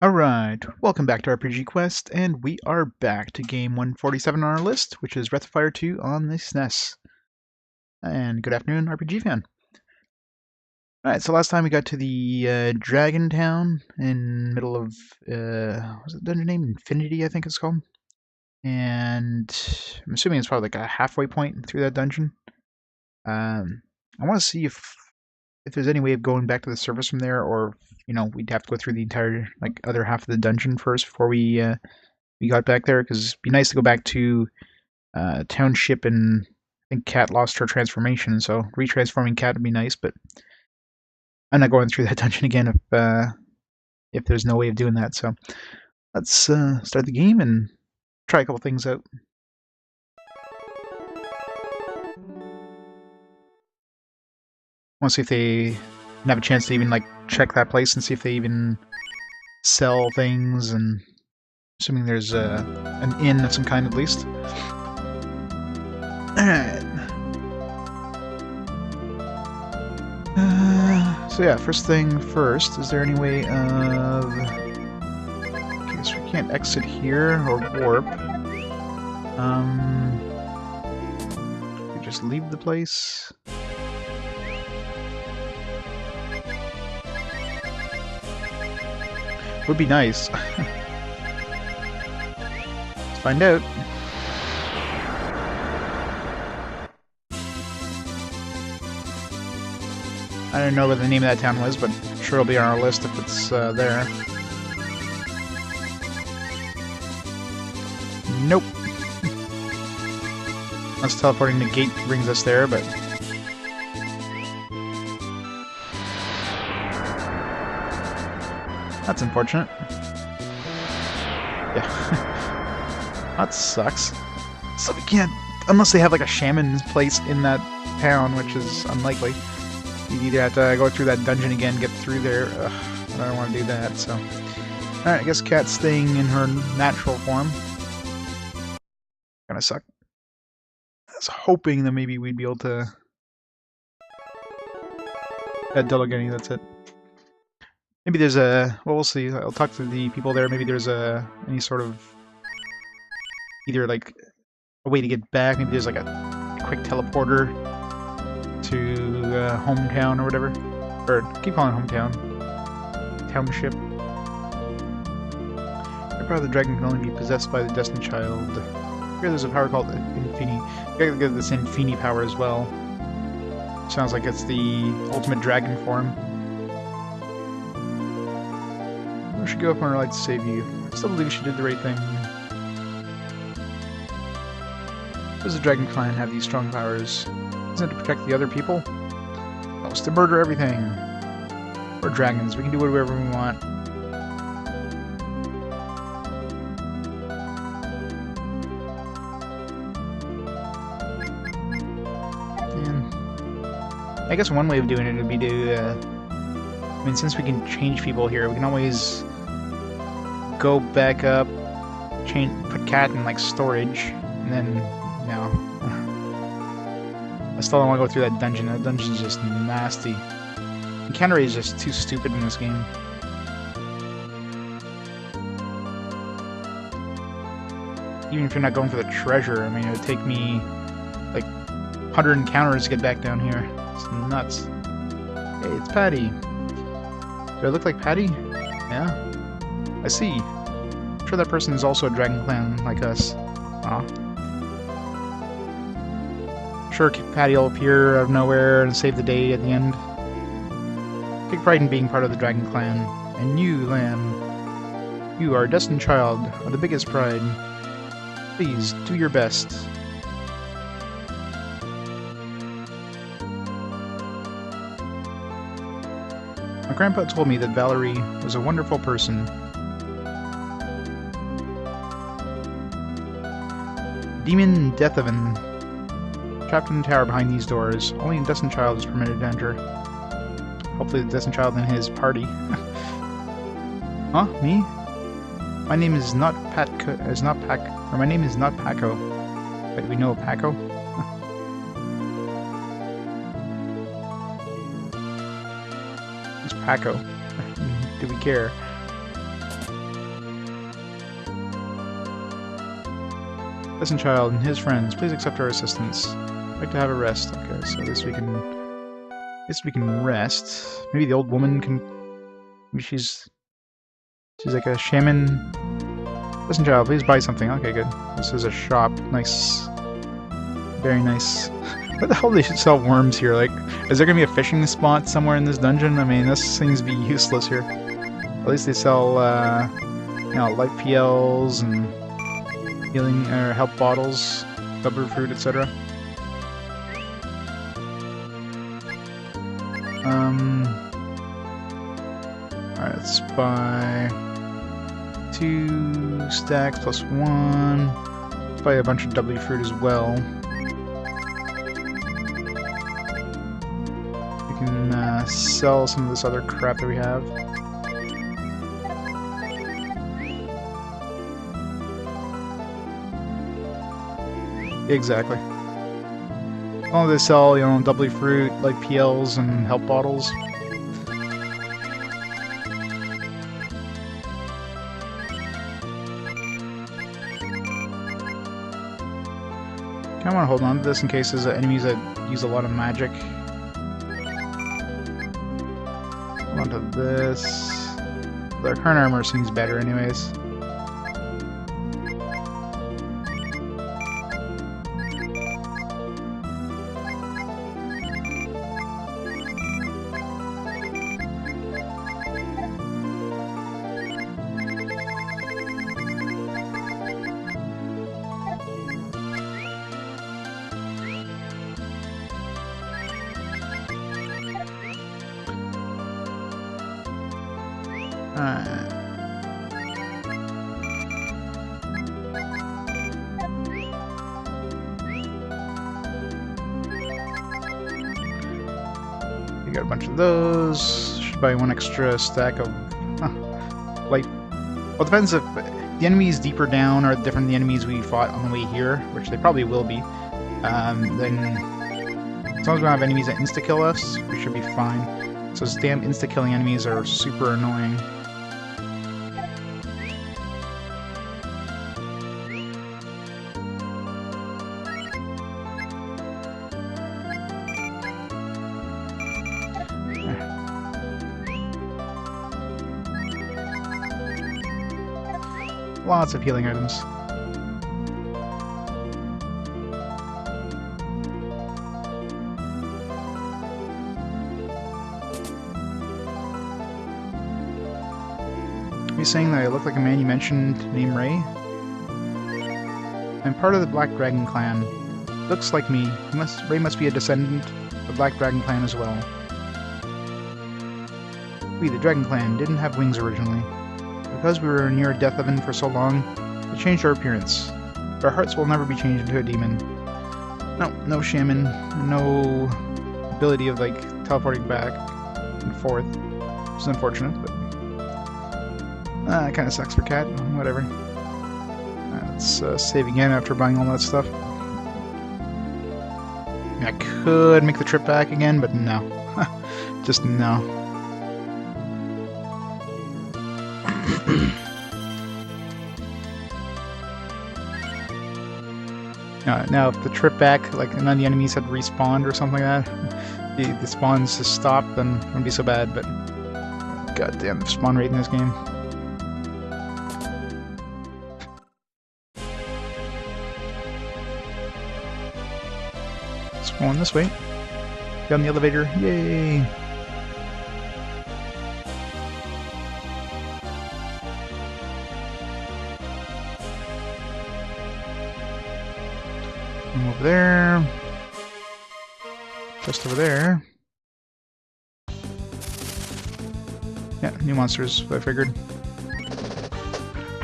Alright, welcome back to RPG Quest, and we are back to game 147 on our list, which is Breath of Fire 2 on the SNES. And good afternoon, RPG fan. Alright, so last time we got to the Dragon Town in the middle of, what's the dungeon name? Infinity, I think it's called. And I'm assuming it's probably like a halfway point through that dungeon. I want to see if there's any way of going back to the surface from there, or we'd have to go through the entire other half of the dungeon first before we got back there, because it'd be nice to go back to Township, and I think Cat lost her transformation, so retransforming Cat would be nice, but I'm not going through that dungeon again if there's no way of doing that. So let's start the game and try a couple things out. I want to see if they have a chance to even check that place and see if they even sell things, and assuming there's an inn of some kind at least. Alright. So yeah, first thing first, is there any way of... I guess we can't exit here or warp. We just leave the place. Would be nice. Let's find out. I don't know what the name of that town was, but I'm sure it'll be on our list if it's there. Nope. Unless teleporting the gate brings us there, but... That's unfortunate. Yeah. That sucks. So we can't... Unless they have a shaman's place in that town, which is unlikely. You'd either have to go through that dungeon again, get through there. Ugh, I don't want to do that, so... Alright, I guess Cat's staying in her natural form. Kinda suck. I was hoping that maybe we'd be able to... Delegate, that's it. Maybe there's a... Well, we'll see. I'll talk to the people there. Maybe there's any sort of... Either, a way to get back. Maybe there's, a quick teleporter to hometown or whatever. Or, keep calling it hometown. Township. The power of the dragon can only be possessed by the destined child. Here there's a power called Infini. You gotta get this Infini power as well. Sounds like it's the ultimate dragon form. I should go up on her light to save you. I still believe she did the right thing. Does the Dragon Clan have these strong powers? Isn't it to protect the other people? No, it's to murder everything. We're dragons, we can do whatever we want. And I guess one way of doing it would be to, I mean, since we can change people here, we can always go back up, put Cat in storage, and then no. I still don't want to go through that dungeon. That dungeon's just nasty. Encounter rate is just too stupid in this game. Even if you're not going for the treasure, I mean, it would take me 100 encounters to get back down here. It's nuts. Hey, it's Patty. Do I look like Patty? Yeah. I see. I'm sure that person is also a Dragon Clan like us. Aw. Sure, Patty will appear out of nowhere and save the day at the end. Take pride in being part of the Dragon Clan. And you, Lamb, you are a destined child of the biggest pride. Please, do your best. My grandpa told me that Valerie was a wonderful person. Demon Deathaven. Trapped in the tower behind these doors. Only a destined child is permitted to enter. Hopefully the destined child and his party. Huh? Me? My name is not my name is not Paco. But do we know Paco? Who's Paco? Do we care? Listen, child and his friends, please accept our assistance. I'd like to have a rest. Okay, so this we can rest. Maybe the old woman can. Maybe she's like a shaman. Listen, child, please buy something. Okay, good. This is a shop. Nice. Very nice. What the hell do they sell worms here? Like, is there gonna be a fishing spot somewhere in this dungeon? I mean, this seems to be useless here. At least they sell, you know, life PLs and healing or health bottles, rubber fruit, etc. Alright, let's buy 2 stacks plus 1. Let's buy a bunch of W fruit as well. We can sell some of this other crap that we have. Exactly. Oh, they sell, you know, doubly fruit, like PLs and health bottles. I want to hold on to this in case there's enemies that use a lot of magic. Hold on to this. Their current armor seems better anyways. We got a bunch of those. Should buy 1 extra stack of light. Well, it depends if the enemies deeper down are different than the enemies we fought on the way here, which they probably will be. Then, as long as we don't have enemies that insta-kill us, we should be fine. So those damn insta-killing enemies are super annoying. Lots of healing items. Are you saying that I look like a man you mentioned named Ray? I'm part of the Black Dragon clan. Looks like me. Ray must be a descendant of the Black Dragon clan as well. We, the Dragon clan, didn't have wings originally. Because we were near a death oven for so long, we changed our appearance. But our hearts will never be changed into a demon. No shaman, no ability of, like, teleporting back and forth. Which is unfortunate, but... it kinda sucks for Cat, whatever. Let's save again after buying all that stuff. I mean, I could make the trip back again, but no. Just no. Now, if the trip back, like, none of the enemies had respawned or something like that, the spawns just stopped, then it wouldn't be so bad, but... Goddamn, the spawn rate in this game. Spawn this way. Get on the elevator, yay! Over there. Just over there. Yeah, new monsters, what I figured.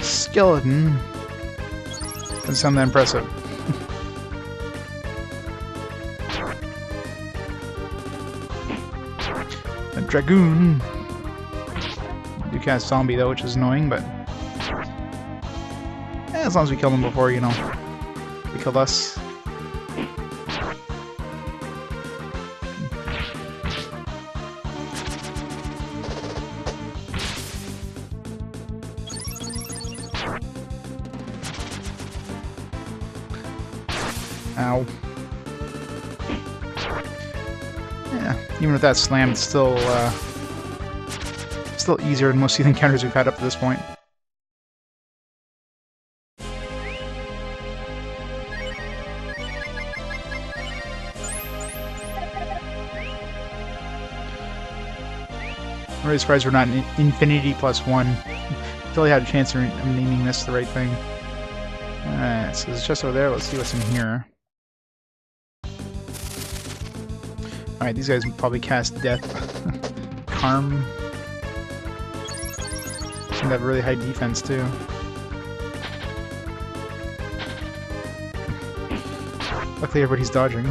Skeleton. Doesn't sound that impressive. A dragoon. Do cast zombie though, which is annoying, but as long as we kill them before, you know, they kill us. Ow. Yeah, even with that slam, it's still easier than most of the encounters we've had up to this point. I'm really surprised we're not in infinity plus 1. Until I had a chance of naming this the right thing. Alright, so it's just over there. Let's see what's in here. Alright, these guys probably cast Death. Charm. Seem to have really high defense too. Luckily everybody's dodging.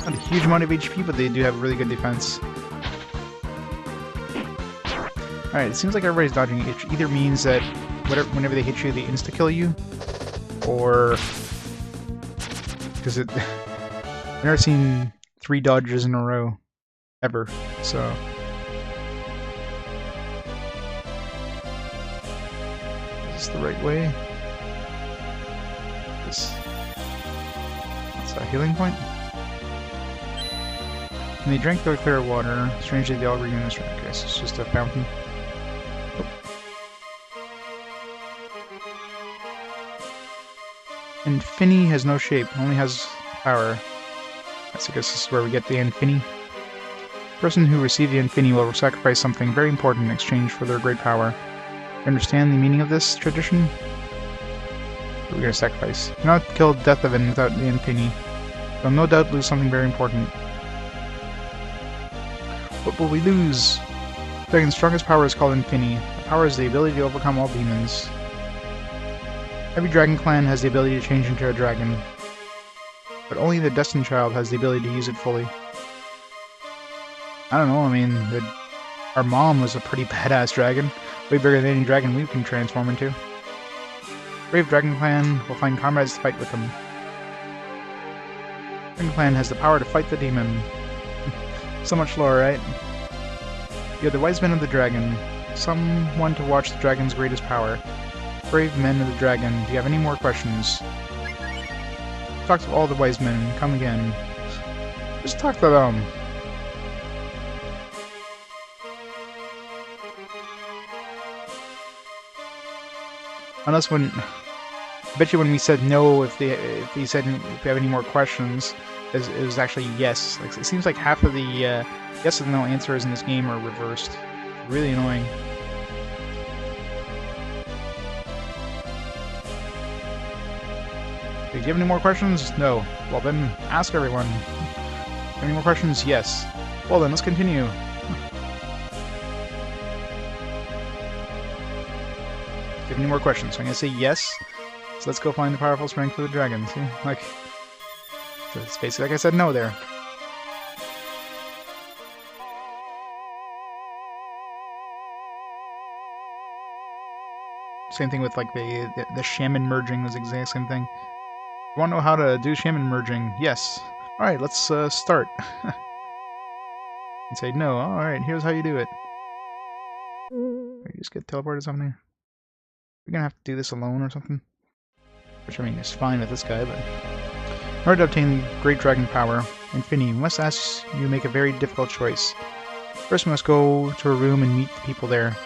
Not a huge amount of HP, but they do have really good defense. Alright, it seems like everybody's dodging. It either means that whenever they hit you, they insta-kill you, or... because I've never seen 3 dodges in a row, ever, so... Is this the right way? That's a healing point? And they drank the clear water. Strangely, they all regained this drink. Okay, so it's just a fountain. Oh. Infini has no shape, only has power. I guess this is where we get the Infini. The person who received the Infini will sacrifice something very important in exchange for their great power. You understand the meaning of this tradition? What are we gonna sacrifice? You cannot kill Deathaven without the Infini. You'll no doubt lose something very important. What will we lose? The dragon's strongest power is called Infini. The power is the ability to overcome all demons. Every dragon clan has the ability to change into a dragon, but only the Destined Child has the ability to use it fully. I don't know, I mean, our mom was a pretty badass dragon, way bigger than any dragon we can transform into. Brave Dragon Clan will find comrades to fight with them. Dragon Clan has the power to fight the demon. So much lore, right? You're the wise men of the dragon. Someone to watch the dragon's greatest power. Brave men of the dragon, do you have any more questions? Talk to all the wise men. Come again. Just talk to them. Unless when... I bet you when we said no, if they said if we have any more questions, it was actually yes. Like, it seems like half of the yes and no answers in this game are reversed. Really annoying. Okay, do you have any more questions? No. Well then, ask everyone. Any more questions? Yes. Well then, let's continue. Do you have any more questions? So I'm gonna say yes. So let's go find the powerful strength of the dragon. See? Like, it's basically like I said no there. Same thing with like the shaman merging was the exact same thing. You want to know how to do shaman merging? Yes. Alright, let's start. And say no. Alright, here's how you do it. You just get teleported or something? We're gonna have to do this alone or something? Which, I mean, is fine with this guy, but... In order to obtain Great Dragon Power, Infini, we must ask you to make a very difficult choice. First, we must go to a room and meet the people there.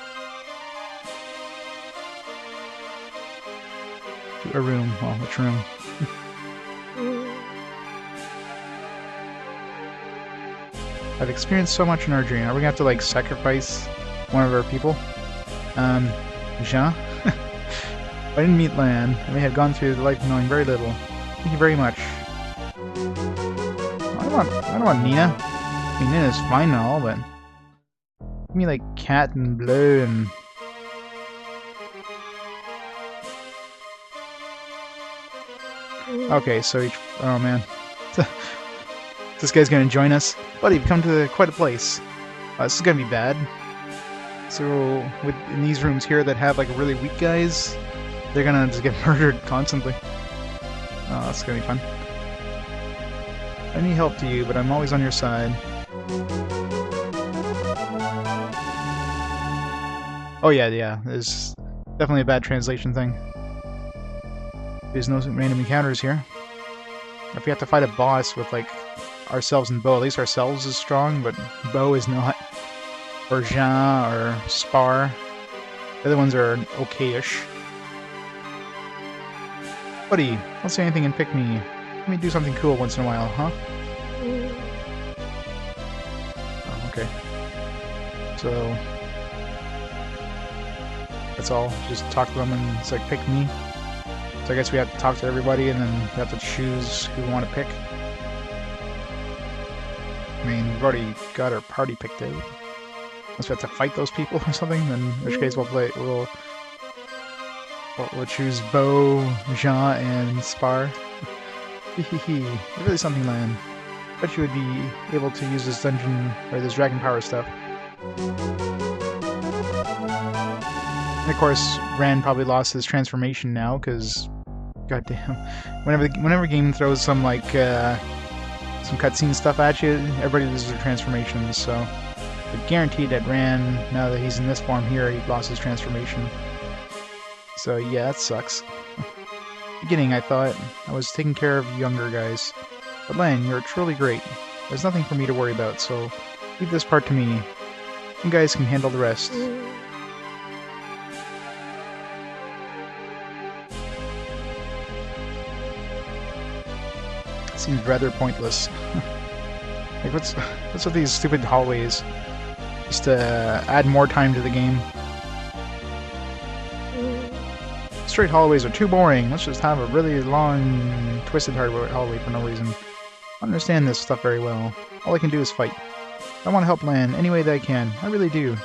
To a room. Well, which room? I've experienced so much in our journey. Are we gonna have to, like, sacrifice one of our people? Jean? I didn't meet Lan. I may have gone through the life knowing very little. Thank you very much. I don't want Nina. I mean, Nina's fine and all, but... Give me, like, Cat and Blue and... Okay, so each... Oh, man. This guy's gonna join us. Buddy, you've come to quite a place. This is gonna be bad. So, in these rooms here that have, like, really weak guys, they're gonna just get murdered constantly. Oh, that's gonna be fun. I need help to you, but I'm always on your side. Oh yeah, yeah. There's definitely a bad translation thing. There's no random encounters here. If we have to fight a boss with like ourselves and Bo, at least ourselves is strong, but Bo is not. Or Jean or Spar. The other ones are okay-ish. Buddy, don't say anything and pick me. Let me do something cool once in a while, huh? Oh, okay. So that's all. Just talk to them and it's like pick me. So I guess we have to talk to everybody and then we have to choose who we want to pick. I mean, we've already got our party picked out. Unless we have to fight those people or something, then in which case we'll choose Bo, Jean, and Spar. Hehehe. You're really something, man. Bet you would be able to use this dungeon or this dragon power stuff. And of course, Ran probably lost his transformation now, because goddamn, whenever game throws some like some cutscene stuff at you, everybody loses their transformations. So, but guaranteed that Ran, now that he's in this form here, he lost his transformation. So yeah, that sucks. Beginning, I thought I was taking care of younger guys, but Lan, you're truly great. There's nothing for me to worry about, so leave this part to me. You guys can handle the rest. Seems rather pointless. Like, what's with these stupid hallways? Just to add more time to the game. Straight hallways are too boring. Let's just have a really long, twisted hallway for no reason. I don't understand this stuff very well. All I can do is fight. I want to help Lan any way that I can. I really do.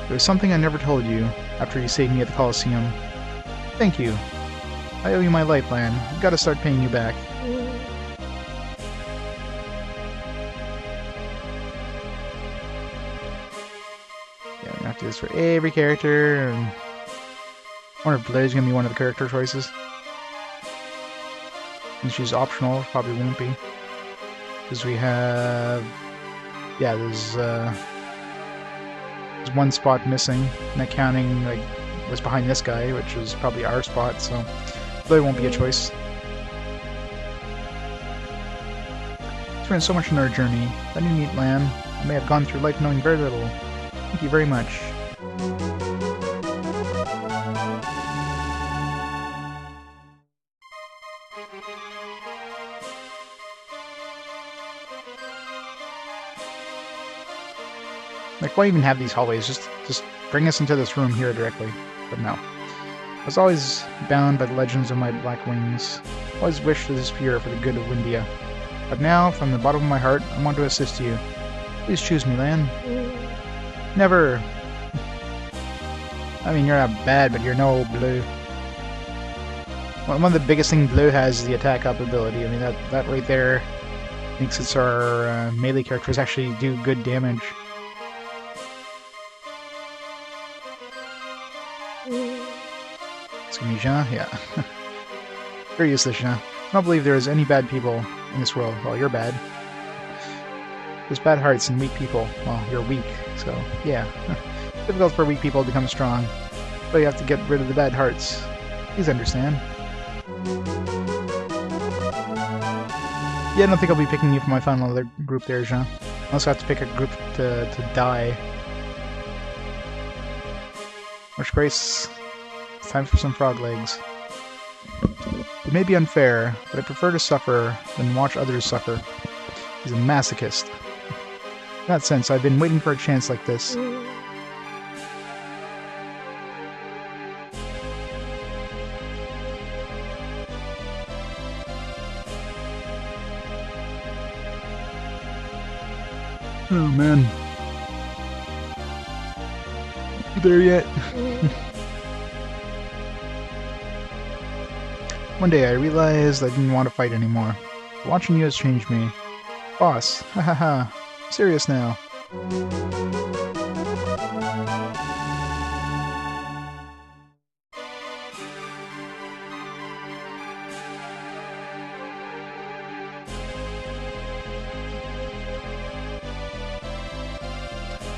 There's something I never told you after you saved me at the Coliseum. Thank you. I owe you my life, Lan. I've got to start paying you back. Yeah, I'm gonna have to do this for every character. And I wonder if Blair's gonna be one of the character choices. And she's optional, probably won't be. Because we have... Yeah, there's one spot missing, not counting like what's behind this guy, which is probably our spot, so there won't be a choice. It's been so much in our journey. I didn't meet Lan. I may have gone through life knowing very little. Thank you very much. Like, why even have these hallways? Just bring us into this room here directly. But no. I was always bound by the legends of my black wings. I always wished to disappear for the good of Windia. But now, from the bottom of my heart, I want to assist you. Please choose me, Lan. Never. I mean, you're not bad, but you're no Blue. One of the biggest things Blue has is the attack up ability. I mean, that right there makes it so our melee characters actually do good damage. Excuse me, Jean? Yeah. You're useless, Jean. I don't believe there is any bad people in this world. Well, you're bad. There's bad hearts and weak people. Well, you're weak, so yeah. Difficult for weak people to become strong. But you have to get rid of the bad hearts. Please understand. Yeah, I don't think I'll be picking you for my final other group there, Jean. I also have to pick a group to die. Which Grace... It's time for some frog legs. It may be unfair, but I prefer to suffer than watch others suffer. He's a masochist. In that sense, I've been waiting for a chance like this. Oh man. You there yet? One day I realized I didn't want to fight anymore. Watching you has changed me. Boss, hahaha. Serious now.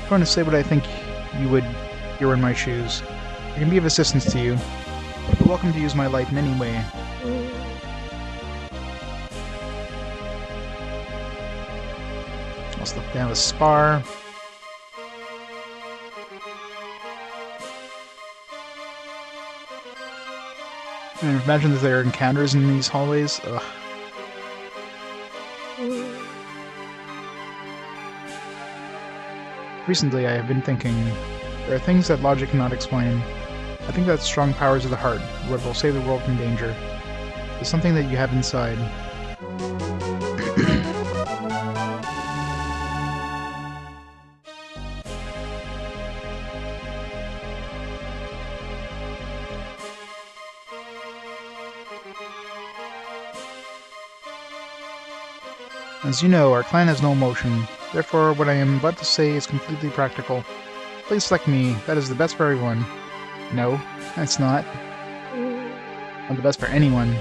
I'm going to say what I think you would if you were in my shoes. I can be of assistance to you. You're welcome to use my light in any way. I'll slip down a spar. And imagine that there are encounters in these hallways. Ugh. Recently, I have been thinking, there are things that logic cannot explain. I think that strong powers of the heart, what will save the world from danger, is something that you have inside. As you know, our clan has no emotion. Therefore, what I am about to say is completely practical. Please select me. That is the best for everyone. No, that's not. Not the best for anyone.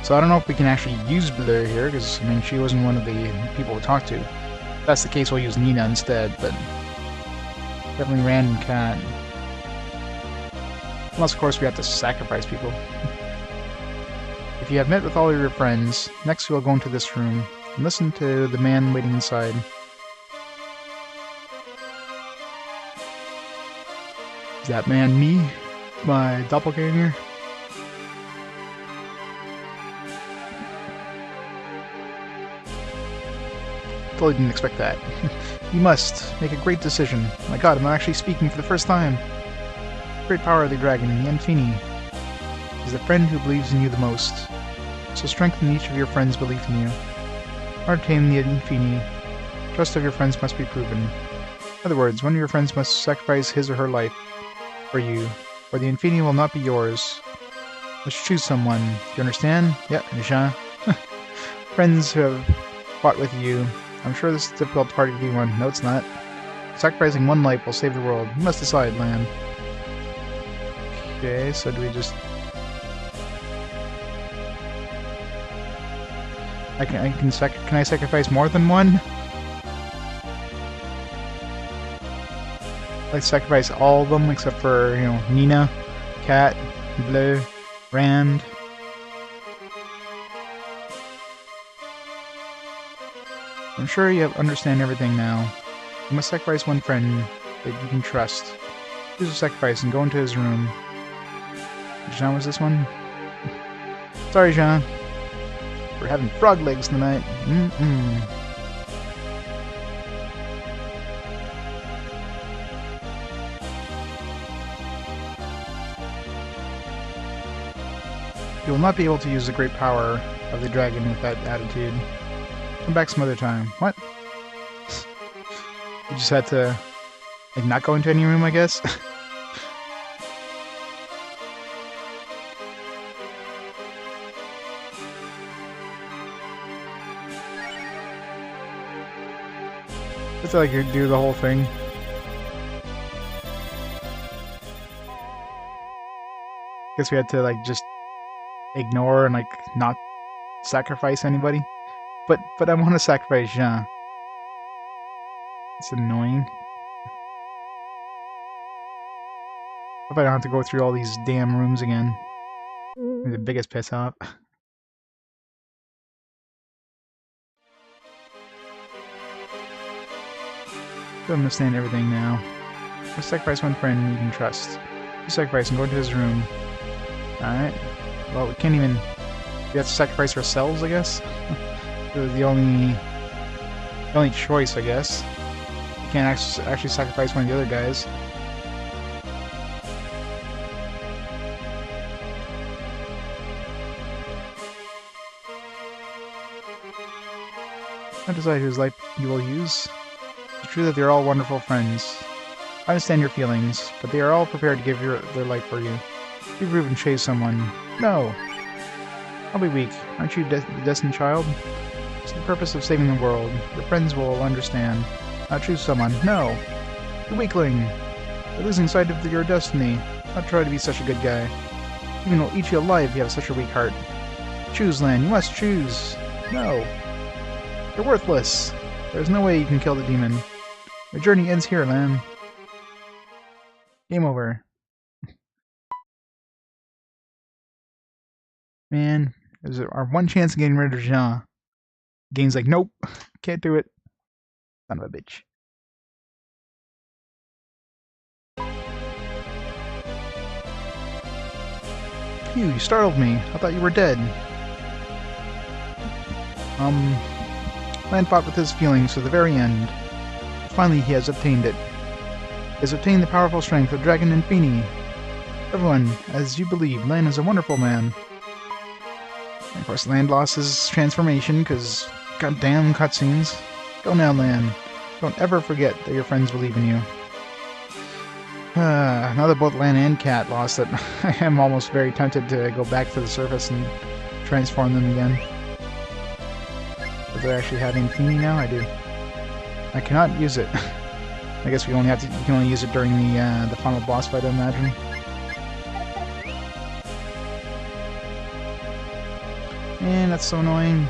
So I don't know if we can actually use Bleu here, because, I mean, she wasn't one of the people we talked to. If that's the case, we'll use Nina instead, but definitely Rand and Cat. Unless, of course, we have to sacrifice people. If you have met with all of your friends, next we'll go into this room and listen to the man waiting inside. Is that man me? My doppelganger? Totally didn't expect that. You must make a great decision. My god, I'm actually speaking for the first time. Great power of the dragon, the Infini, is the friend who believes in you the most. So strengthen each of your friends' belief in you. Or tame the Infini. Trust of your friends must be proven. In other words, one of your friends must sacrifice his or her life for you, or the Infini will not be yours. Let's choose someone. Do you understand? Yep, Jean. Friends who have fought with you. I'm sure this is a difficult part of one. No, it's not. Sacrificing one life will save the world. You must decide, Lan. Okay, so do we just... Can I sacrifice more than one? Like sacrifice all of them except for, you know, Nina, Cat, Bleu, Rand. I'm sure you understand everything now. You must sacrifice one friend that you can trust. Choose a sacrifice and go into his room. Jean, was this one? Sorry, Jean. We're having frog legs tonight. You will not be able to use the great power of the dragon with that attitude. Come back some other time. What? You just had to, like, not go into any room, I guess? It's like you do the whole thing. Guess we had to, like, just ignore and, like, not sacrifice anybody. But I want to sacrifice Jean. It's annoying. Hope I don't have to go through all these damn rooms again. Maybe the biggest piss off. I understand everything now. Let's sacrifice one friend you can trust. You sacrifice and go into his room. Alright. Well, we can't even... We have to sacrifice ourselves, I guess? the only choice, I guess. We can't actually sacrifice one of the other guys. Don't decide whose life you will use. It's true that they're all wonderful friends. I understand your feelings, but they are all prepared to give their life for you. Be rude and chase someone. No! I'll be weak. Aren't you the destined child? It's the purpose of saving the world. Your friends will understand. Now choose someone. No! You weakling! You're losing sight of your destiny. Don't try to be such a good guy. Even though eat you alive, you have such a weak heart. Choose, Lan. You must choose. No! You're worthless. There's no way you can kill the demon. Your journey ends here, Lan. Game over. Man, it was our one chance of getting rid of Jean. Game's like, nope, can't do it. Son of a bitch. Phew, you startled me. I thought you were dead. Lan fought with his feelings to the very end. Finally, he has obtained it. He has obtained the powerful strength of Dragon Infini. Everyone, as you believe, Lan is a wonderful man. And of course, Lan lost his transformation because goddamn cutscenes. Go now, Lan. Don't ever forget that your friends believe in you. Now that both Lan and Cat lost it, I am almost very tempted to go back to the surface and transform them again. Does it actually have Infini now? I do. I cannot use it. I guess we only have to. You can only use it during the final boss fight, I imagine. Man, that's so annoying.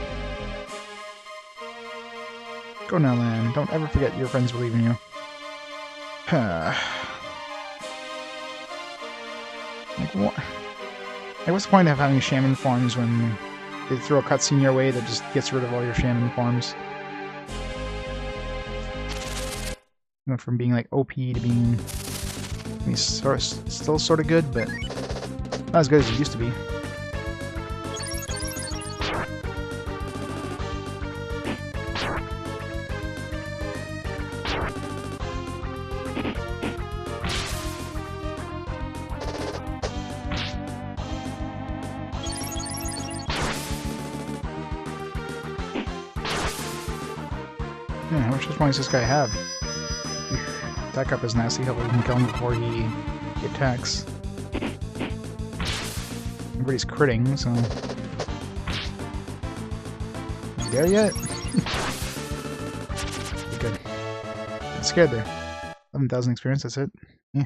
Go now, Lan. Don't ever forget your friends believe in you. Like, what? Like, what's the point of having shaman forms when they throw a cutscene your way that just gets rid of all your shaman forms? You went from being like OP to being still sort of good, but not as good as it used to be. Yeah, how much hit points does this guy have? Attack up is nasty. Hopefully we can kill him before he attacks. Everybody's critting, so... Is he there yet? Good. I'm scared there. 11,000 experience, that's it. Yeah.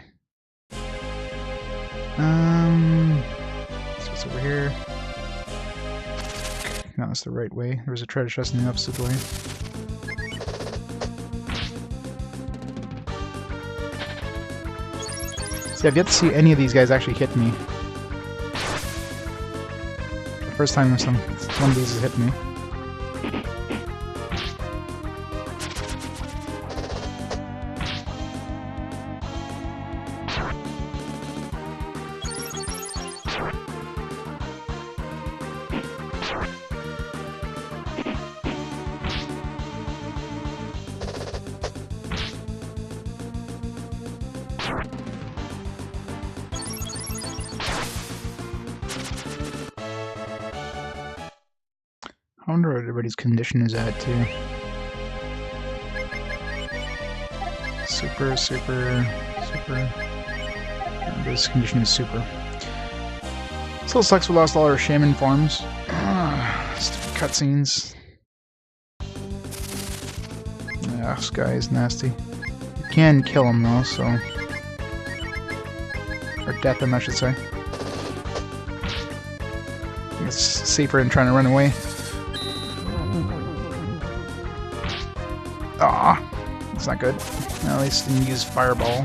So what's over here? No, that's the right way. There was a treasure chest in the opposite way. See, I've yet to see any of these guys actually hit me. The first time one of these has hit me. I wonder what everybody's condition is at, too. Super. This condition is super. Still sucks we lost all our shaman forms. Stupid cutscenes. Yeah, this guy is nasty. You can kill him, though, so... Or death him, I should say. I think it's safer than trying to run away. Aw, that's not good. At least didn't use Fireball.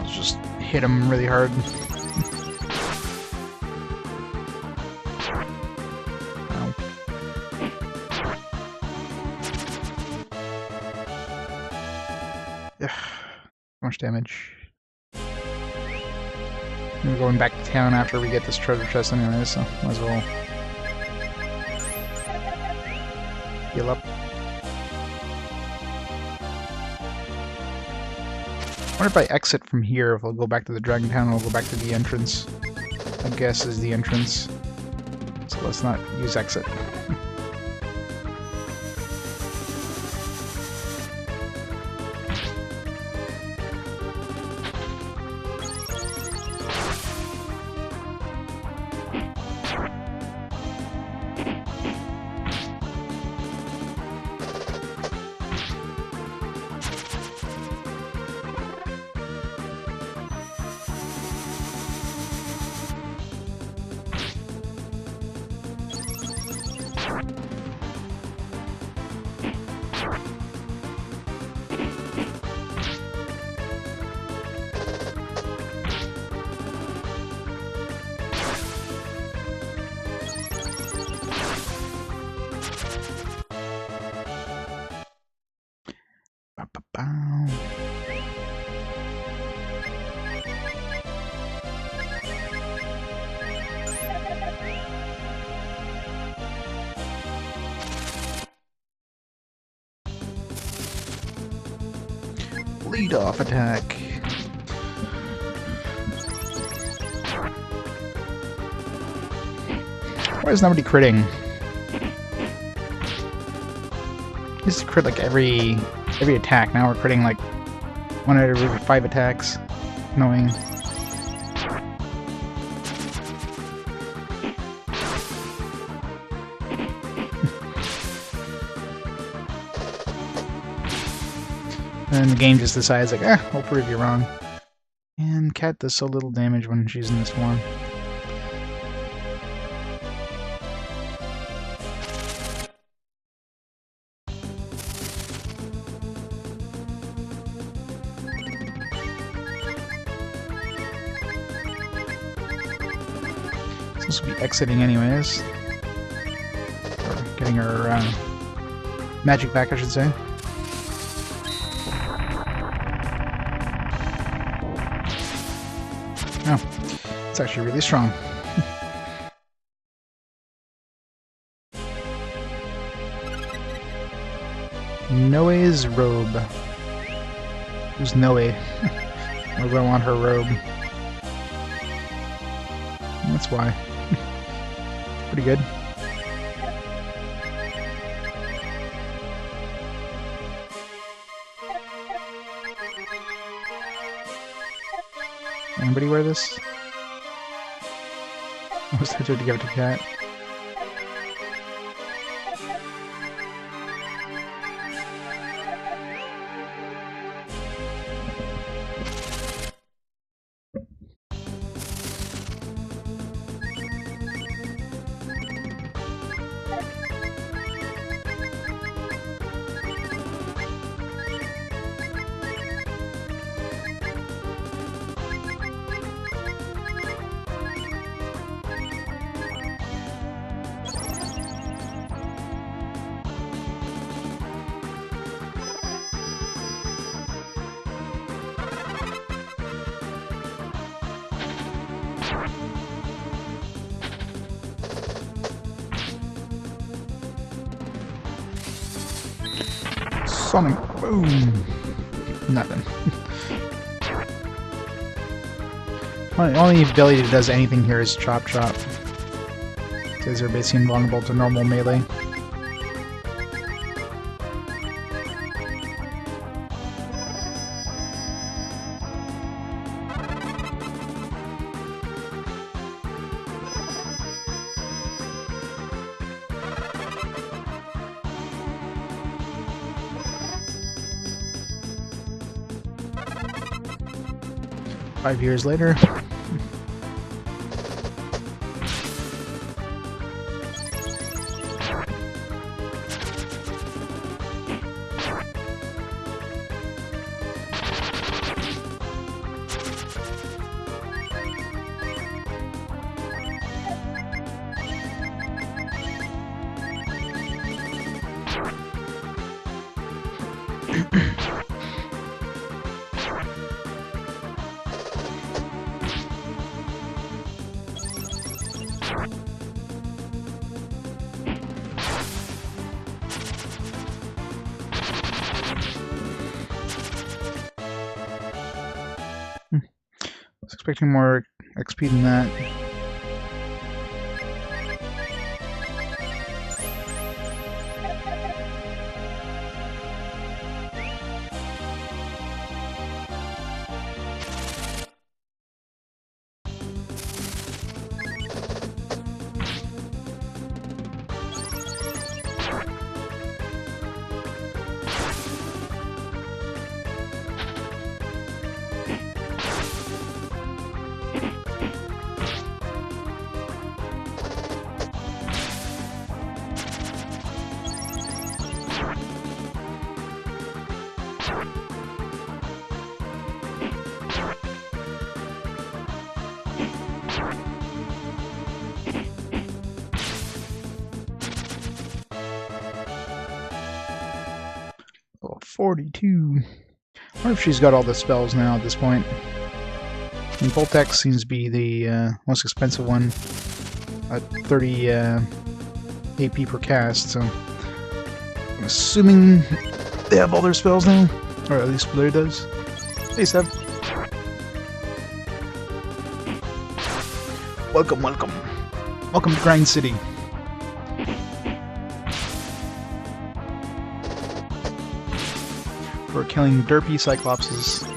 Just hit him really hard. Ow. Ugh, so much damage. We're going back to town after we get this treasure chest anyway, so might as well heal up. I wonder if I exit from here, if I'll go back to the Dragon Town, or I'll go back to the entrance. I guess, is the entrance. So let's not use exit. Lead off attack. Why is nobody critting? Used to crit like every attack. Now we're critting like 1 out of every 5 attacks. Annoying. And the game just decides like, we'll prove you wrong. And Cat does so little damage when she's in this form. This will be exiting anyways. Or getting her magic back, I should say. Oh, it's actually really strong. Noe's robe. Who's Noe? Why would I want her robe? That's why. Pretty good. Anybody wear this? I was tempted to give it to Cat. Sonic boom! Nothing. Only ability that does anything here is Chop Chop. Because they're basically invulnerable to normal melee. Five years later. I was expecting more XP than that. 42. I wonder if she's got all the spells now at this point. I mean, Voltex seems to be the most expensive one at 30 AP per cast, so I'm assuming they have all their spells now, or at least Blair does. Hey, Seb. Welcome, welcome. Welcome to Grind City. We're killing derpy cyclopses.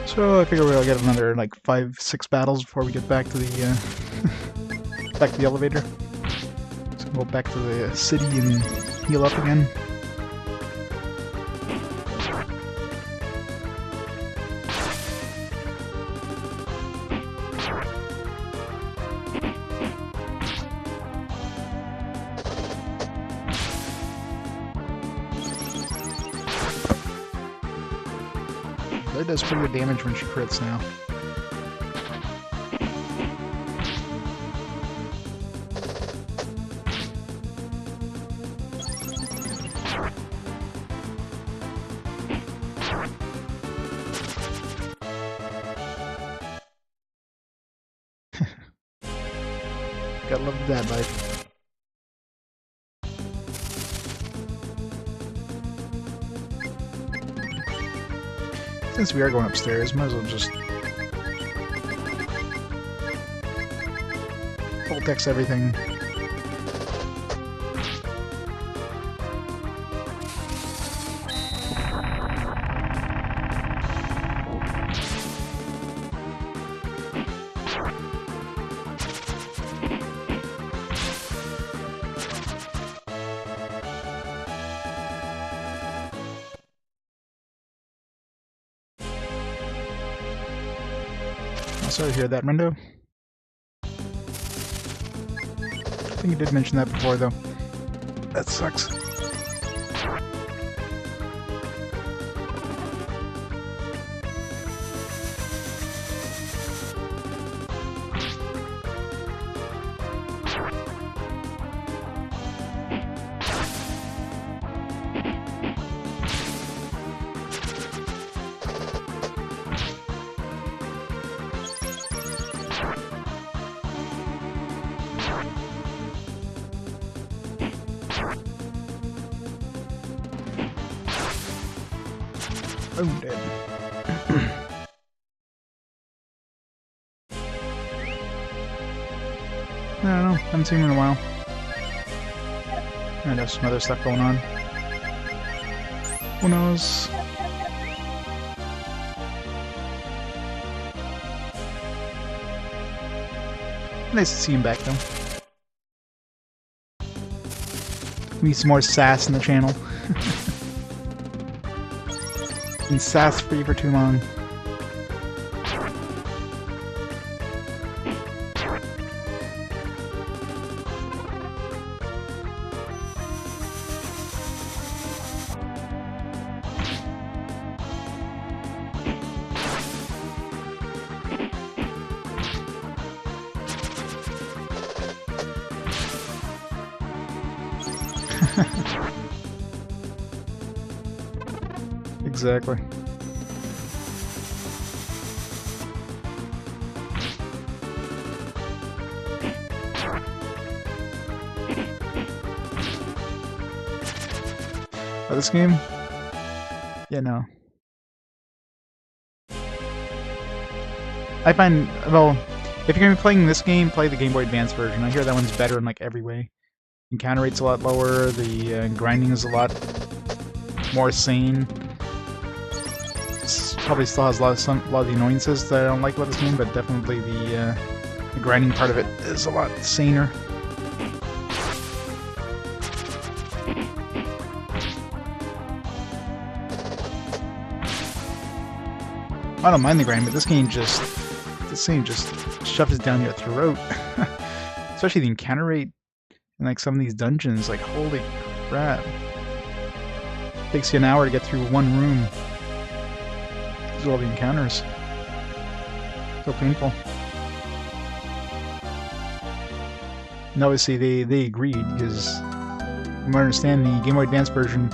So I figure we'll get another like 5-6 battles before we get back to the back to the elevator. So go back to the city and heal up again. That does pretty good damage when she crits now. Gotta love that life. Since we are going upstairs, might as well just Voltex everything. Sorry to hear that, Rendo. I think you did mention that before, though. That sucks. Oh, dead. I don't know. Haven't seen him in a while. Might have some other stuff going on. Who knows? Nice to see him back, though. We need some more sass in the channel. Been sass free for too long. Exactly. Oh, this game? Yeah, no. I find, well, if you're going to be playing this game, play the Game Boy Advance version. I hear that one's better in like every way. Encounter rate's a lot lower, the grinding is a lot more sane. Probably still has a lot of the annoyances that I don't like about this game, but definitely the grinding part of it is a lot saner. I don't mind the grind, but this game just shoves it down your throat. Especially the encounter rate in like some of these dungeons, like holy crap. Takes you an hour to get through one room. These are all the encounters. So painful. And obviously they agreed, because from what I understand, the Game Boy Advance version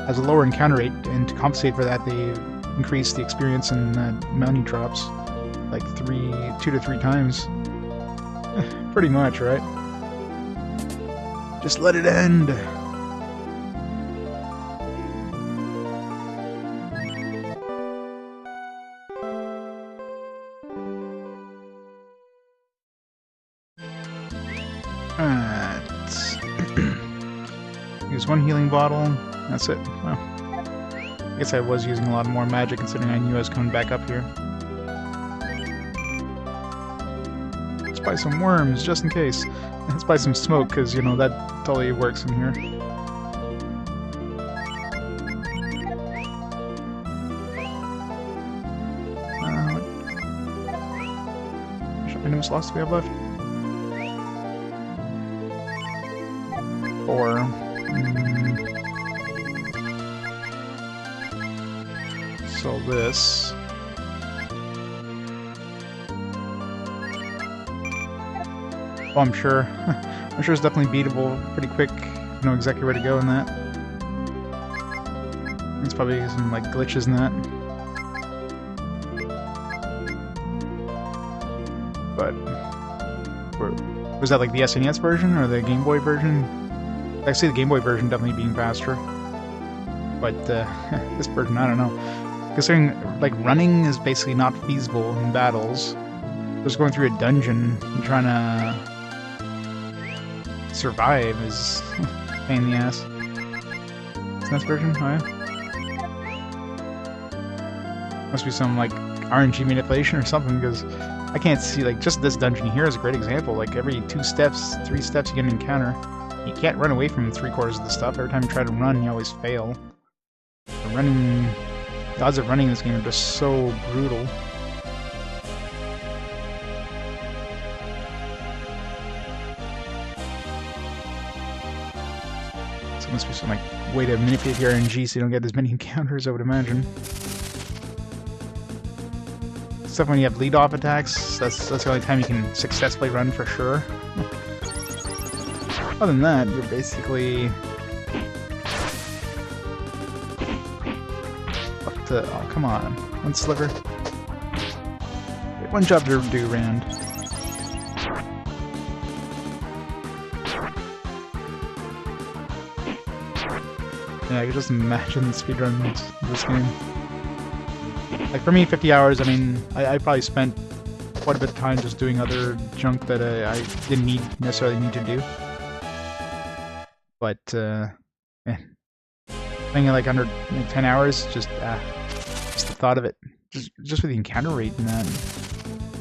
has a lower encounter rate, and to compensate for that they increased the experience in mounting drops like 2 to 3 times. Pretty much, right? Just let it end! Use 1 healing bottle. That's it. Well, I guess I was using a lot more magic considering I knew I was coming back up here. Let's buy some worms just in case. Let's buy some smoke because, you know, that totally works in here. How many slots do we have left? 4. So this. Oh, I'm sure. I'm sure it's definitely beatable pretty quick. You know exactly where to go in that. There's probably some like glitches in that. But was that like the SNES version or the Game Boy version? I see the Game Boy version definitely being faster. But this version, I don't know. Considering like running is basically not feasible in battles. Just going through a dungeon and trying to survive is a pain in the ass. SNES version? Oh yeah. Must be some like RNG manipulation or something, because I can't see, like, just this dungeon here is a great example. Like every 2 steps, 3 steps you get an encounter. You can't run away from 3/4 of the stuff. Every time you try to run, you always fail. The odds of running in this game are just so brutal. So it must be some like way to manipulate your RNG so you don't get as many encounters, I would imagine. Except when you have lead-off attacks, that's the only time you can successfully run for sure. Other than that, you're basically up to... oh, come on. 1 sliver. 1 job to do, Rand. Yeah, I can just imagine the speedruns of this game. Like for me, 50 hours, I mean, I probably spent quite a bit of time just doing other junk that I didn't necessarily need to do. But, playing it like under 10 hours, just the thought of it, just with the encounter rate and that,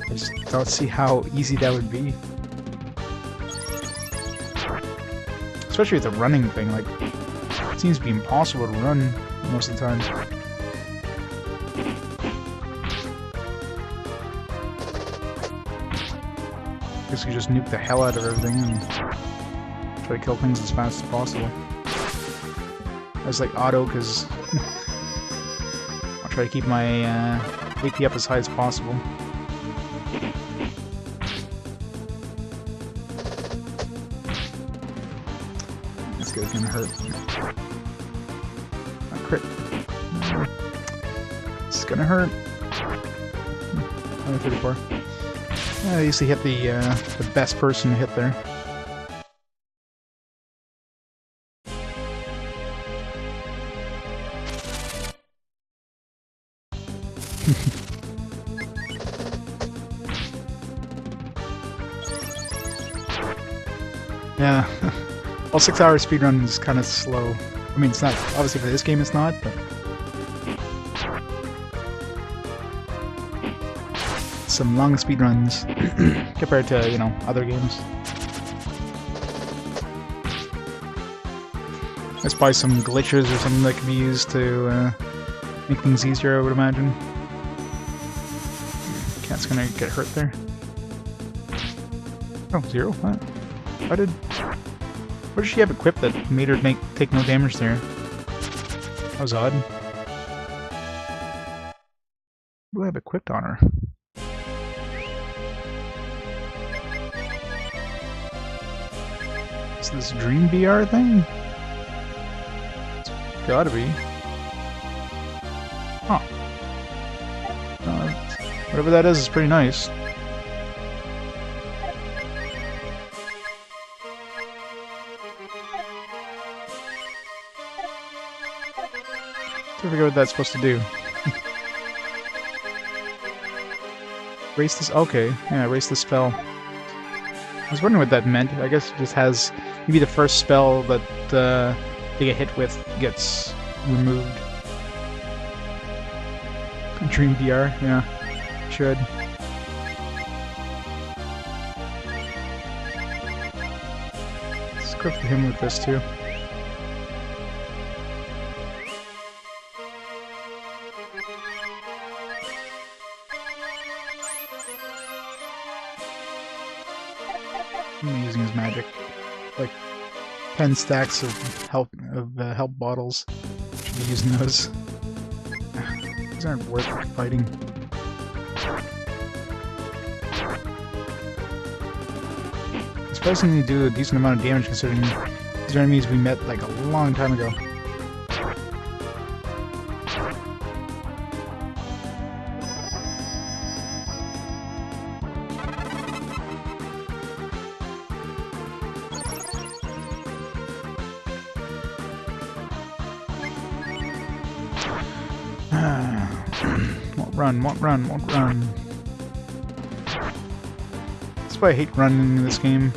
I just don't see how easy that would be. Especially with the running thing, like, it seems to be impossible to run most of the time. I guess you just nuke the hell out of everything and try to kill things as fast as possible. That's like auto, because I'll try to keep my AP up as high as possible. This guy's gonna hurt. A crit. It's gonna hurt. Only 34. I usually hit the best person to hit there. Yeah, well, 6-hour speedrun is kind of slow. I mean, it's not, obviously for this game it's not, but some long speedruns compared to, you know, other games. There's probably some glitches or something that can be used to make things easier, I would imagine. Cat's gonna get hurt there. Oh, 0? What? What did she have equipped that made her take no damage there? That was odd. What do I have equipped on her? Is this Dream VR thing? It's gotta be. Huh. Whatever that is pretty nice. I forget what that's supposed to do. Erase this? Okay, yeah, erase the spell. I was wondering what that meant. I guess it just has maybe the first spell that they get hit with gets removed. Dream VR, yeah, should. Let's equip him with this too. I'm using his magic, like 10 stacks of health bottles. Should be using those. These aren't worth fighting. Surprisingly, do a decent amount of damage considering these are enemies we met like a long time ago. Won't run. That's why I hate running in this game.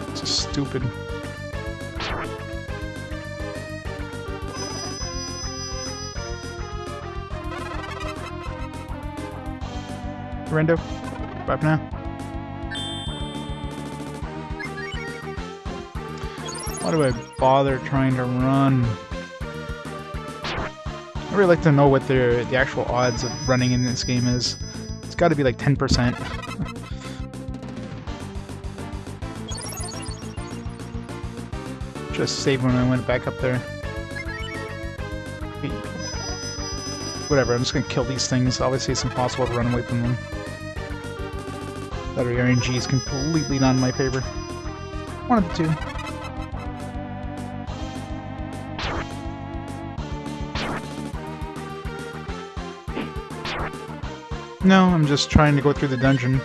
It's just stupid. Rendo, bye for now. Why do I bother trying to run? I really like to know what the actual odds of running in this game is. It's got to be like 10%. Just saved when I went back up there. Whatever, I'm just gonna kill these things. Obviously it's impossible to run away from them. Battery RNG is completely not in my favor. One of the two. No, I'm just trying to go through the dungeon.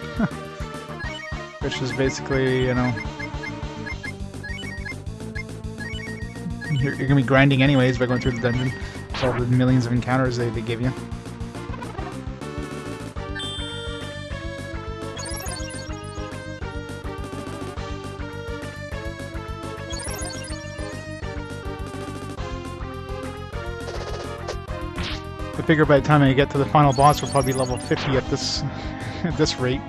Which is basically, you know... You're gonna be grinding anyways by going through the dungeon. With all the millions of encounters they give you. I figure by the time I get to the final boss, we'll probably be level 50 at this rate.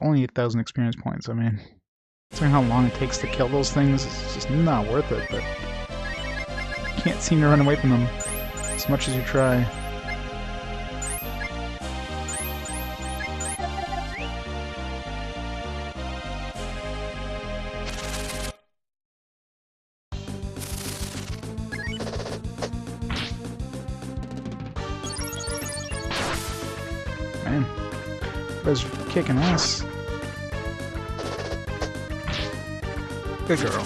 Only 8,000 experience points. I mean, considering how long it takes to kill those things, it's just not worth it, but you can't seem to run away from them as much as you try. Man, you guys are kicking ass. Good girl.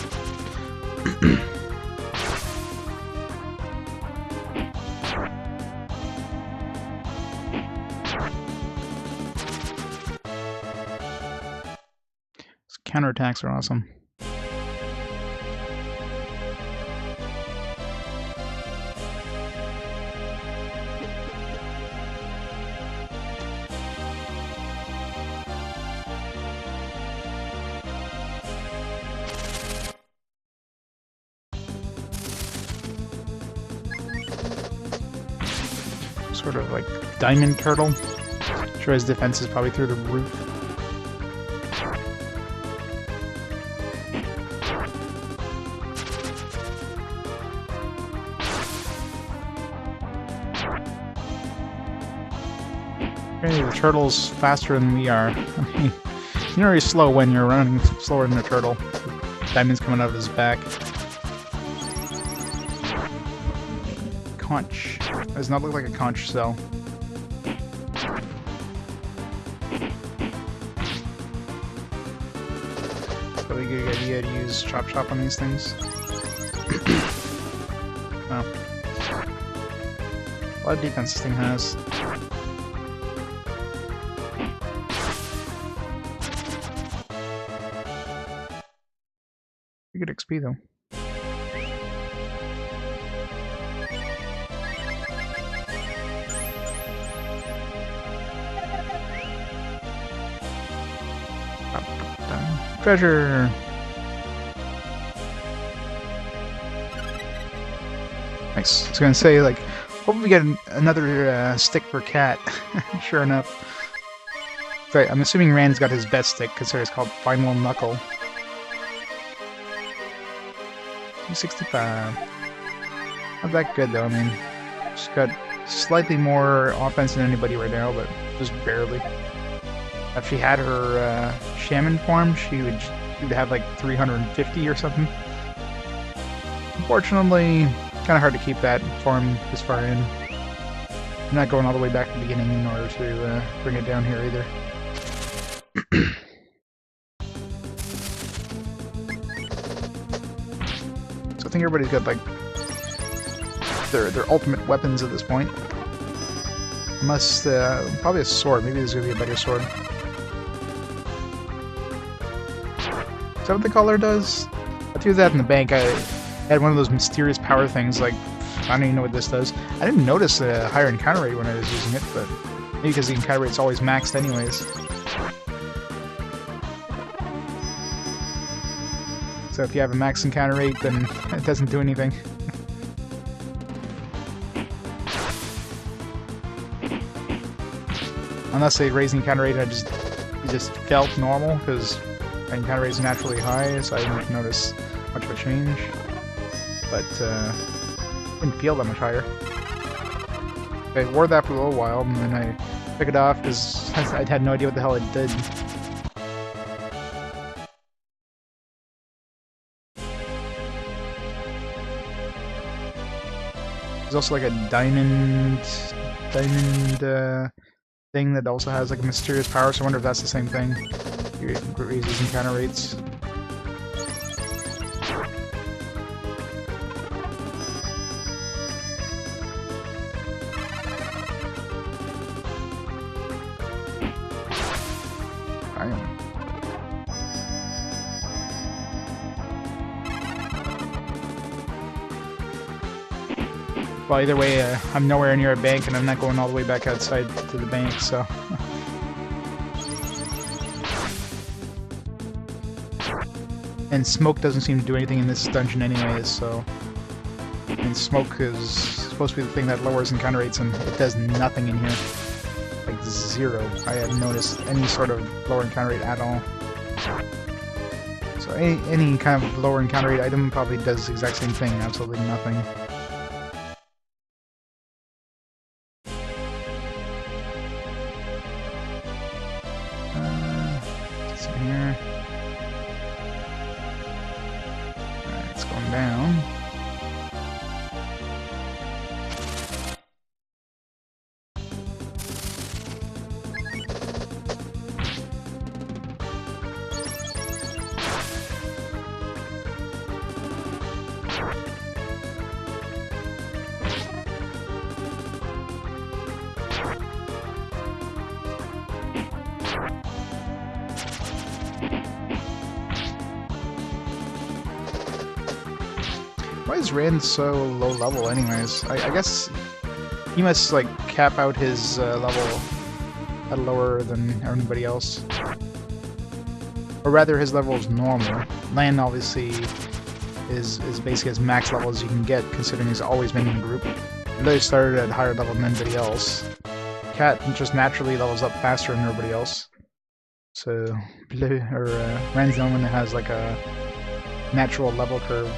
These counterattacks are awesome. Sort of like diamond turtle. Sure, his defense is probably through the roof. Apparently the turtle's faster than we are. I mean, you're already slow when you're running slower than a turtle. Diamond's coming out of his back. Conch. Does not look like a conch cell. Probably a good idea to use Chop Chop on these things. Wow. A lot of defense this thing has. Pretty good XP though. Treasure! Nice. I was gonna say, like, hopefully we get another stick for Cat. Sure enough. Right, I'm assuming Rand's got his best stick, because it's called Final Knuckle. 265. Not that good though, I mean, she's got slightly more offense than anybody right now, but just barely. If she had her shaman form, she would have like 350 or something. Unfortunately, kind of hard to keep that form this far in. I'm not going all the way back to the beginning in order to bring it down here either. So I think everybody's got like their ultimate weapons at this point. Unless probably a sword. Maybe there's gonna be a better sword. Is that what the color does? I threw that in the bank. I had one of those mysterious power things, like, I don't even know what this does. I didn't notice a higher encounter rate when I was using it, but maybe because the encounter rate's always maxed anyways. So if you have a max encounter rate, then it doesn't do anything. Unless they raise the encounter rate, it just felt normal, because my encounter rate is naturally high, so I didn't notice much of a change. But didn't feel that much higher. I wore that for a little while, and then I took it off because I had no idea what the hell it did. There's also like a diamond thing that also has like a mysterious power, so I wonder if that's the same thing. It raises encounter rates. Well, either way, I'm nowhere near a bank, and I'm not going all the way back outside to the bank, so... And smoke doesn't seem to do anything in this dungeon anyways, so... And smoke is supposed to be the thing that lowers encounter rates, and it does nothing in here. Like, zero. I haven't noticed any sort of lower encounter rate at all. So any kind of lower encounter rate item probably does the exact same thing, absolutely nothing. Here. Alright, it's going down. Why is Rand so low level anyways? I guess he must like cap out his level at lower than everybody else. Or rather, his level is normal. Lan obviously is basically as max level as you can get, considering he's always been in the group. He really started at higher level than anybody else. Cat just naturally levels up faster than everybody else. So, Rand's the only one that has like a natural level curve.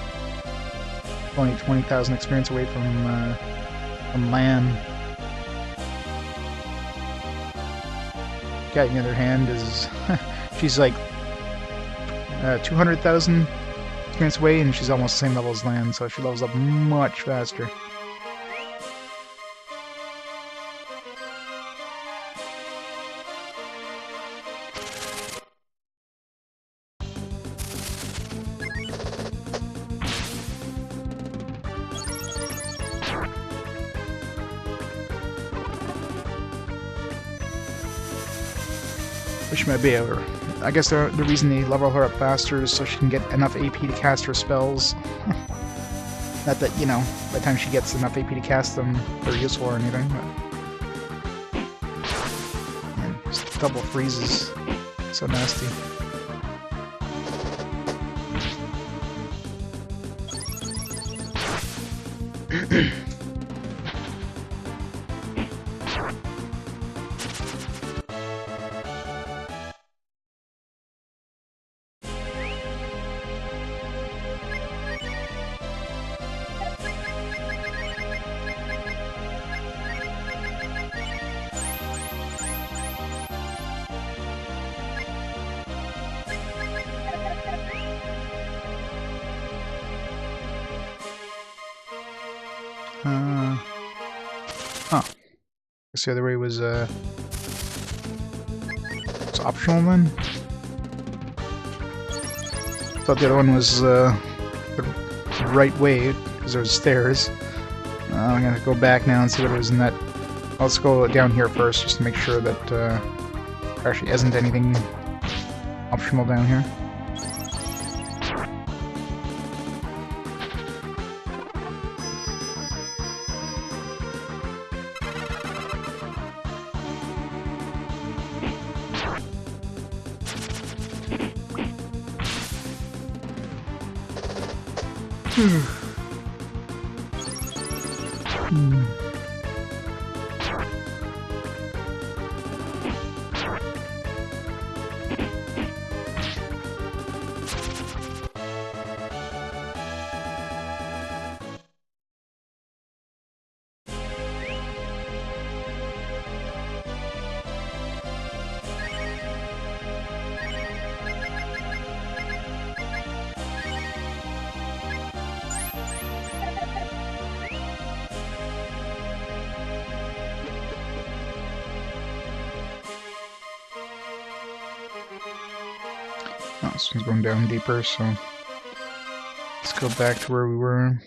Only 20,000 experience away from Lan. Cat, on the other hand, is she's like 200,000 experience away, and she's almost the same level as Lan, so she levels up much faster. Which might be able to, I guess the reason they level her up faster is so she can get enough AP to cast her spells. Not that, you know, by the time she gets enough AP to cast them, they're useful or anything, but... Man, just double freezes. So nasty. Oh. Guess the other way was optional then? Thought the other one was the right way, because there was stairs. I'm gonna go back now and see what it was in that. Let's go down here first, just to make sure that there actually isn't anything optional down here. Oh, this one's going down deeper, so let's go back to where we were.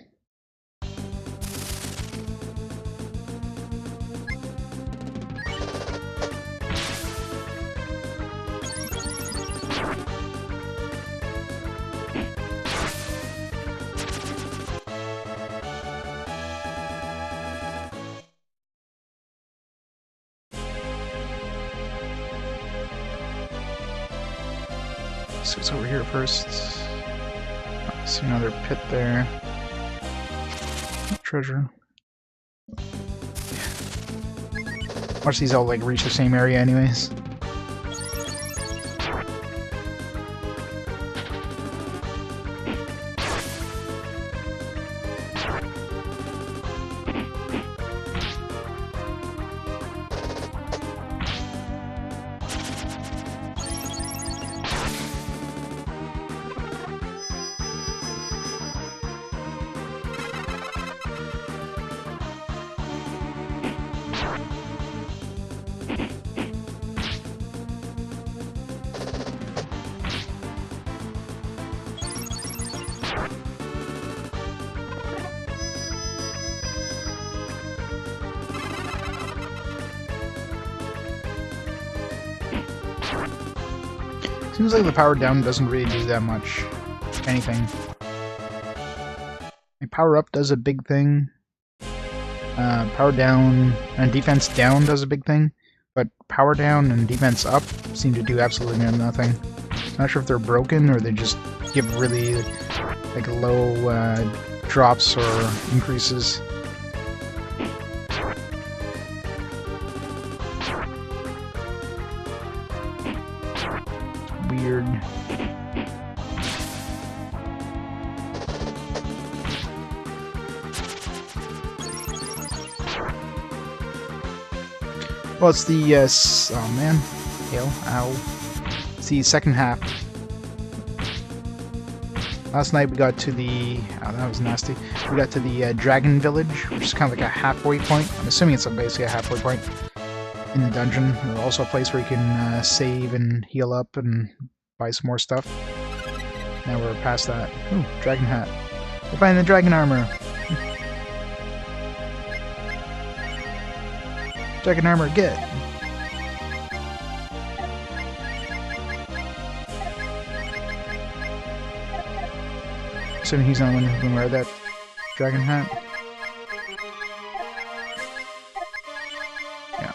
So it's over here first. I see another pit there. Treasure. Watch these all like reach the same area anyways. Seems like the power down doesn't really do that much anything. Power up does a big thing. Power down and defense down does a big thing, but power down and defense up seem to do absolutely nothing. Not sure if they're broken or they just give really like low drops or increases. Weird. Well, it's the, oh man, hail, ow. It's the second half. Last night we got to the, oh that was nasty, we got to the Dragon Village, which is kind of like a halfway point. I'm assuming it's basically a halfway point in the dungeon. There's also a place where you can save and heal up and buy some more stuff. Now we're past that. Ooh, dragon hat. We're finding the dragon armor. Dragon armor, get! Assuming he's not the one who can wear that dragon hat. Yeah.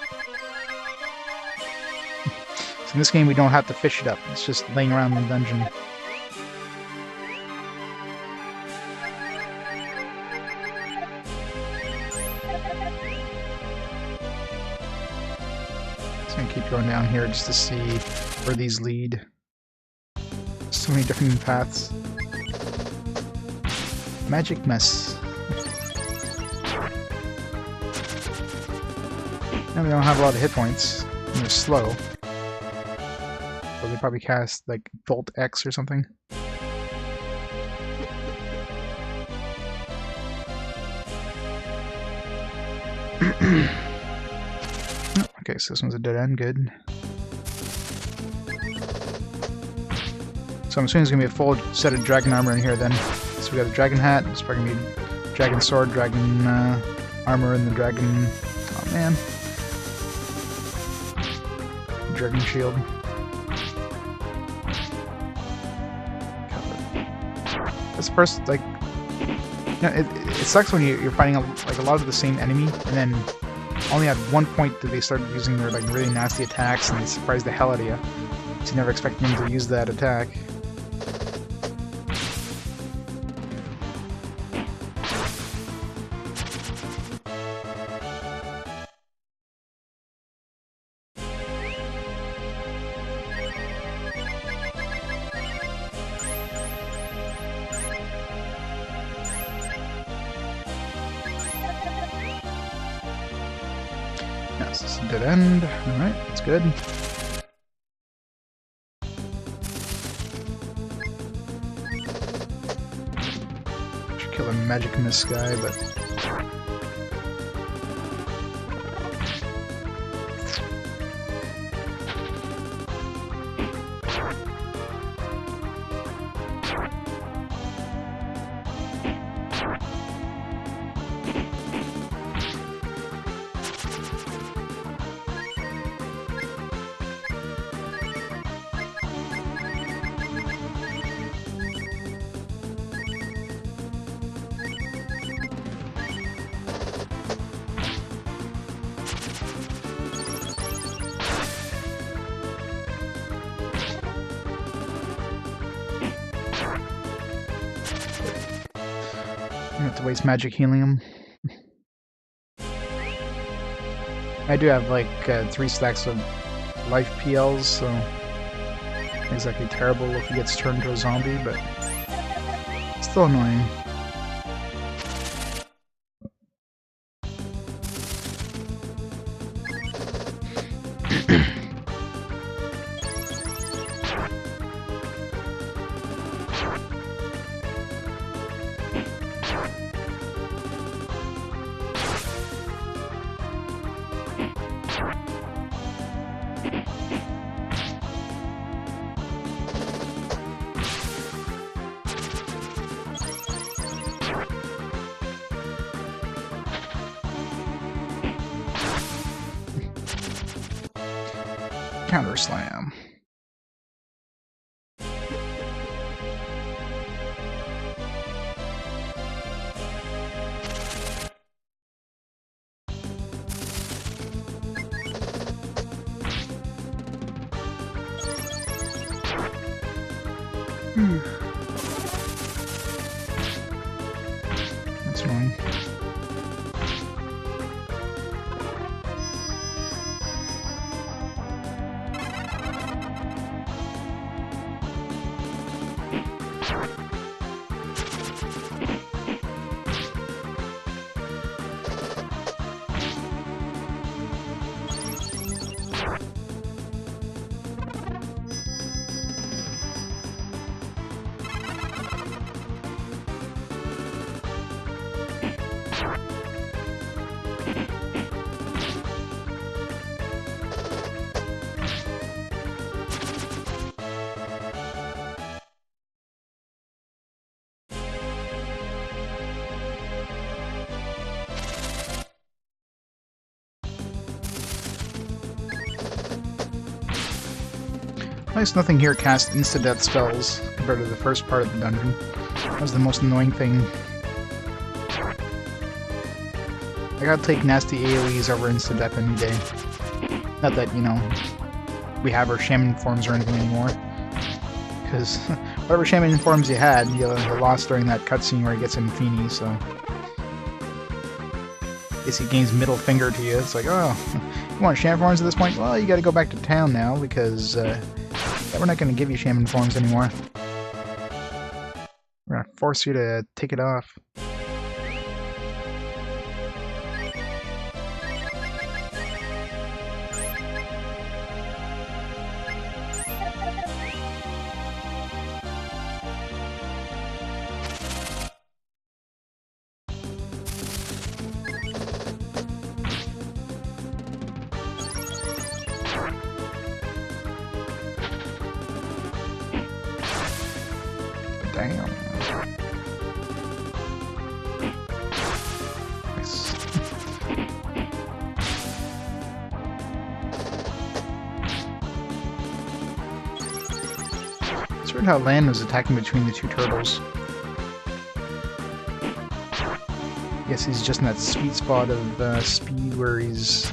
So in this game we don't have to fish it up, it's just laying around in the dungeon. Keep going down here just to see where these lead. So many different paths. Magic mess. And they don't have a lot of hit points. And they're slow. So they probably cast like Volt X or something. Okay, so this one's a dead end, good. So I'm assuming there's gonna be a full set of dragon armor in here then. So we got the dragon hat, it's probably gonna be dragon sword, dragon armor, and the dragon... oh man. Dragon shield. That's the first, like... you know, it sucks when you're fighting like a lot of the same enemy, and then only at one point did they start using their like really nasty attacks, and they surprise the hell out of you. So you never expect them to use that attack. Yes, this is a dead end. Alright, that's good. Should kill a magic mist guy, but... I have to waste magic healing him. I do have like 3 stacks of life PLs, so not exactly terrible if he gets turned into a zombie, but still annoying. Counter slam. That's annoying. Nice, nothing here casts insta-death spells compared to the first part of the dungeon. That was the most annoying thing. I gotta take nasty AoEs over insta-death any day. Not that, you know, we have our shaman forms or anything anymore. Because whatever shaman forms you had, you lost during that cutscene where he gets in Feeny, so... Basically gains middle finger to you. It's like, oh, you want shaman forms at this point? Well, you gotta go back to town now, because, we're not going to give you shaman forms anymore. We're going to force you to take it off. Damn. Nice. It's weird how Lan was attacking between the two turtles. I guess he's just in that sweet spot of speed where he's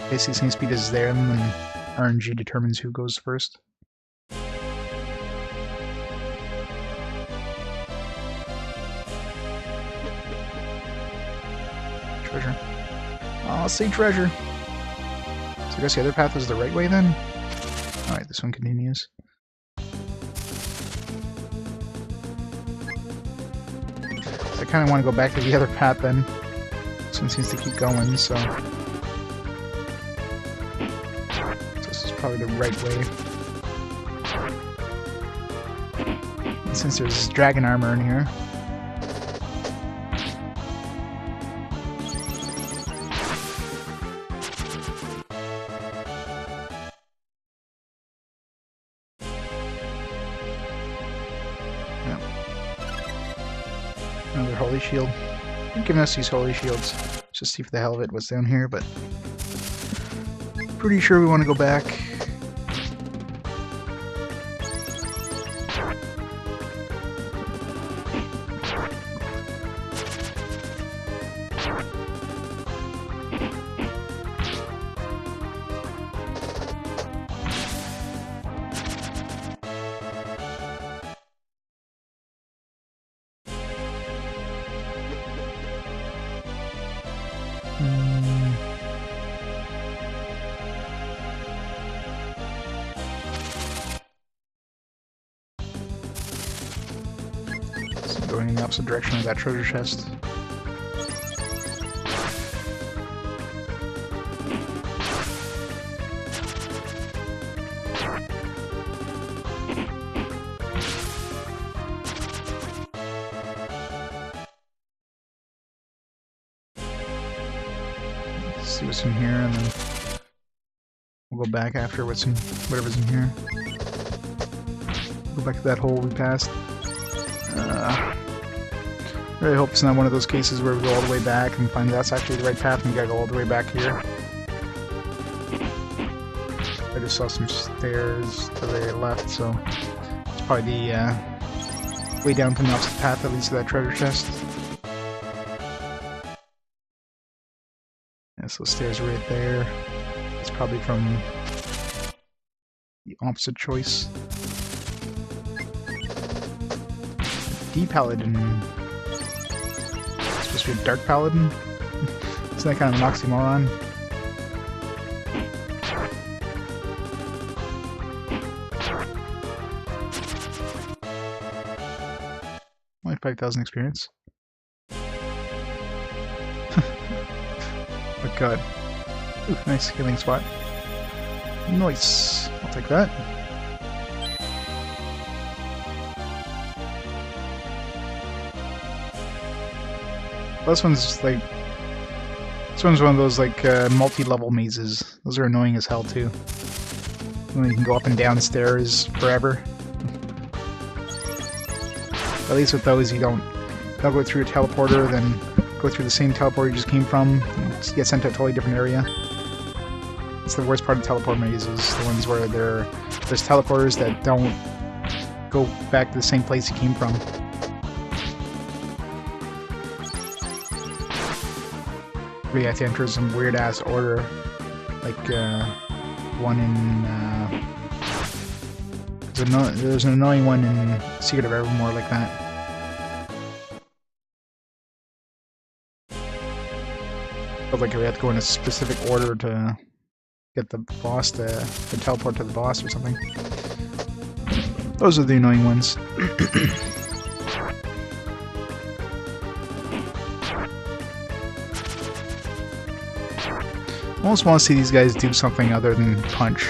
basically same speed as them, and RNG determines who goes first. Treasure. I'll say treasure. So I guess the other path is the right way then? Alright, this one continues. I kind of want to go back to the other path then. This one seems to keep going, so... This is probably the right way. And since there's dragon armor in here... Another holy shield. They're giving us these holy shields. Just see for the hell of it what's down here, but pretty sure we want to go back. So going in the opposite direction of that treasure chest. See what's in here, and then we'll go back after what's in whatever's in here. Go back to that hole we passed. Really hope it's not one of those cases where we go all the way back and find that's actually the right path and we gotta go all the way back here. I just saw some stairs to the left, so it's probably the way down from the opposite path that leads to that treasure chest. Yeah, so stairs are right there. It's probably from the opposite choice. D-Paladin. Supposed to be a Dark Paladin? Isn't that kind of an oxymoron? Only 5,000 experience. Oh god. Ooh, nice healing spot. Nice. I'll take that. This one's like... This one's one of those like multi-level mazes. Those are annoying as hell too. When you can go up and down stairs forever. At least with those you don't go through a teleporter, then go through the same teleporter you just came from, and get sent to a totally different area. It's the worst part of teleport mazes, the ones where there's teleporters that don't go back to the same place you came from. Where you have to enter some weird ass order, like one in there's an annoying one in Secret of Evermore like that. But like we have to go in a specific order to get the boss to teleport to the boss or something. Those are the annoying ones. I almost want to see these guys do something other than punch.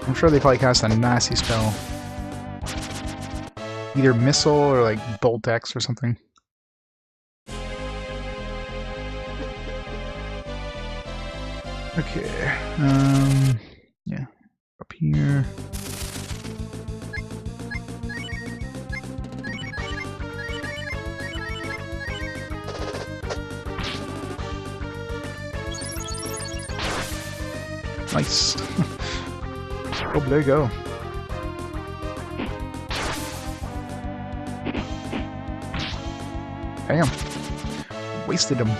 I'm sure they probably cast a nasty spell. Either missile or like bolt X or something. Okay, yeah, up here. Nice. Oh, there you go. Damn. Wasted him.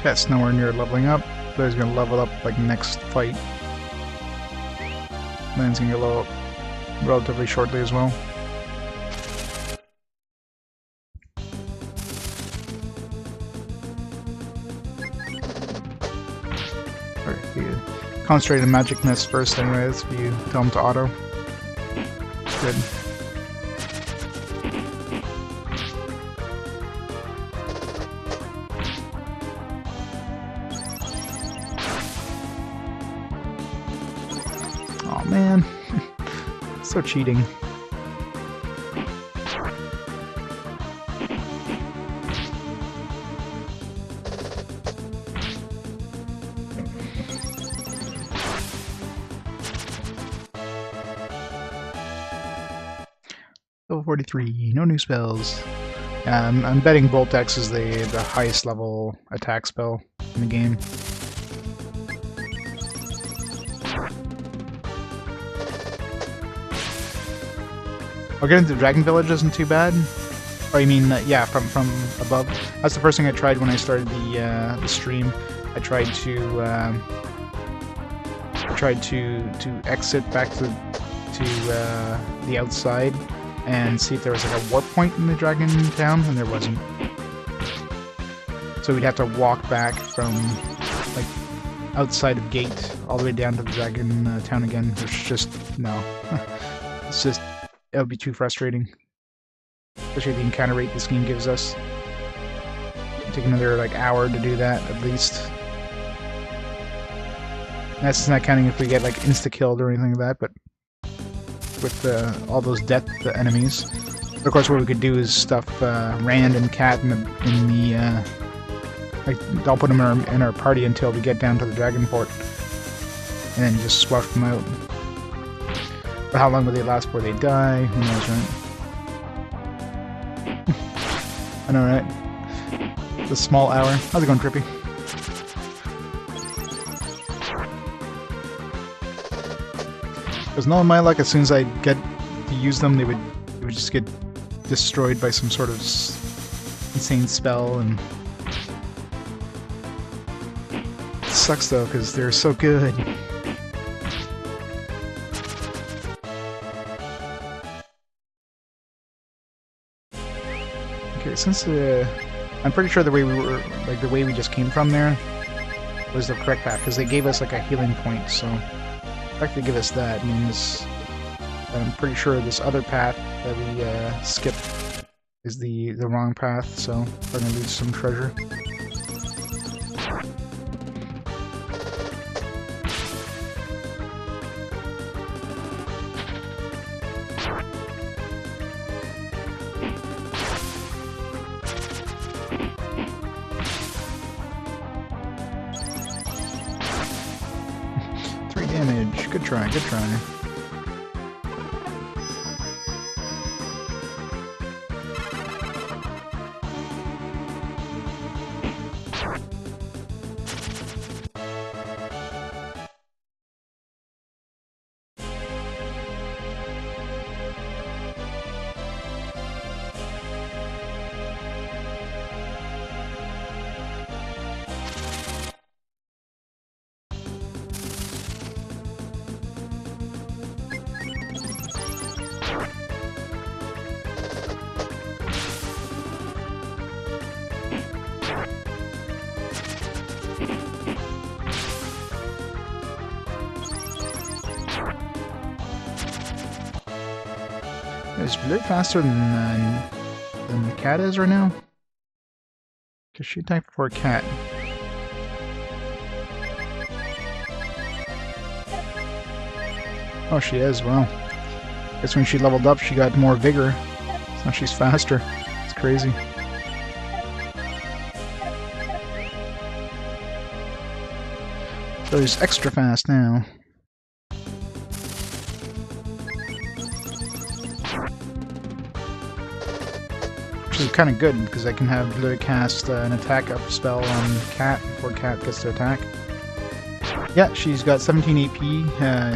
Cat's nowhere near leveling up, but he's gonna level up like next fight. And then he's gonna level up relatively shortly as well. Concentrate on magic mist first anyways, if you tell him to auto. Good. Aw, man. So cheating. Level 43, no new spells. I'm betting Bolt X is the highest level attack spell in the game. I'll get into Dragon Village isn't too bad. Oh, you mean yeah, from above? That's the first thing I tried when I started the stream. I tried to exit back to the outside and see if there was like a warp point in the Dragon Town, and there wasn't. So we'd have to walk back from like outside of gate all the way down to the Dragon Town again, which just no. It's just it would be too frustrating, especially the encounter rate this game gives us. It'd take another like hour to do that at least. That's not counting if we get like insta killed or anything like that, but with all those death enemies. But of course, what we could do is stuff Rand and Cat in the like I'll put them in our party until we get down to the Dragon Port, and then just swap them out. But how long will they last before they die? Who knows, right? I know, right? It's a small hour. How's it going, Trippy? Because knowing my luck, as soon as I get to use them, they would just get destroyed by some sort of insane spell, and sucks though, because they're so good. Okay, since I'm pretty sure the way we just came from there was the correct path, because they gave us like a healing point, so the fact they give us that means that I'm pretty sure this other path that we skipped is the wrong path, so we're gonna lose some treasure. Damage. Good try, good try. Is Blue faster than the cat is right now? Because she attacked before a cat. Oh, she is, wow. Guess when she leveled up, she got more vigor. So now she's faster. It's crazy. So he's extra fast now. Which is kind of good, because I can have Blue cast an attack up spell on Cat before Cat gets to attack. Yeah, she's got 17 AP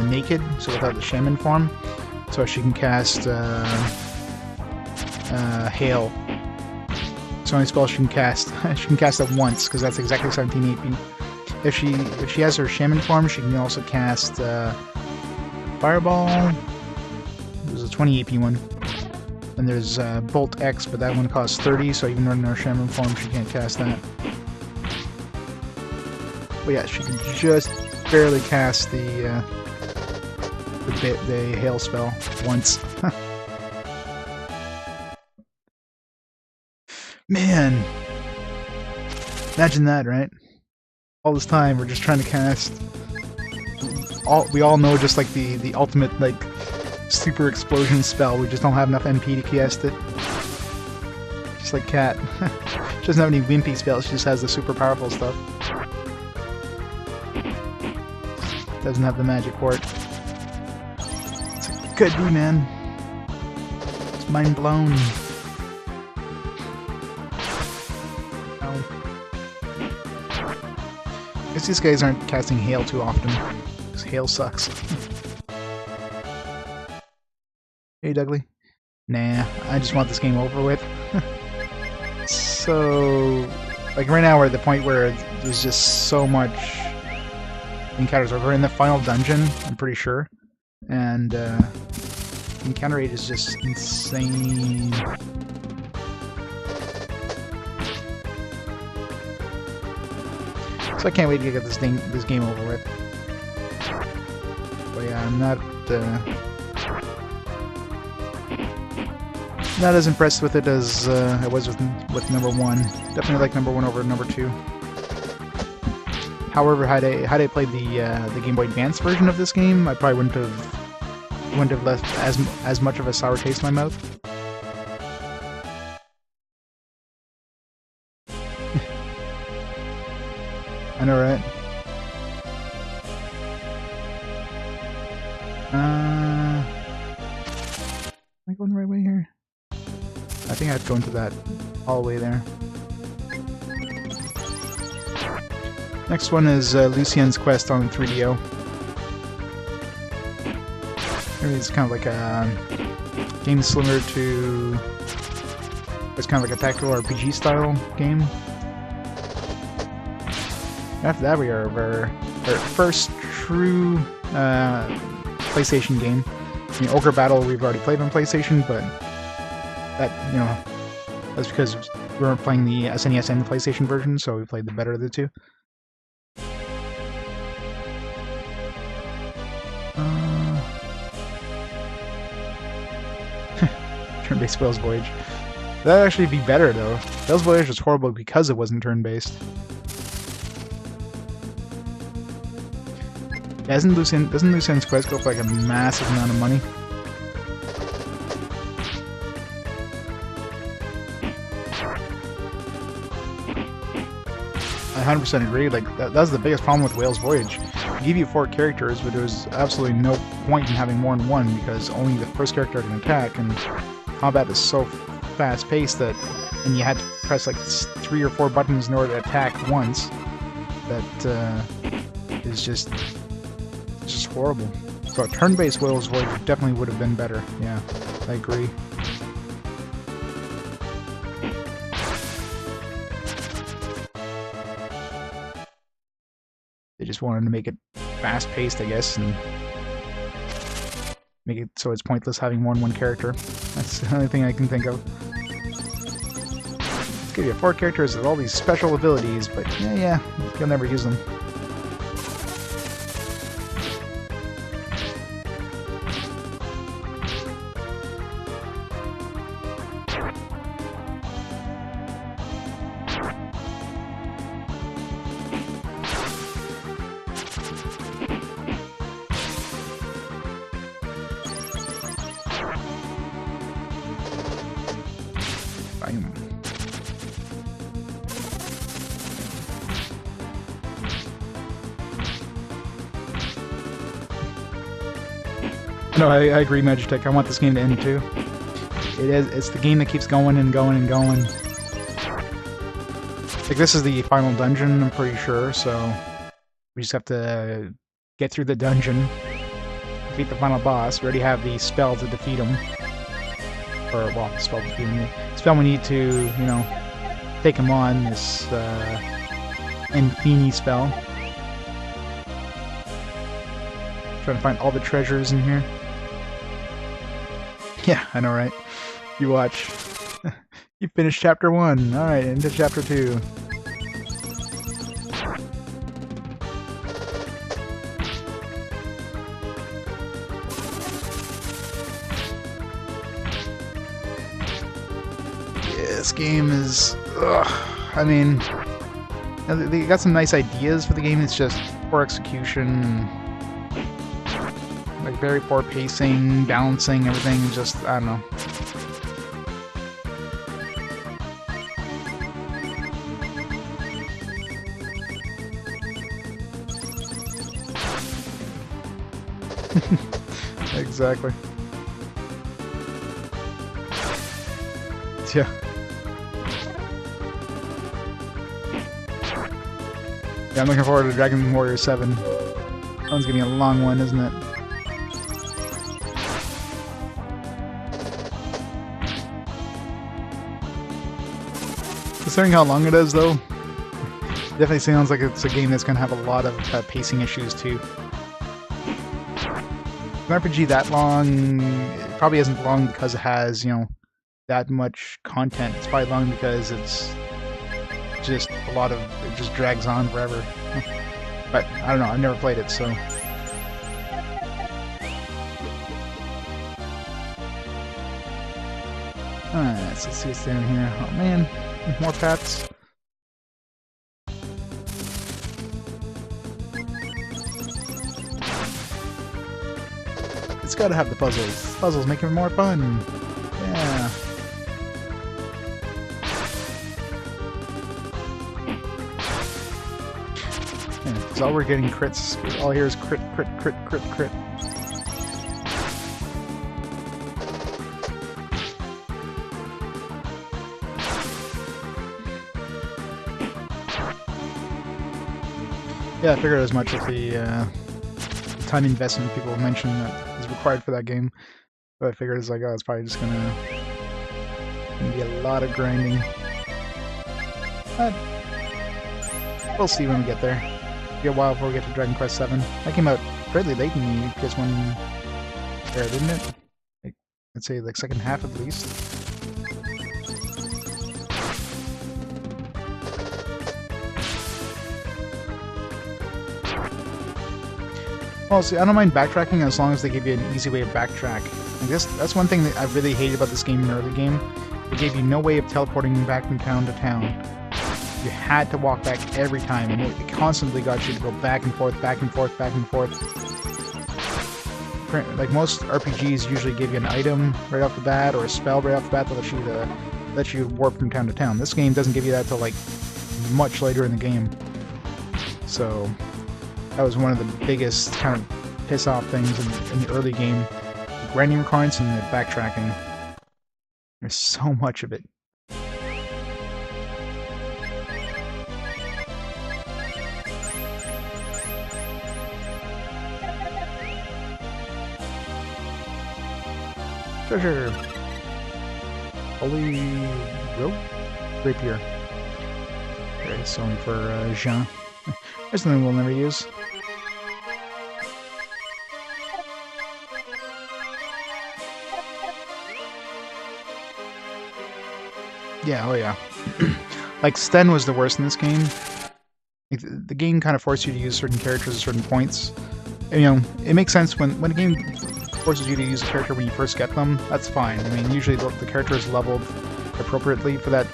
naked, so without the shaman form. So she can cast Hail. It's the only spell she can cast. She can cast it once, because that's exactly 17 AP. If she has her shaman form, she can also cast Fireball. There's a 20 AP one. And there's Bolt X, but that one costs 30, so even in her shaman form, she can't cast that. But yeah, she can just barely cast the Hail spell once. Man, imagine that, right? All this time we're just trying to cast. We all know just like the ultimate like super explosion spell. We just don't have enough MP to cast it. Just like Cat. She doesn't have any wimpy spells. She just has the super powerful stuff. Doesn't have the magic for it. It's like, could be, man. It's mind blown. Ow. I guess these guys aren't casting Hail too often, because Hail sucks. Hey, Dougley. Nah, I just want this game over with. So, like right now we're at the point where there's just so much encounters. We're in the final dungeon, I'm pretty sure. And encounter rate is just insane. So I can't wait to get this game over with. But yeah, I'm not as impressed with it as I was with number 1. Definitely like number 1 over number 2. However, had I played the Game Boy Advance version of this game, I probably wouldn't have left as much of a sour taste in my mouth. I know, right? Am I going the right way here? I think I have to go into that all the way there. Next one is Lucien's Quest on 3DO. Maybe it's kind of like a game similar to... It's kind of like a tactical RPG style game. After that, we are our first true PlayStation game. I mean, Ogre Battle we've already played on PlayStation, but that, you know, that's because we weren't playing the SNES and the PlayStation version, so we played the better of the two. Turn-based Whale's Voyage. That'd actually be better, though. Whale's Voyage was horrible because it wasn't turn-based. Doesn't Loose Ends Quest go for like a massive amount of money? I 100% agree. Like that was the biggest problem with Whale's Voyage. They give you 4 characters, but there was absolutely no point in having more than one because only the first character can attack, and combat is so fast-paced that, and you had to press like 3 or 4 buttons in order to attack once. That is just horrible. So a turn-based Whale's Voyage definitely would have been better. Yeah, I agree. They just wanted to make it fast-paced, I guess, and make it so it's pointless having more than one character. That's the only thing I can think of. Let's give you 4 characters with all these special abilities, but yeah, you'll never use them. No, I agree, Magitech. I want this game to end too. It's the game that keeps going and going and going. Like, this is the final dungeon, I'm pretty sure, so we just have to get through the dungeon, defeat the final boss. We already have the spell to defeat him. Or, well, the spell to defeat him. The spell we need to, you know, take him on, this Infini spell. Trying to find all the treasures in here. Yeah, I know, right? You watch. You finished chapter 1. Alright, into chapter 2. Yeah, this game is... I mean... They got some nice ideas for the game, it's just poor execution. Like, very poor pacing, balancing, everything, just, I don't know. Exactly. Yeah. Yeah, I'm looking forward to Dragon Warrior 7. That one's gonna be a long one, isn't it? Considering how long it is, though, definitely sounds like it's a game that's going to have a lot of pacing issues, too. An RPG that long, it probably isn't long because it has, you know, that much content. It's probably long because it's just a lot of, it just drags on forever. But, I don't know, I've never played it, so... Alright, so let's see what's down here. Oh man, more pets. It's gotta have the puzzles. Puzzles make it more fun. Yeah. Because all we're getting crits. All here is crit, crit, crit, crit, crit. Yeah, I figured as much with the time investment people mentioned that is required for that game. But I figured it's like, oh, it's probably just gonna be a lot of grinding. But We'll see when we get there. It'll be a while before we get to Dragon Quest VII. That came out fairly late in the PS1 era, didn't it? Like, I'd say like second half at least. Well, see, I don't mind backtracking as long as they give you an easy way to backtrack. I guess that's one thing that I really hated about this game in the early game. It gave you no way of teleporting back from town to town. You had to walk back every time, and it constantly got you to go back and forth, back and forth, back and forth. Like most RPGs usually give you an item right off the bat, or a spell right off the bat that let you warp from town to town. This game doesn't give you that till like much later in the game. So that was one of the biggest kind of piss-off things in the early game. The grinding requirements and the backtracking. There's so much of it. Treasure! Holy rope? Rapier. Okay, it's only for Jean. There's something we'll never use. Yeah, oh yeah. Like, Sten was the worst in this game. The game kind of forced you to use certain characters at certain points. And, you know, it makes sense when a game forces you to use a character when you first get them. That's fine. I mean, usually the character is leveled appropriately for that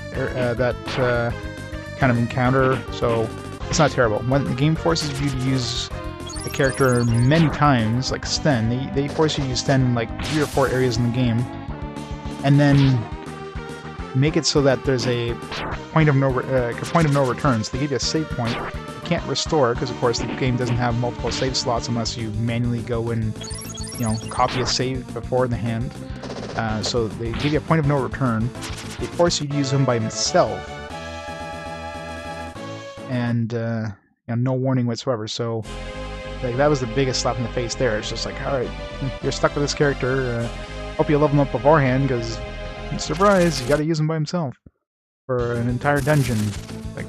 kind of encounter, so it's not terrible. When the game forces you to use a character many times, like Sten, they force you to use Sten in like 3 or 4 areas in the game, and then make it so that there's a point of no return. So they give you a save point. You can't restore because, of course, the game doesn't have multiple save slots unless you manually go and, you know, copy a save beforehand. So they give you a point of no return. They force you to use him by himself, and you know, no warning whatsoever. So like, that was the biggest slap in the face there. It's just like, all right, you're stuck with this character. Hope you level him up beforehand, because surprise, you got to use him by himself for an entire dungeon. Like,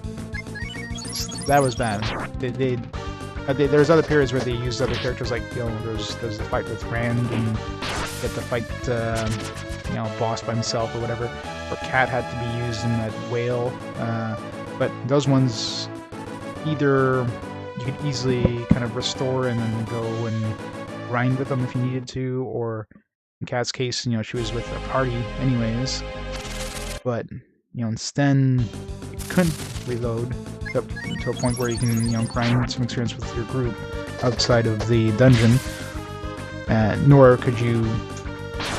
that was bad. There's other periods where they used other characters, like, you know, there's the fight with Rand, and get to fight you know, boss by himself or whatever. Or Cat had to be used in that whale. But those ones, either you could easily kind of restore and then go and grind with them if you needed to, or in Cat's case, you know, she was with a party anyways. But, you know, in Sten, you couldn't reload up to a point where you can, you know, grind some experience with your group outside of the dungeon. Nor could you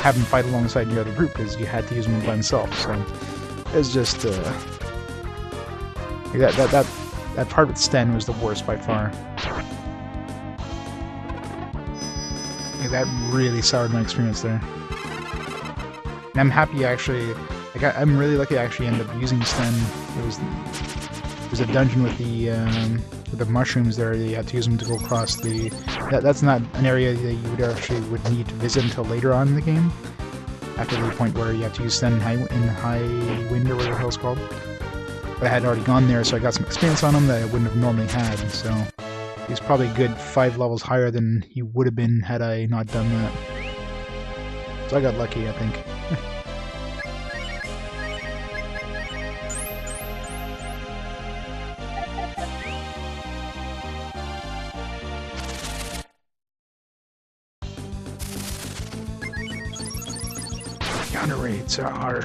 have him fight alongside your other group, because you had to use him by himself. So it's just that part with Sten was the worst by far. Like, that really soured my experience there. And I'm happy actually. Like, I'm really lucky I actually ended up using Sten. There's a dungeon with the mushrooms there. You had to use them to go across the. That's not an area that you would need to visit until later on in the game. After the point where you have to use Sten in high wind or whatever the hell it's called. But I had already gone there, so I got some experience on him that I wouldn't have normally had. So he's probably a good 5 levels higher than he would have been had I not done that. So I got lucky, I think. Counter rates are...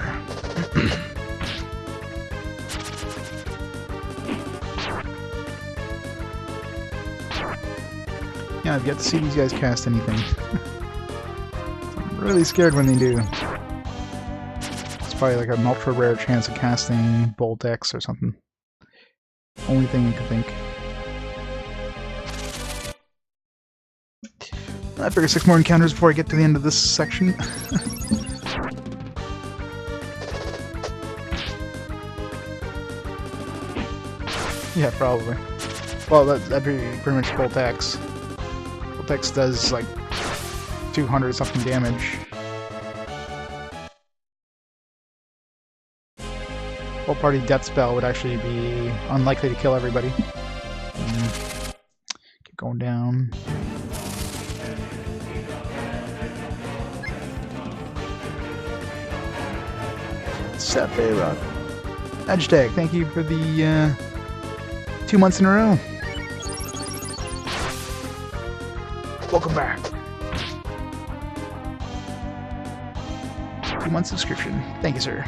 Yeah, I've yet to see these guys cast anything. I'm really scared when they do. It's probably like an ultra rare chance of casting Bolt X or something. Only thing I could think. I figure 6 more encounters before I get to the end of this section. Yeah, probably. Well, that'd be pretty much Bolt X. Bolt X does like 200 something damage. Full party death spell would actually be unlikely to kill everybody. Keep going down. Safe Rock. Edgetag, thank you for the 2 months in a row. Welcome back. 2 month subscription. Thank you, sir.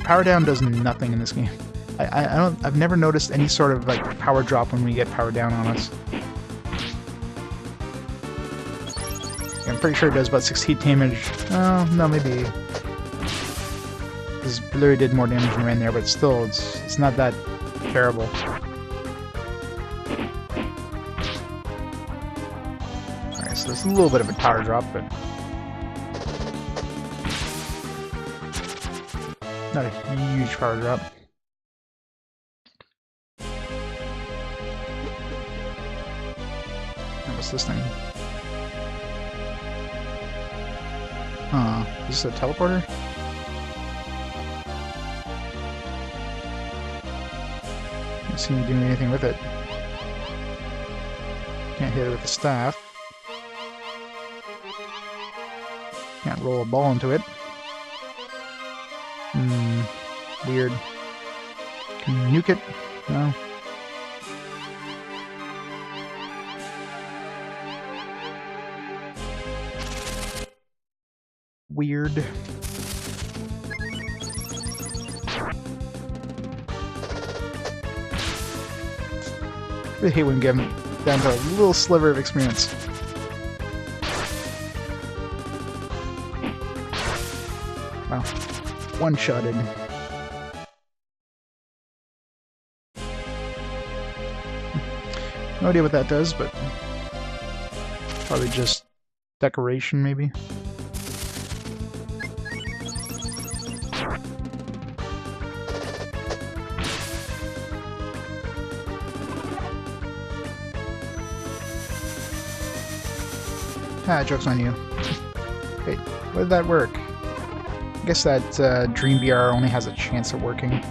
Power down does nothing in this game. I've never noticed any sort of like power drop when we get power down on us. I'm pretty sure it does about 60 damage. Oh, no, maybe. Because Blurry did more damage than ran there, but still, it's not that terrible. Alright, so there's a little bit of a power drop, but not a huge power drop. What's this thing? Is this a teleporter? Don't see me doing anything with it. Can't hit it with the staff. Can't roll a ball into it. Weird. Can you nuke it? No. Weird. I really hate when we get down to a little sliver of experience. Wow. One-shotted. No idea what that does, but probably just decoration, maybe. Ah, joke's on you. Wait, what did that work? I guess that Dream BR only has a chance of working.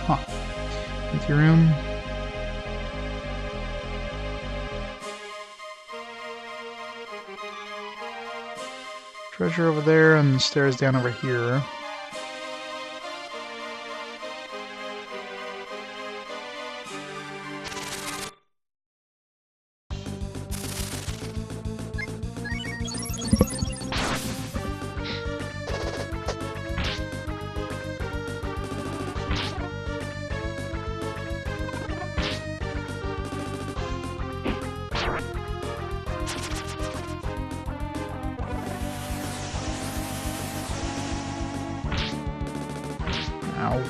Huh. Empty room. Treasure over there and stairs down over here. Ow.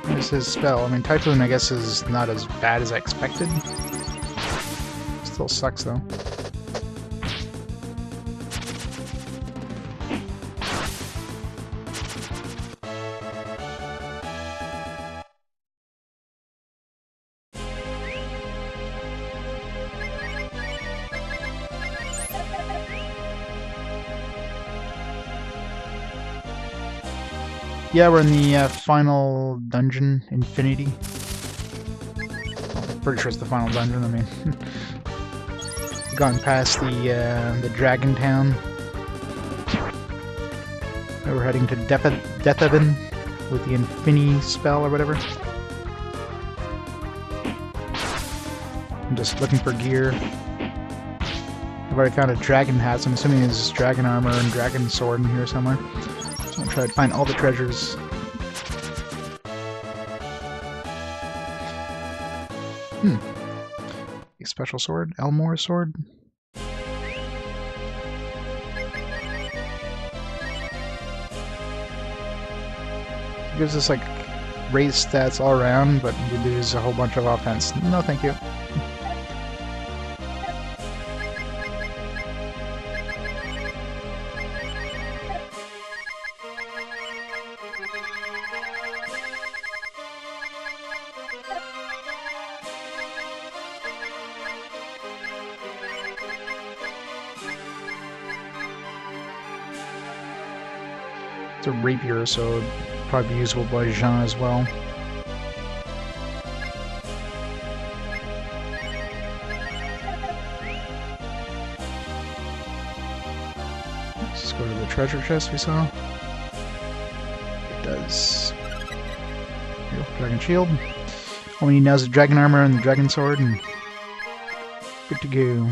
There's his spell. I mean, Typhoon, I guess, is not as bad as I expected. Still sucks, though. Yeah, we're in the final dungeon, Infinity. I'm pretty sure it's the final dungeon. I mean, gone past the Dragon Town. Now we're heading to Deathaven with the Infinity spell or whatever. I'm just looking for gear. I've already found a dragon hat, so I'm assuming there's dragon armor and dragon sword in here somewhere. So I'll try to find all the treasures. A special sword? Elmore sword? It gives us like raised stats all around, but we lose a whole bunch of offense. No thank you. It's a rapier, so it'd probably be usable by Jean as well. Let's go to the treasure chest we saw. It does. Here, dragon shield. All we need now is the dragon armor and the dragon sword, and good to go.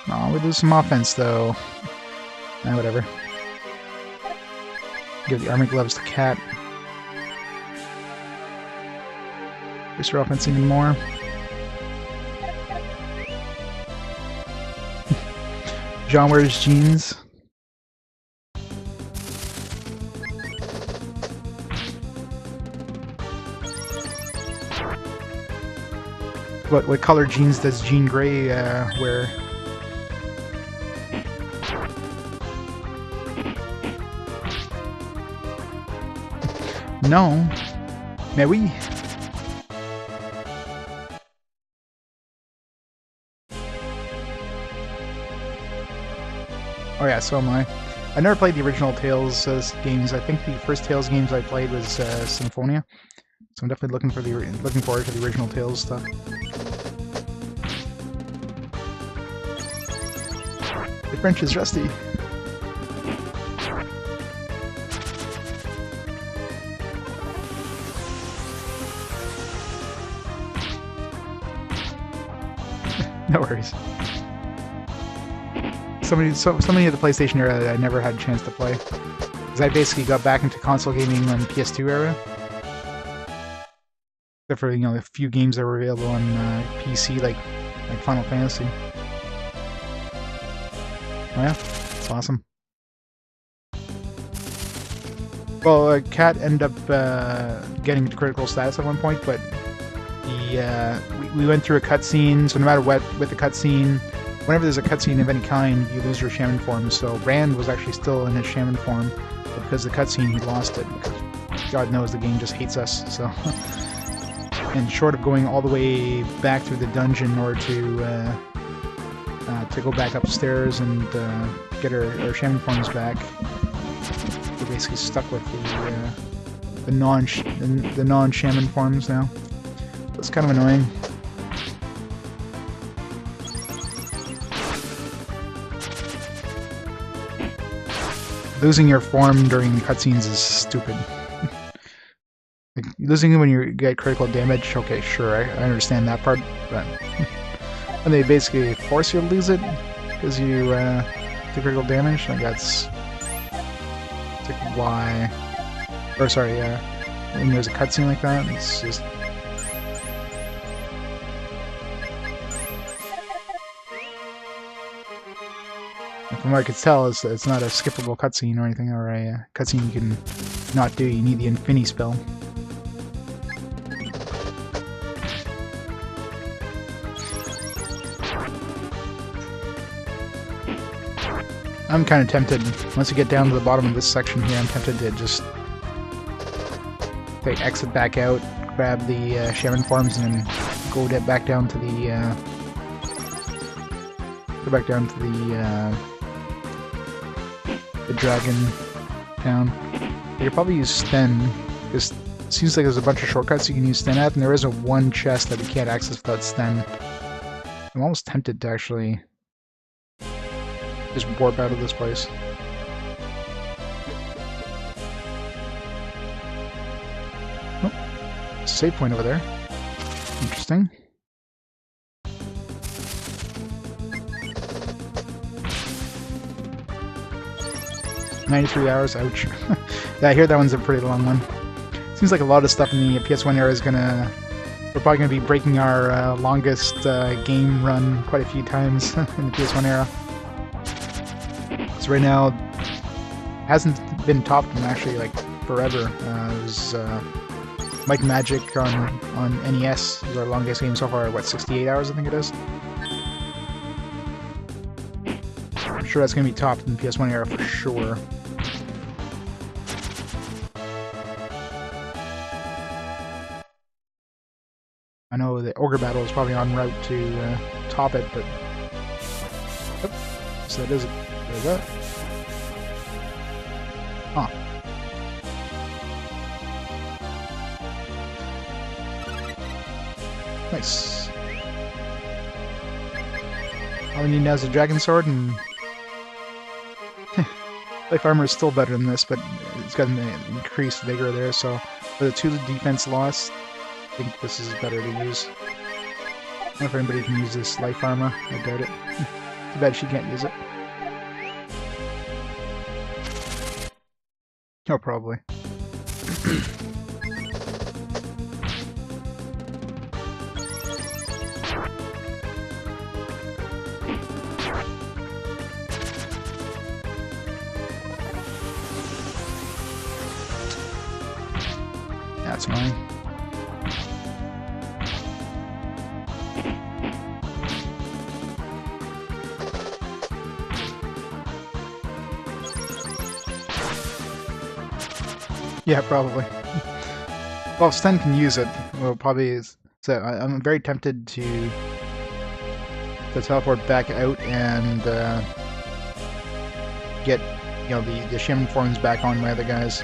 Aw, we lose some offense though. Whatever. Give the armor gloves to Cat. Boost her offense even more. John wears jeans. What color jeans does Jean Grey wear? No. Mais oui. Oh yeah, so am I. I never played the original Tales games. I think the first Tales games I played was Symphonia. So I'm definitely looking forward to the original Tales stuff. The French is rusty. No worries. So many of the PlayStation era that I never had a chance to play. Because I basically got back into console gaming on PS2 era. Except for, a few games that were available on PC, like Final Fantasy. Oh yeah, it's awesome. Well, Cat ended up getting critical status at one point, but we went through a cutscene, so no matter what with the cutscene, whenever there's a cutscene of any kind, you lose your shaman form. So Rand was actually still in his shaman form, but because of the cutscene, he lost it. Because God knows the game just hates us. So, and short of going all the way back through the dungeon in order to go back upstairs and get our shaman forms back, we're basically stuck with the non-shaman forms now. It's kind of annoying. Losing your form during cutscenes is stupid. Like, losing it when you get critical damage, okay, sure, I understand that part, but when they basically force you to lose it because you take critical damage, like that's like why. Or sorry, when there's a cutscene like that, it's just. From what I could tell, it's not a skippable cutscene or anything, or a cutscene you can not do. You need the Infinity spell. I'm kind of tempted, once you get down to the bottom of this section here, I'm tempted to just exit back out, grab the shaman forms, and then go back down to the dragon town. You could probably use Sten, because it seems like there's a bunch of shortcuts you can use Sten at, and there isn't one chest that we can't access without Sten. I'm almost tempted to actually just warp out of this place. Oh, save point over there. Interesting. 93 hours, ouch. Yeah, I hear that one's a pretty long one. Seems like a lot of stuff in the PS1 era is gonna... We're probably gonna be breaking our longest game run quite a few times in the PS1 era. So right now, hasn't been topped in actually like forever. It was Might and Magic on NES is our longest game so far. What, 68 hours I think it is. I'm sure that's gonna be topped in the PS1 era for sure. I know the Ogre Battle is probably en route to top it, but... Yep. So that is it. There's that. Huh. Nice. All we need now is a Dragon Sword, and... Life Armor is still better than this, but it's got an increased vigor there, so... For the 2 defense loss, I think this is better to use. I don't know if anybody can use this Life Armor. I doubt it. Too bad she can't use it. Oh, probably. That's annoying. Yeah, probably. Well, Sten can use it. Well, probably is. So I'm very tempted to teleport back out and get, you know, the shaman forms back on my other guys.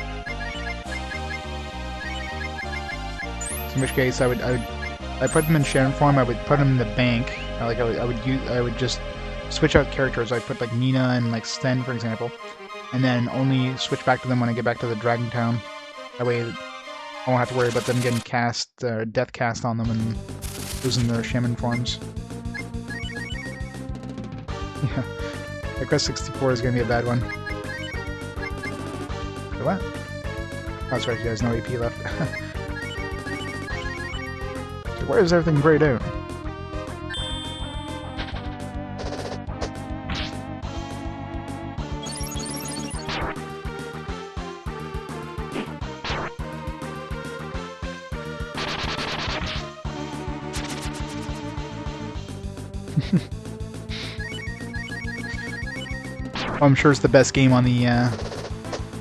So in which case, I put them in shaman form. I would put them in the bank. Like I would just switch out characters. I put like Nina and like Sten, for example, and then only switch back to them when I get back to the Dragon Town. That way, I won't have to worry about them getting cast, death cast on them and losing their shaman forms. Yeah, Request 64 is gonna be a bad one. What? Oh, that's right, you guys, no AP left. So where is everything grayed out? I'm sure it's the best game on the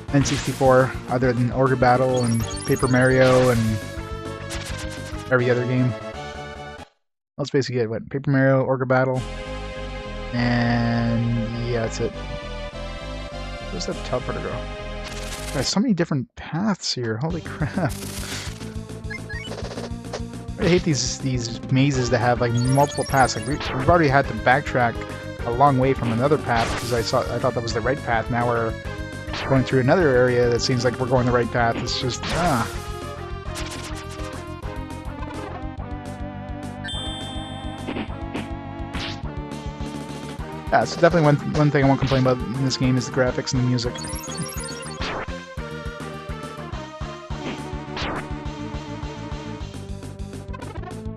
N64, other than Ogre Battle and Paper Mario and every other game. Let's basically get what? Paper Mario, Ogre Battle, and yeah, that's it. Where's that teleporter go? There's so many different paths here. Holy crap! I hate these mazes that have like multiple paths. Like we've already had to backtrack a long way from another path because I thought that was the right path. Now we're going through another area that seems like we're going the right path. It's just Yeah, so definitely one thing I won't complain about in this game is the graphics and the music.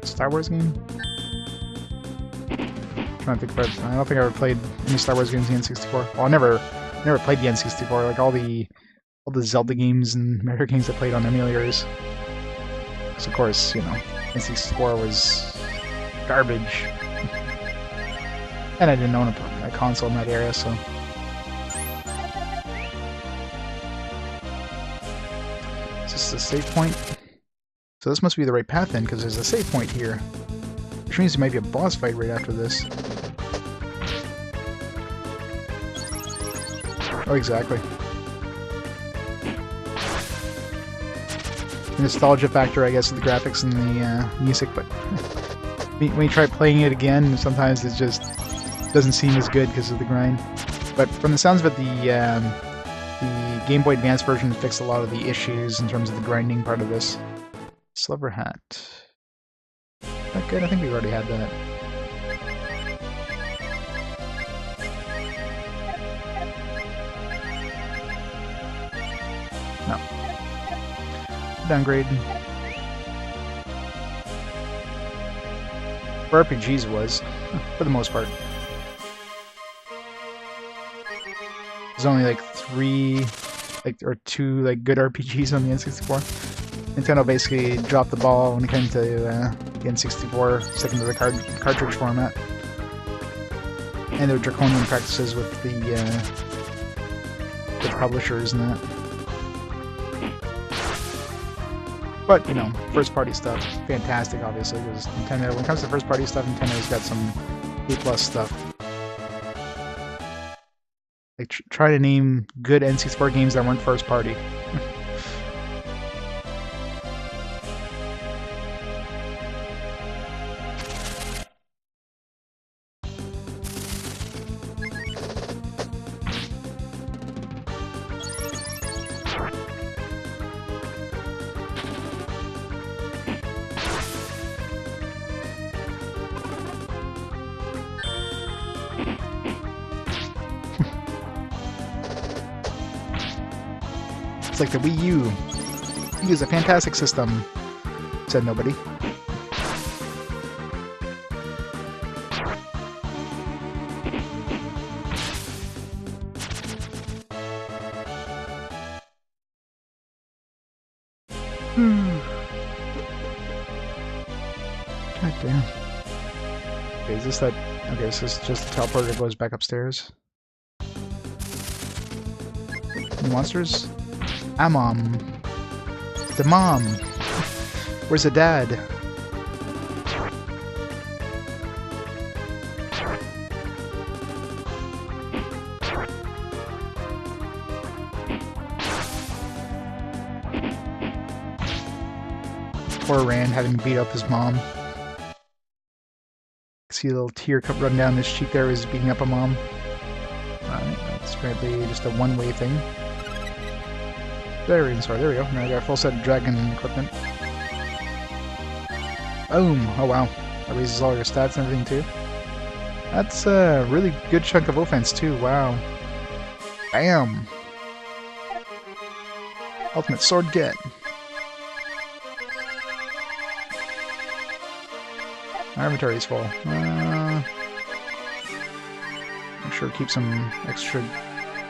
Star Wars game? Trying to think about it. I don't think I ever played any Star Wars games in the N64. Well, I never played the N64. Like all the Zelda games and Mario games I played on emulators. Because of course, you know, N64 was garbage. And I didn't own a console in that era, so. Is this a save point? So this must be the right path then, because there's a save point here. Which means there might be a boss fight right after this. Oh, exactly. The nostalgia factor, I guess, of the graphics and the music, but when you try playing it again, sometimes it just doesn't seem as good because of the grind. But from the sounds of it, the Game Boy Advance version fixed a lot of the issues in terms of the grinding part of this. Sliver hat. That good? I think we already had that. No. Downgrade. For RPGs it was, for the most part. There's only like 3, or 2 good RPGs on the N64. Nintendo basically dropped the ball when it came to the N64, sticking to the cartridge format. And their draconian practices with the publishers and that. But, you know, first-party stuff, fantastic, obviously, because Nintendo, when it comes to first-party stuff, Nintendo's got some A+ stuff. Like, try to name good N64 games that weren't first-party. It's like the Wii U. Wii U is a fantastic system, said nobody. God damn. Okay, is this that? Okay, this is just the teleporter that goes back upstairs. Any monsters? Mom. The mom. Where's the dad? Poor Rand having beat up his mom. See a little tear run down his cheek there as beating up a mom. Alright, that's apparently just a one-way thing. There we go. Now I got a full set of dragon equipment. Boom! Oh wow. That raises all your stats and everything too. That's a really good chunk of offense too, wow. Bam! Ultimate sword get. My inventory's full. Make sure to keep some extra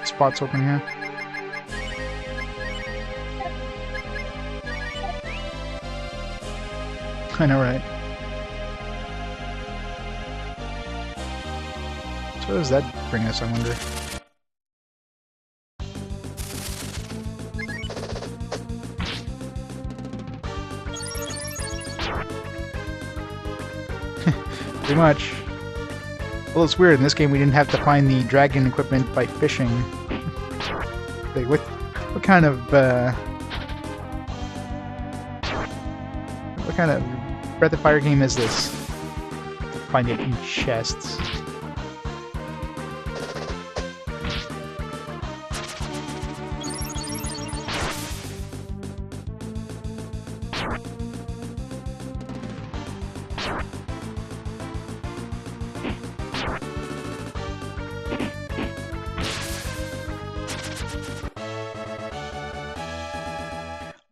spots open here. I know, right? So where does that bring us, I wonder? Pretty much. Well, it's weird. In this game, we didn't have to find the dragon equipment by fishing. Like, what kind of Breath of Fire game is this? Find it in chests.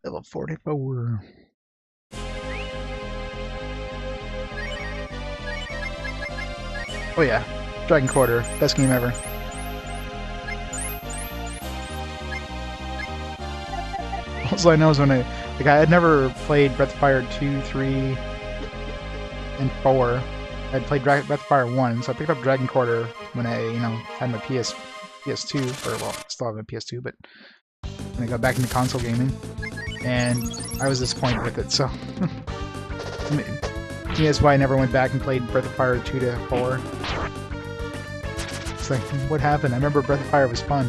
Level 44. Oh yeah, Dragon Quarter, best game ever. Also, I know is when I had never played Breath of Fire 2, 3, and 4. I'd played Breath of Fire 1, so I picked up Dragon Quarter when I, had my PS2, or well, I still have a PS2, but when I got back into console gaming, and I was disappointed with it, so that's why I never went back and played Breath of Fire 2 to 4. It's like, what happened? I remember Breath of Fire was fun.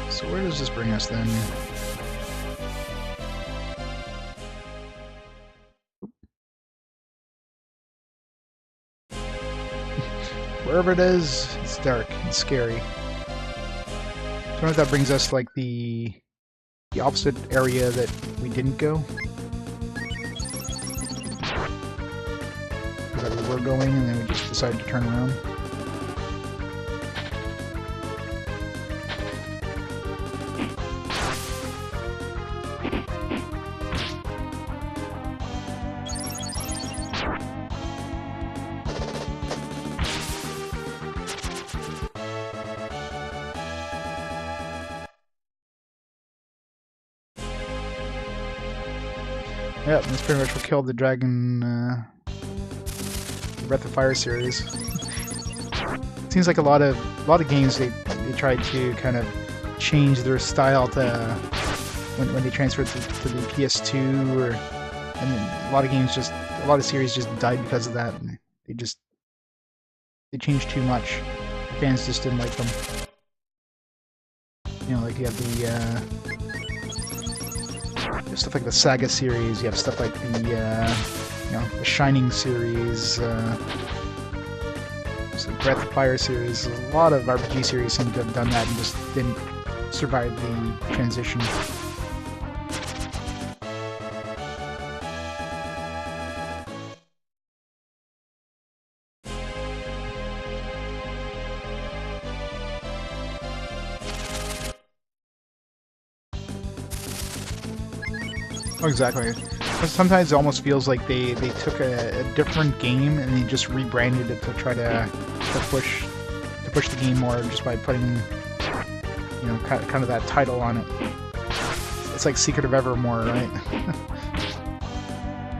So where does this bring us then? Wherever it is, it's dark and scary. wonder if that brings us like the opposite area that we didn't go. That we were going, and then we just decided to turn around. Yep, that's pretty much what killed the Dragon Breath of Fire series. Seems like a lot of games they tried to kind of change their style to when they transferred to the PS2, and a lot of series just died because of that. They changed too much. Fans just didn't like them. You know, like you have the stuff like the Saga series, you have stuff like the the Shining series, the Breath of Fire series. A lot of RPG series seem to have done that and just didn't survive the transition. Oh, exactly. Sometimes it almost feels like they took a different game and they just rebranded it to try to push the game more just by putting kind of that title on it. It's like Secret of Evermore, right?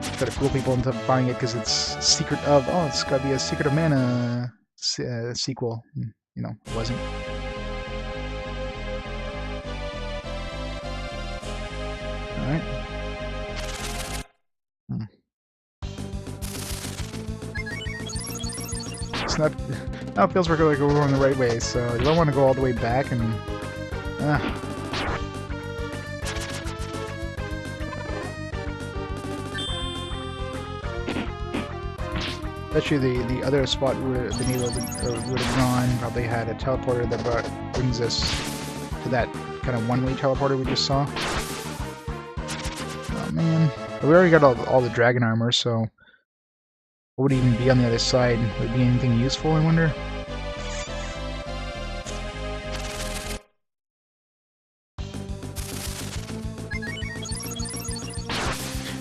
Try to fool people into buying it because it's Secret of, oh, it's got to be a Secret of Mana sequel. It wasn't. All right. It's not. Now it feels like we're going the right way, so you don't want to go all the way back and. Bet you the other spot we would have been able to, or would have gone, probably had a teleporter that brings us to that kind of one-way teleporter we just saw. Oh man. But we already got all the dragon armor, so what would even be on the other side? Would it be anything useful, I wonder?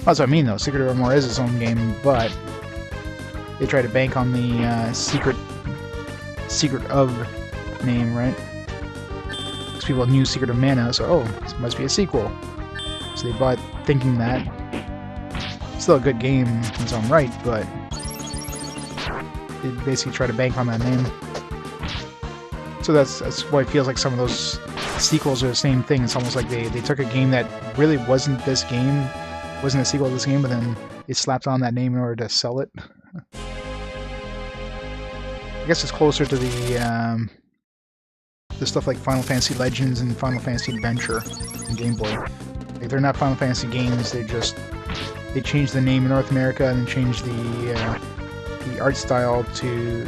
That's what I mean, though. Secret of Evermore is its own game, but they try to bank on the Secret of name, right? Because people knew Secret of Mana, so oh, this must be a sequel. So they bought thinking that. Still a good game in its own right, but they basically try to bank on that name. So that's why it feels like some of those sequels are the same thing. It's almost like they took a game that really wasn't this game, wasn't a sequel to this game, but then they slapped on that name in order to sell it. I guess it's closer to the stuff like Final Fantasy Legends and Final Fantasy Adventure in Game Boy. Like, they're not Final Fantasy games. They changed the name in North America and then changed the art style to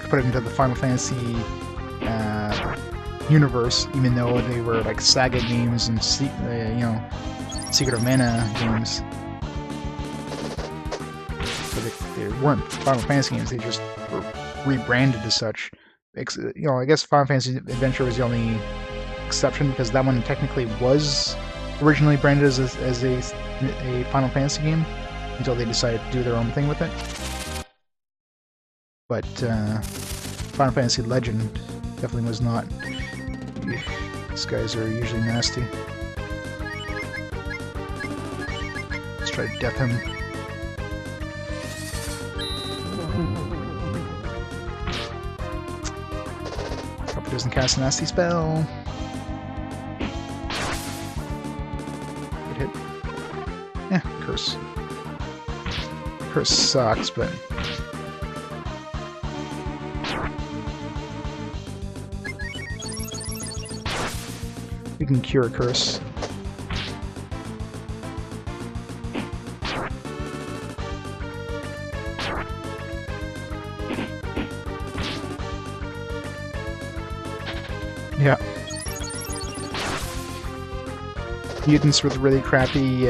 put it into the Final Fantasy universe, even though they were like Saga games and Secret of Mana games. So they weren't Final Fantasy games. They just were rebranded as such. I guess Final Fantasy Adventure was the only exception because that one technically was originally branded as a Final Fantasy game until they decided to do their own thing with it. But Final Fantasy Legend definitely was not. These guys are usually nasty. Let's try to death him. Hope he doesn't cast a nasty spell. Good hit. Yeah, curse. Curse sucks, but we can cure a curse. Yeah. mutants with really crappy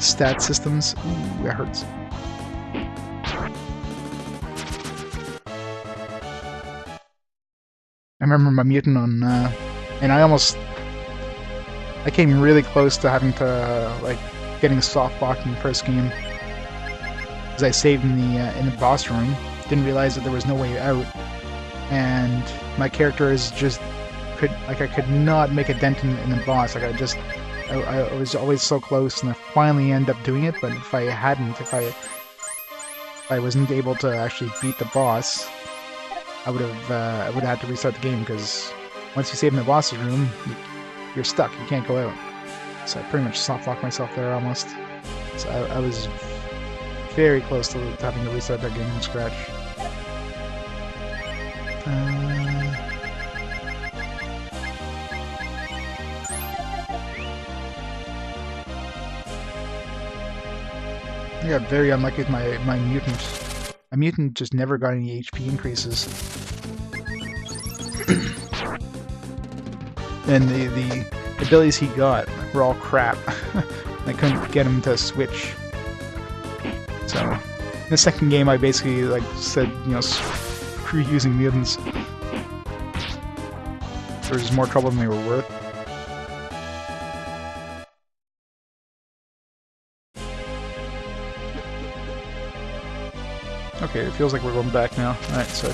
stat systems. Ooh, that hurts. I remember my mutant on, and I came really close to having to, like, getting soft locked in the first game. Because I saved in the boss room, didn't realize that there was no way out, and my character is just, I could not make a dent in the boss, like I was always so close, and I finally end up doing it, but if I wasn't able to actually beat the boss, I would have had to restart the game, because once you save in the boss's room, you're stuck. You can't go out. So I pretty much soft-locked myself there almost. So I was very close to having to restart that game from scratch. I got very unlucky with my mutant. My mutant just never got any HP increases. And the abilities he got were all crap. I couldn't get him to switch. So, in the second game I basically like said, you know, screw using mutants. There was more trouble than they were worth. Okay, it feels like we're going back now. Alright, so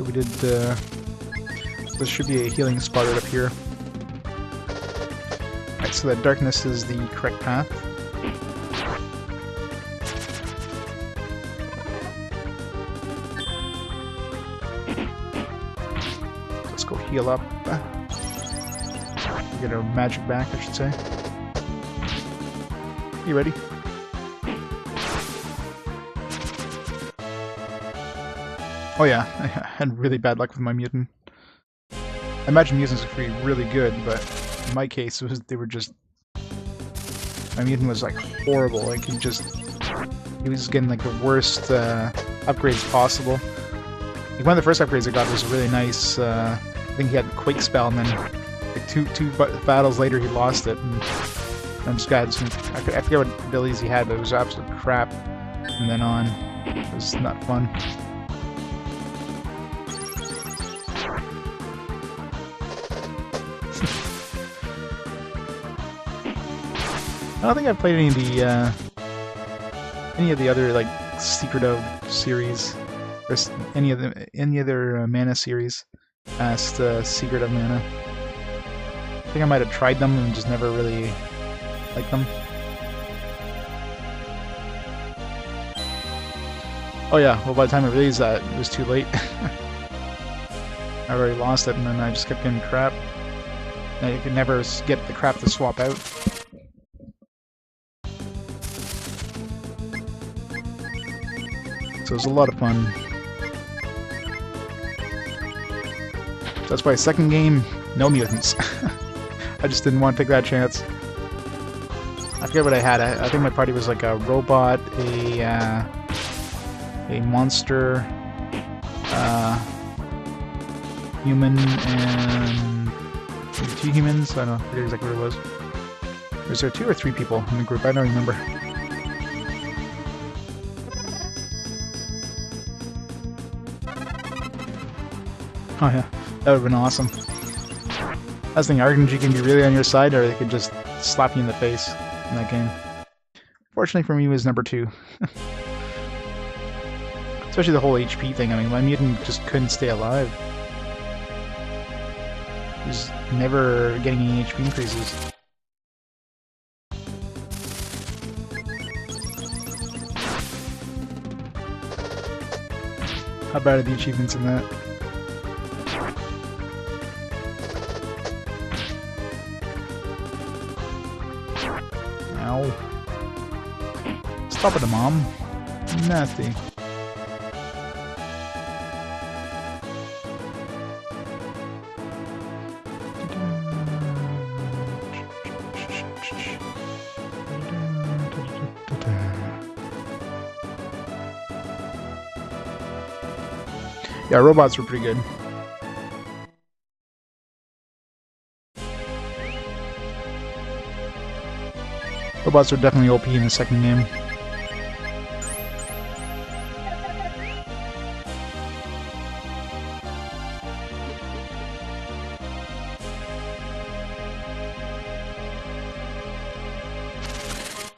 we did this should be a healing spot right up here. Alright, so that darkness is the correct path. Let's go heal up. Get our magic back, I should say. You ready? Oh yeah, I had really bad luck with my mutant. I imagine mutants would be really good, but in my case, they were just... My mutant was like horrible. Like he was getting like the worst upgrades possible. Like, one of the first upgrades I got was really nice. I think he had Quake Spell, and then like two battles later he lost it. And I just got some... I forget what abilities he had, but it was absolute crap from then on. It was not fun. I don't think I've played any of the other like Secret of series, or any other Mana series past Secret of Mana. I think I might have tried them and just never really liked them. Oh yeah, well by the time I realized that, it was too late. I already lost it, and then I just kept getting crap. And you could never get the crap to swap out. So it was a lot of fun. That's why second game, no mutants. I just didn't want to take that chance. I forget what I had. I think my party was like a robot, a monster, human, and maybe 2 humans. I don't know. I forget exactly what it was. Was there 2 or 3 people in the group? I don't remember. Oh yeah, that would have been awesome. I was thinking RPG can be really on your side, or they could just slap you in the face in that game. Fortunately for me, it was number 2. Especially the whole HP thing. I mean, my mutant just couldn't stay alive. He was never getting any HP increases. How bad are the achievements in that? Ow. Stop it, Mom. Nasty. Yeah, robots were pretty good. robots are definitely OP in the second game.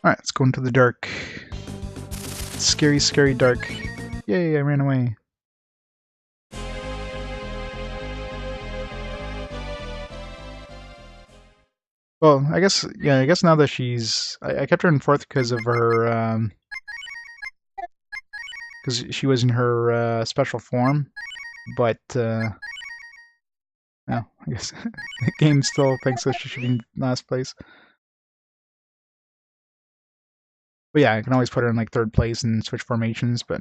Alright, let's go into the dark. Scary, scary dark. Yay, I ran away. Well, I guess now that she's... I kept her in fourth because of her, because she was in her, special form, but, no, I guess the game still thinks that she should be in last place. But yeah, I can always put her in, like, third place and switch formations, but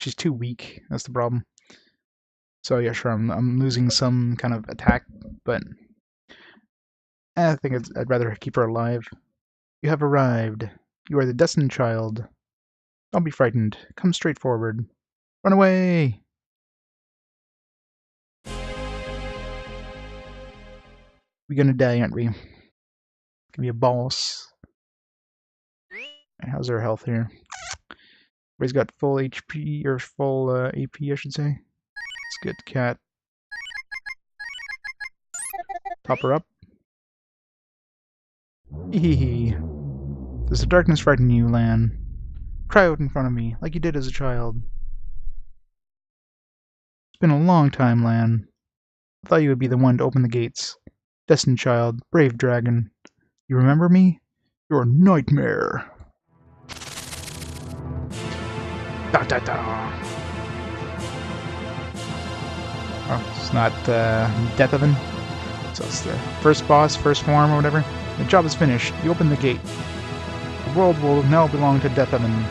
she's too weak, that's the problem. So yeah, sure, I'm losing some kind of attack, but I think I'd rather keep her alive. You have arrived. You are the destined child. Don't be frightened. Come straight forward. Run away! We're gonna die, aren't we? Gonna be a boss. How's our health here? Everybody's got full HP, or full AP, I should say. Let's get Cat. Top her up. Hee. Does the darkness frighten you, Lan? Cry out in front of me, like you did as a child. It's been a long time, Lan. I thought you would be the one to open the gates. Destined child, brave dragon. You remember me? You're a nightmare. Da da da. Oh, it's not Death Oven. So it's the first boss, first form, or whatever. The job is finished. You open the gate. The world will now belong to Death Oven.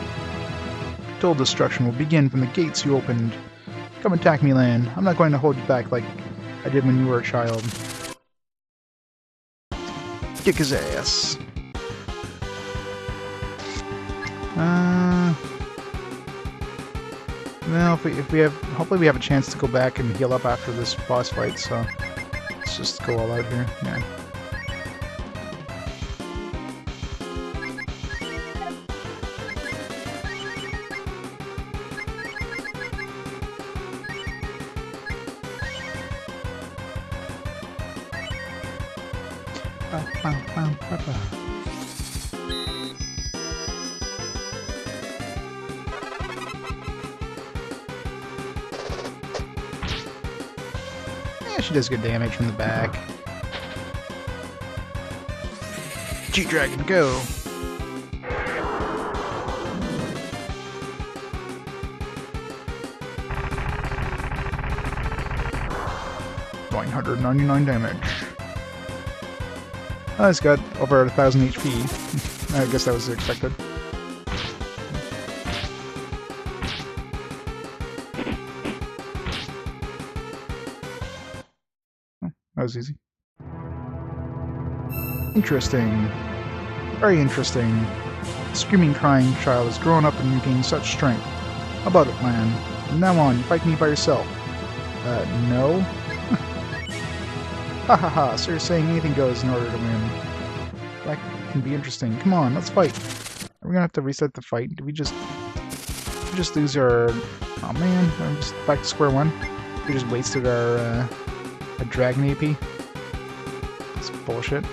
Total destruction will begin from the gates you opened. Come attack me, Lan. I'm not going to hold you back like I did when you were a child. Kick his ass. Well, if we have, hopefully we have a chance to go back and heal up after this boss fight. So let's just go all out here. Yeah. Yeah, she does good damage from the back. G-Dragon, go! $999 damage. Oh, it's got over 1,000 HP. I guess that was expected. Oh, that was easy. Interesting. Very interesting. The screaming, crying child has grown up and gained such strength. How about it, Lan? From now on, you fight me by yourself. No? Ha ha ha, so you're saying anything goes in order to win. That can be interesting. Come on, let's fight. Are we gonna have to reset the fight? Did we just lose our... Oh man, I'm just back to square one. We just wasted our dragon AP. That's bullshit.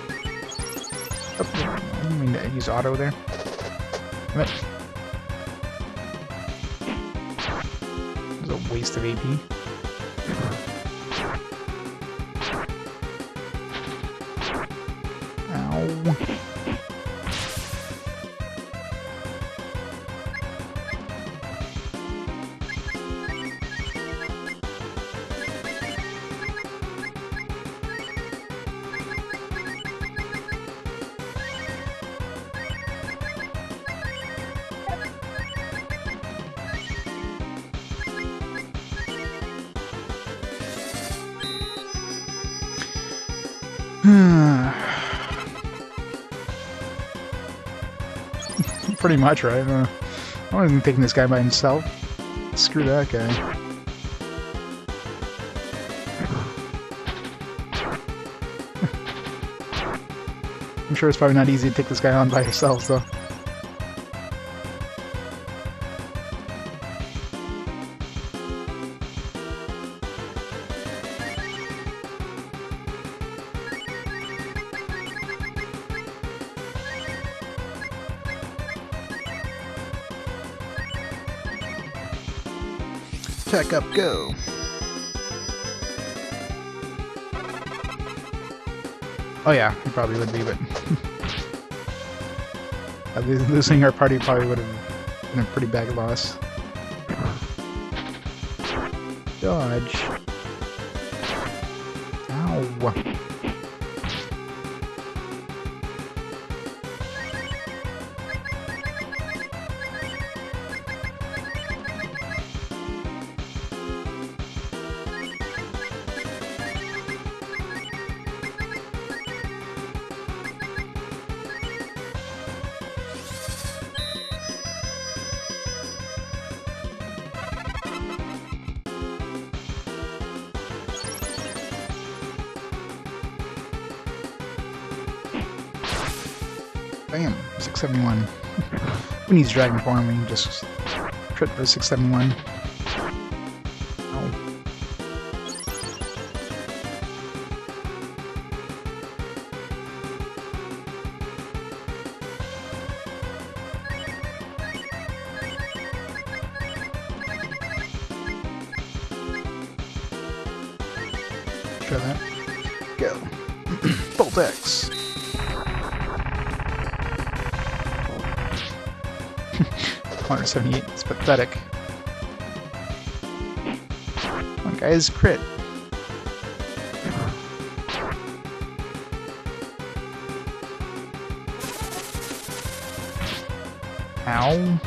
Oh, I didn't mean to use auto there. Damn it. It was a waste of AP. Pretty much, right? I'm not even taking this guy by himself. Screw that guy. I'm sure it's probably not easy to take this guy on by yourselves, though. Attack up, go! Oh yeah, he probably would be, but losing our party probably would have been a pretty bad loss. Dodge. Ow. Bam! 671. Who needs Dragon Form? We can just crit for 671. Ow. Try that. Go. Bolt X. 178. It's pathetic. Come on, guys, crit. Ow.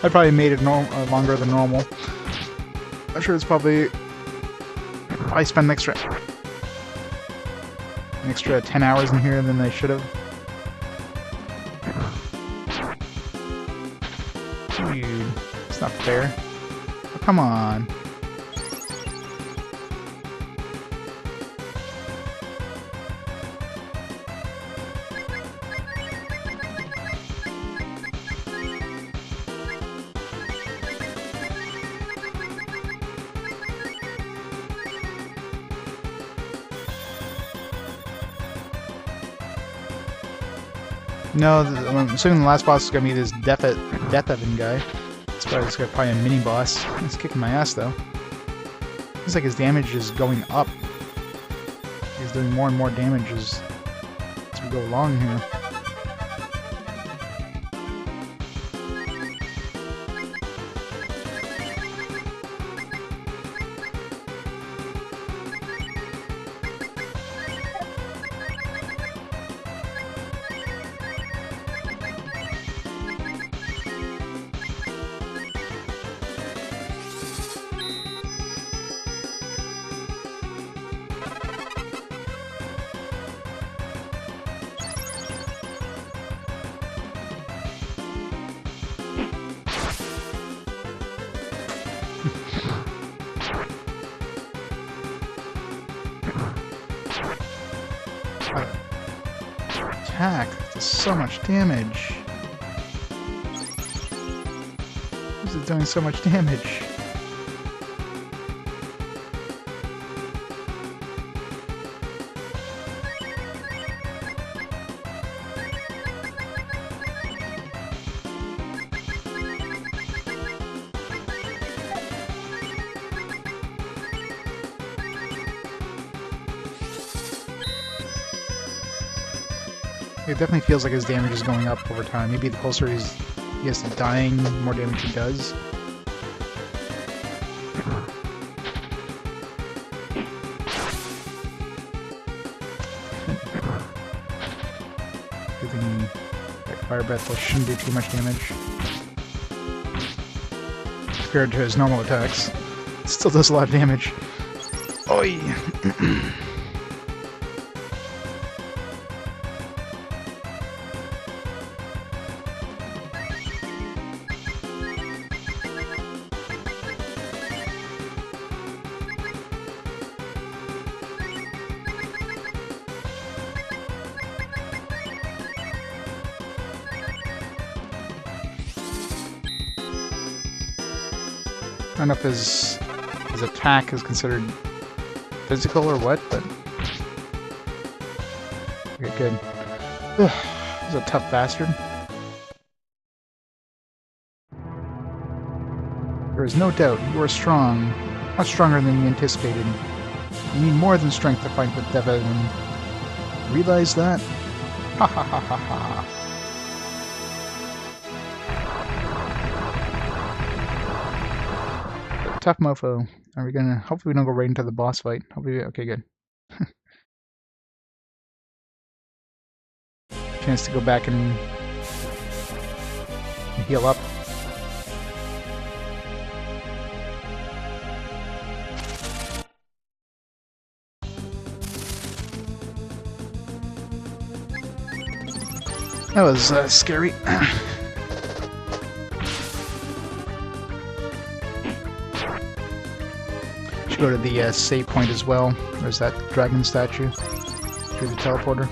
I probably made it longer than normal. I'm sure it's probably... I spent an extra 10 hours in here than I should have. Dude, it's not fair. Oh, come on. No, I'm assuming the last boss is gonna be this Death Evan guy. It's probably a mini boss. He's kicking my ass though. Seems like his damage is going up. He's doing more and more damage as we go along here. Attack does so much damage. Why is it doing so much damage? It definitely feels like his damage is going up over time. Maybe the closer he gets to dying, the more damage he does. Good thing Fire Breath shouldn't do too much damage compared to his normal attacks. It still does a lot of damage. Oi! I don't know if his attack is considered physical or what, but okay, good. He's a tough bastard. There is no doubt you are strong, much stronger than you anticipated. You need more than strength to fight with Devon. Realize that? Ha ha ha ha ha. Tough mofo. Are we gonna... Hopefully we don't go right into the boss fight. Hopefully... Okay, good. Chance to go back and heal up. That was scary. Should go to the save point as well. There's that dragon statue through the teleporter.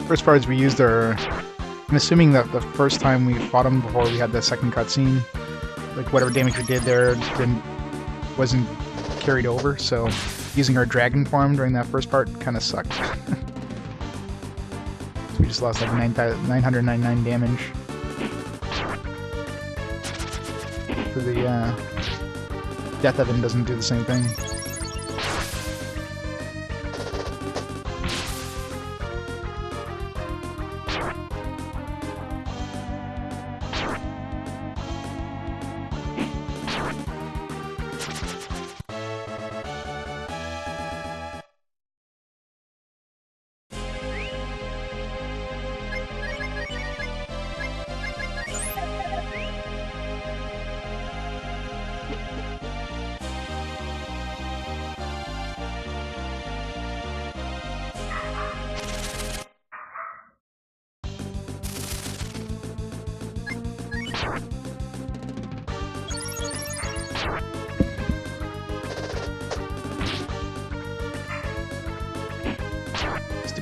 First parts we used are... I'm assuming that the first time we fought him before we had the second cutscene, like whatever damage we did there wasn't carried over, so using our dragon form during that first part kind of sucked. So we just lost like 999 damage. So the death of him doesn't do the same thing.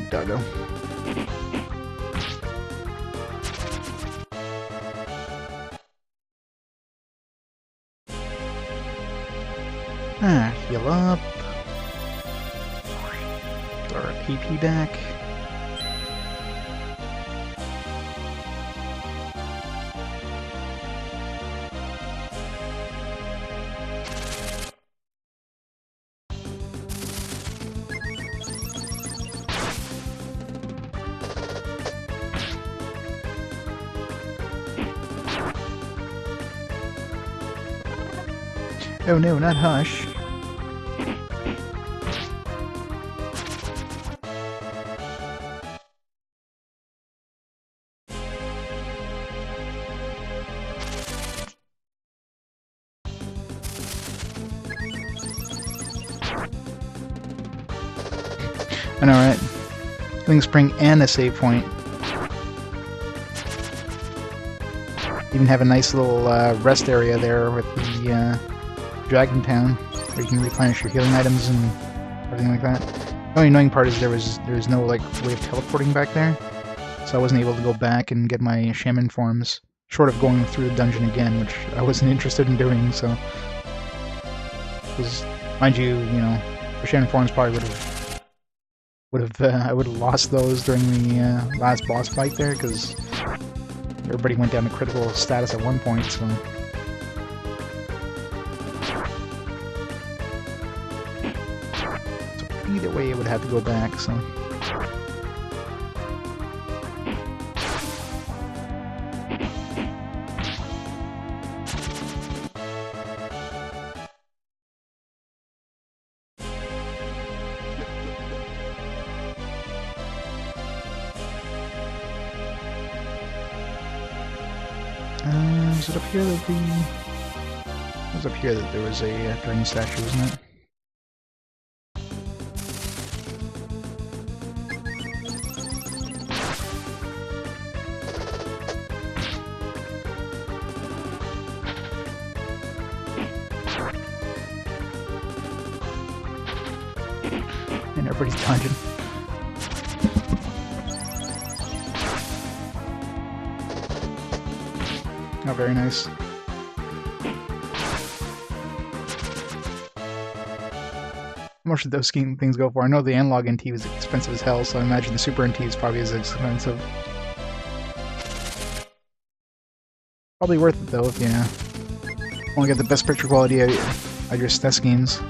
Doggo. Heal up. Get our AP back. Oh no, not Hush. I know, right? Healing Spring and a save point. Even have a nice little rest area there with the Dragon Town, where you can replenish your healing items and everything like that. The only annoying part is there's no like way of teleporting back there, so I wasn't able to go back and get my shaman forms, short of going through the dungeon again, which I wasn't interested in doing. So, because mind you, the shaman forms probably would I would have lost those during the last boss fight there, because everybody went down to critical status at one point, so... Either way, it would have to go back, so... Was it up here that it was up here that there was a dragon statue, wasn't it? And everybody's dodging. Oh, very nice. How much did those things go for? I know the analog NT was expensive as hell, so I imagine the Super NT is probably as expensive. Probably worth it though if you want to get the best picture quality out of your SNES games.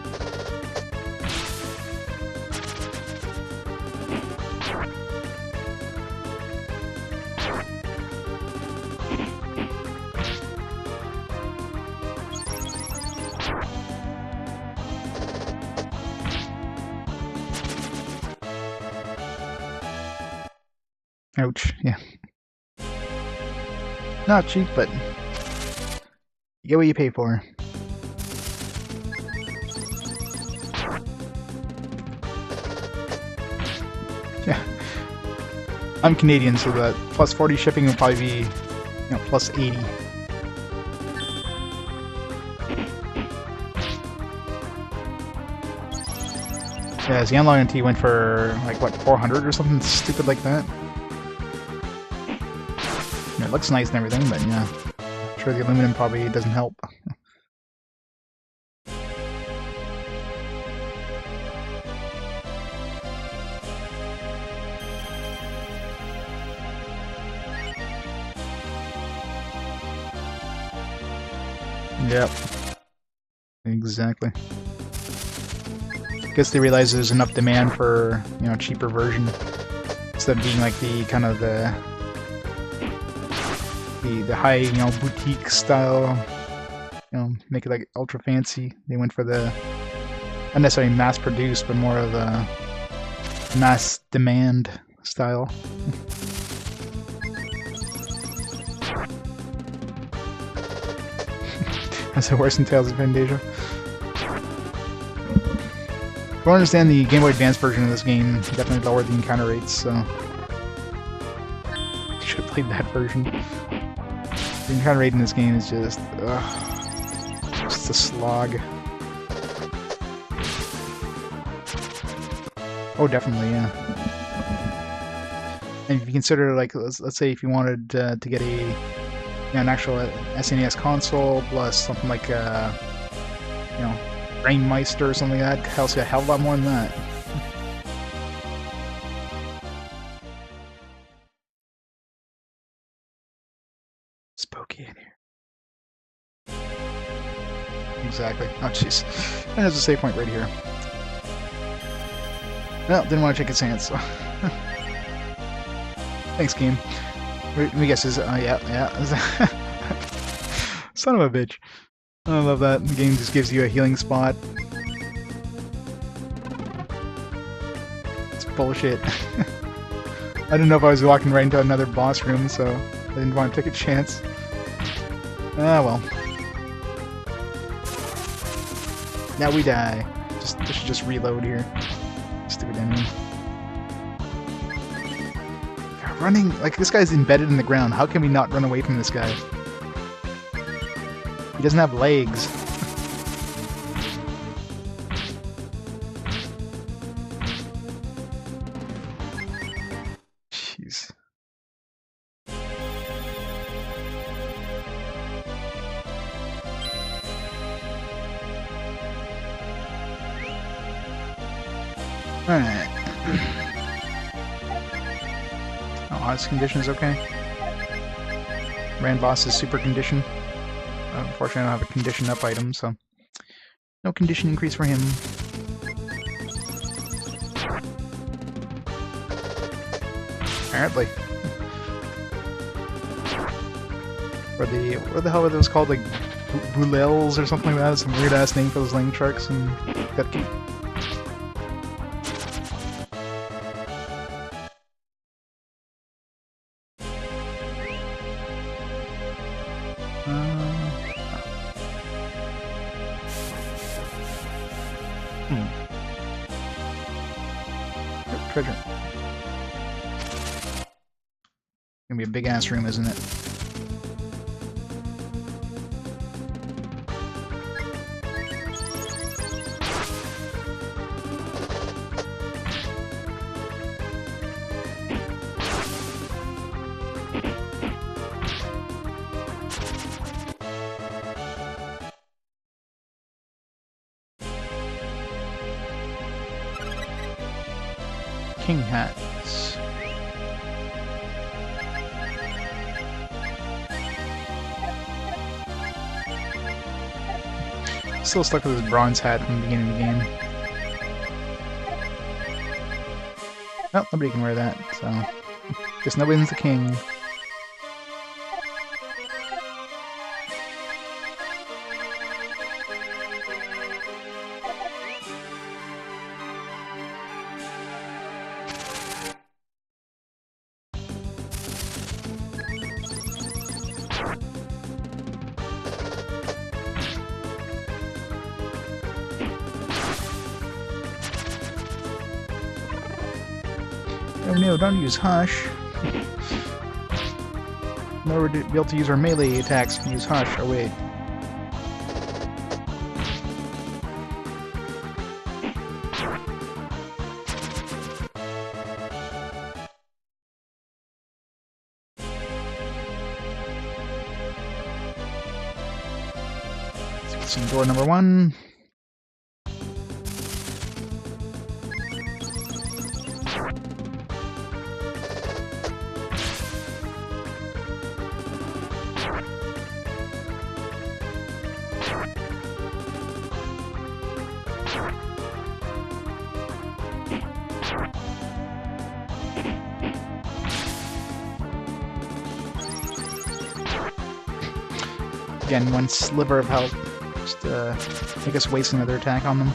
Ouch, yeah. Not cheap, but you get what you pay for. Yeah. I'm Canadian, so that plus 40 shipping would probably be, plus 80. Yeah, the analog NT went for, like, what, 400 or something stupid like that? It looks nice and everything, but yeah, I'm sure the aluminum probably doesn't help. Yep. Exactly. Guess they realize there's enough demand for, a cheaper version instead of being like the kind of the high, boutique style, make it like ultra fancy. They went for the, not necessarily mass produced, but more of a mass demand style. That's the worse than Tales of Fantasia. If I understand, the Game Boy Advance version of this game definitely lowered the encounter rates, so should have played that version. The encounter rate in this game is just a slog. Oh, definitely, yeah. And if you consider, like, let's say if you wanted to get an actual SNES console plus something like Brainmeister or something like that, costs you a hell of a lot more than that. Spooky in here. Exactly. Oh, jeez. And there's a save point right here. Well, didn't want to take a chance, so. Thanks, game. Let me guess, yeah. Son of a bitch. I love that. The game just gives you a healing spot. It's bullshit. I didn't know if I was walking right into another boss room, so I didn't want to take a chance. Ah, well. Now we die. Just reload here. Stupid enemy. God, running, like, this guy's embedded in the ground. How can we not run away from this guy? He doesn't have legs. Jeez. Alright. Boss condition is okay. Rand Boss is super condition. Unfortunately, I don't have a condition up item, so no condition increase for him. Apparently. Or what the hell are those called? Like Boulels or something like that? Some weird ass name for those lane sharks and Pepki. Treasure. Gonna be a big ass room, isn't it? King hats. Still stuck with his bronze hat from the beginning of the game. Well, nobody can wear that, so guess nobody's the king. Oh no, don't use Hush. In order to be able to use our melee attacks, we can use Hush. Oh wait. Let's get some door number 1. Again, one sliver of health. Just make us waste another attack on them.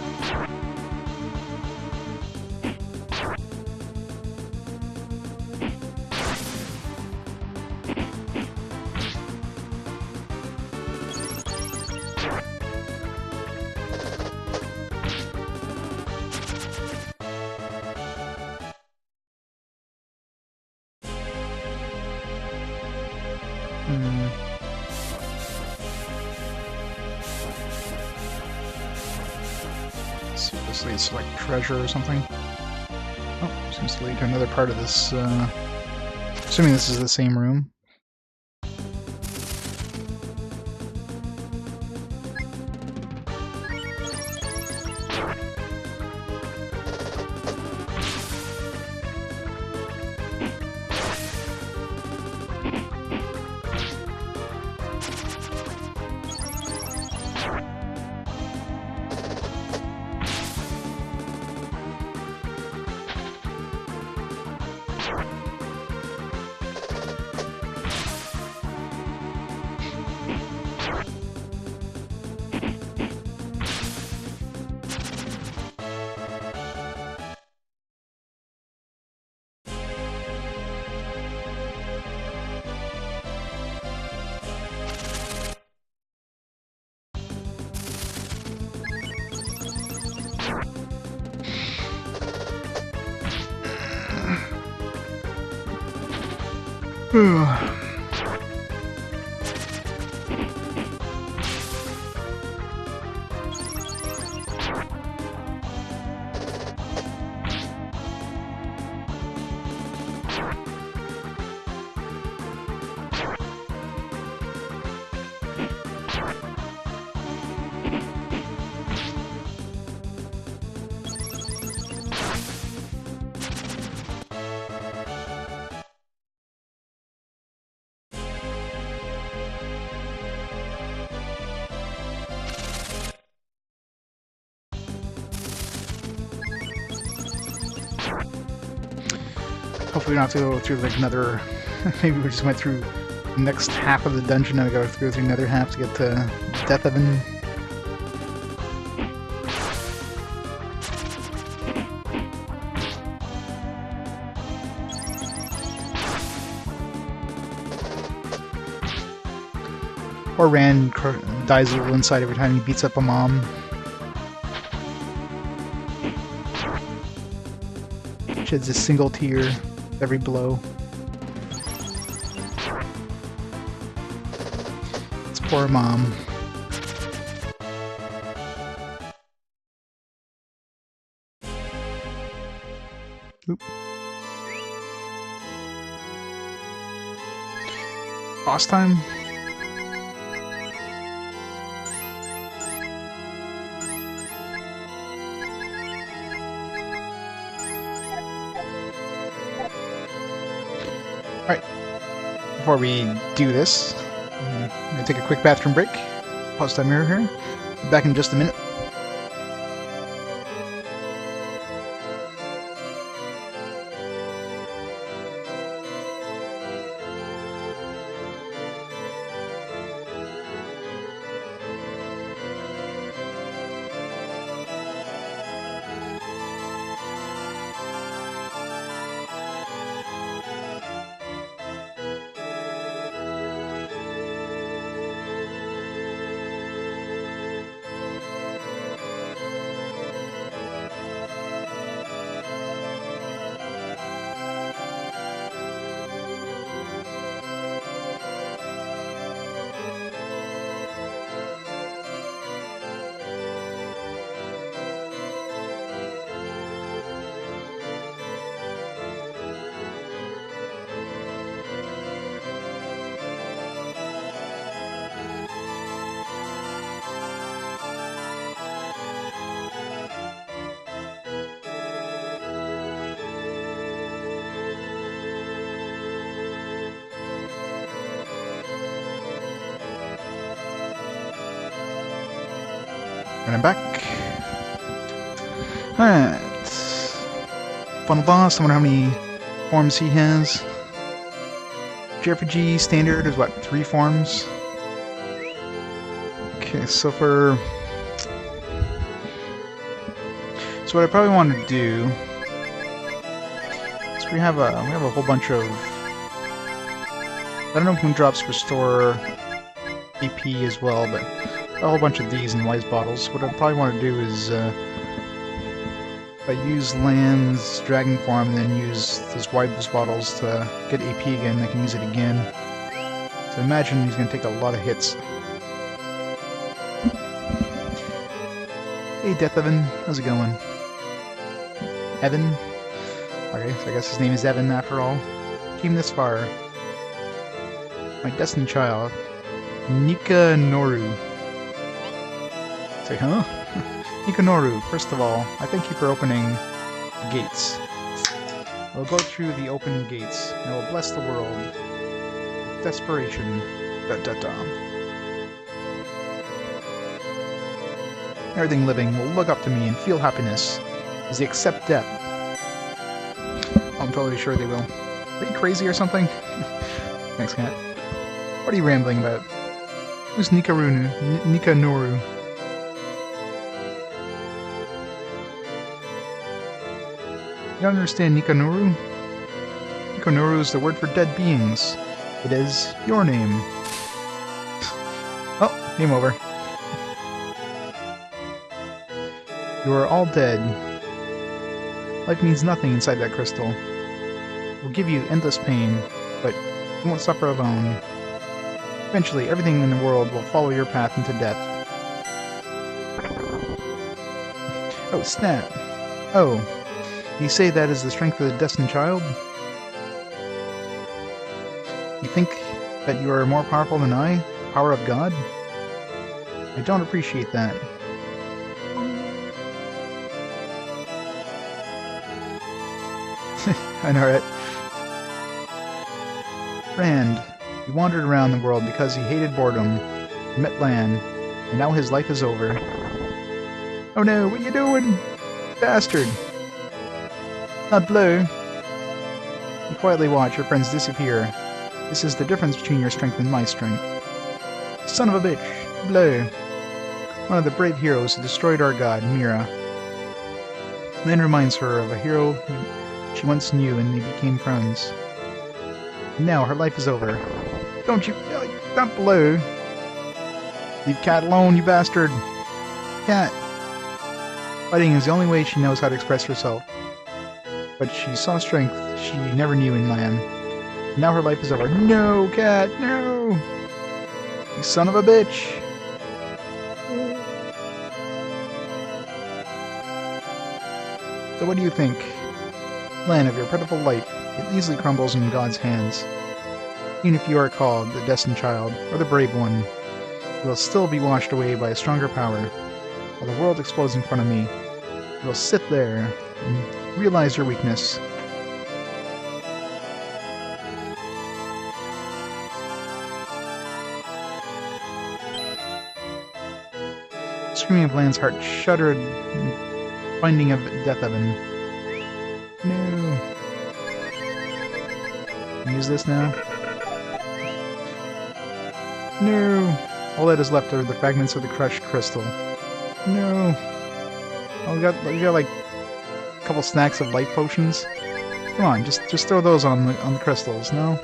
See if this leads to like treasure or something. Oh, seems to lead to another part of this. Assuming this is the same room. Hopefully we don't have to go through like another... maybe we just went through the next half of the dungeon and we gotta go through another half to get to Death Heaven. Or Rand dies a little inside every time he beats up a mom. Sheds a single tear every blow. It's poor mom. Oop. Boss time? Alright, before we do this, I'm going to take a quick bathroom break. Pause time mirror here. Be back in just a minute. And I'm back. Alright. Final boss, I wonder how many forms he has. JRPG standard is what, 3 forms? Okay, so for... So what I probably want to do is we have a whole bunch of... I don't know if Moondrops restore AP as well, but a whole bunch of these in wise bottles. What I probably want to do is if I use Land's dragon form and then use those wise bottles to get AP again, I can use it again. So imagine he's going to take a lot of hits. Hey Death Evan, how's it going? Evan? Okay, so I guess his name is Evan after all. Came this far. My destined child, Nika Noru. Say, huh? Nikanoru, first of all, I thank you for opening the gates. I will go through the open gates, and I will bless the world with desperation. Everything living will look up to me and feel happiness as they accept death. I'm totally sure they will. Are you crazy or something? Thanks, cat. What are you rambling about? Who's Nikanoru? You don't understand Nikanoru? Nikanoru is the word for dead beings. It is your name. Oh, game over. You are all dead. Life means nothing inside that crystal. It will give you endless pain, but you won't suffer alone. Eventually, everything in the world will follow your path into death. Oh, snap. Oh. You say that is the strength of the destined child? You think that you are more powerful than I? The power of God? I don't appreciate that. I know, right? Rand, he wandered around the world because he hated boredom, he met Lan, and now his life is over. Oh no, what you doing? Bastard! Not Blue. You quietly watch your friends disappear. This is the difference between your strength and my strength. Son of a bitch! Blow! One of the brave heroes who destroyed our god, Mira. Lan reminds her of a hero she once knew and they became friends. Now her life is over. Don't you... Don't blow! Leave Cat alone, you bastard! Cat! Fighting is the only way she knows how to express herself. But she saw strength she never knew in Lan. Now her life is over. No, Cat! No! You son of a bitch! So what do you think? Lan, of your pitiful life, it easily crumbles in God's hands. Even if you are called the destined child, or the brave one, you will still be washed away by a stronger power. While the world explodes in front of me, you will sit there and realize your weakness. The screaming of Lan's heart shuddered, finding of death of him. No. Use this now. No. All that is left are the fragments of the crushed crystal. No. Oh, we got like a couple snacks of life potions. Come on, just throw those on the crystals. No.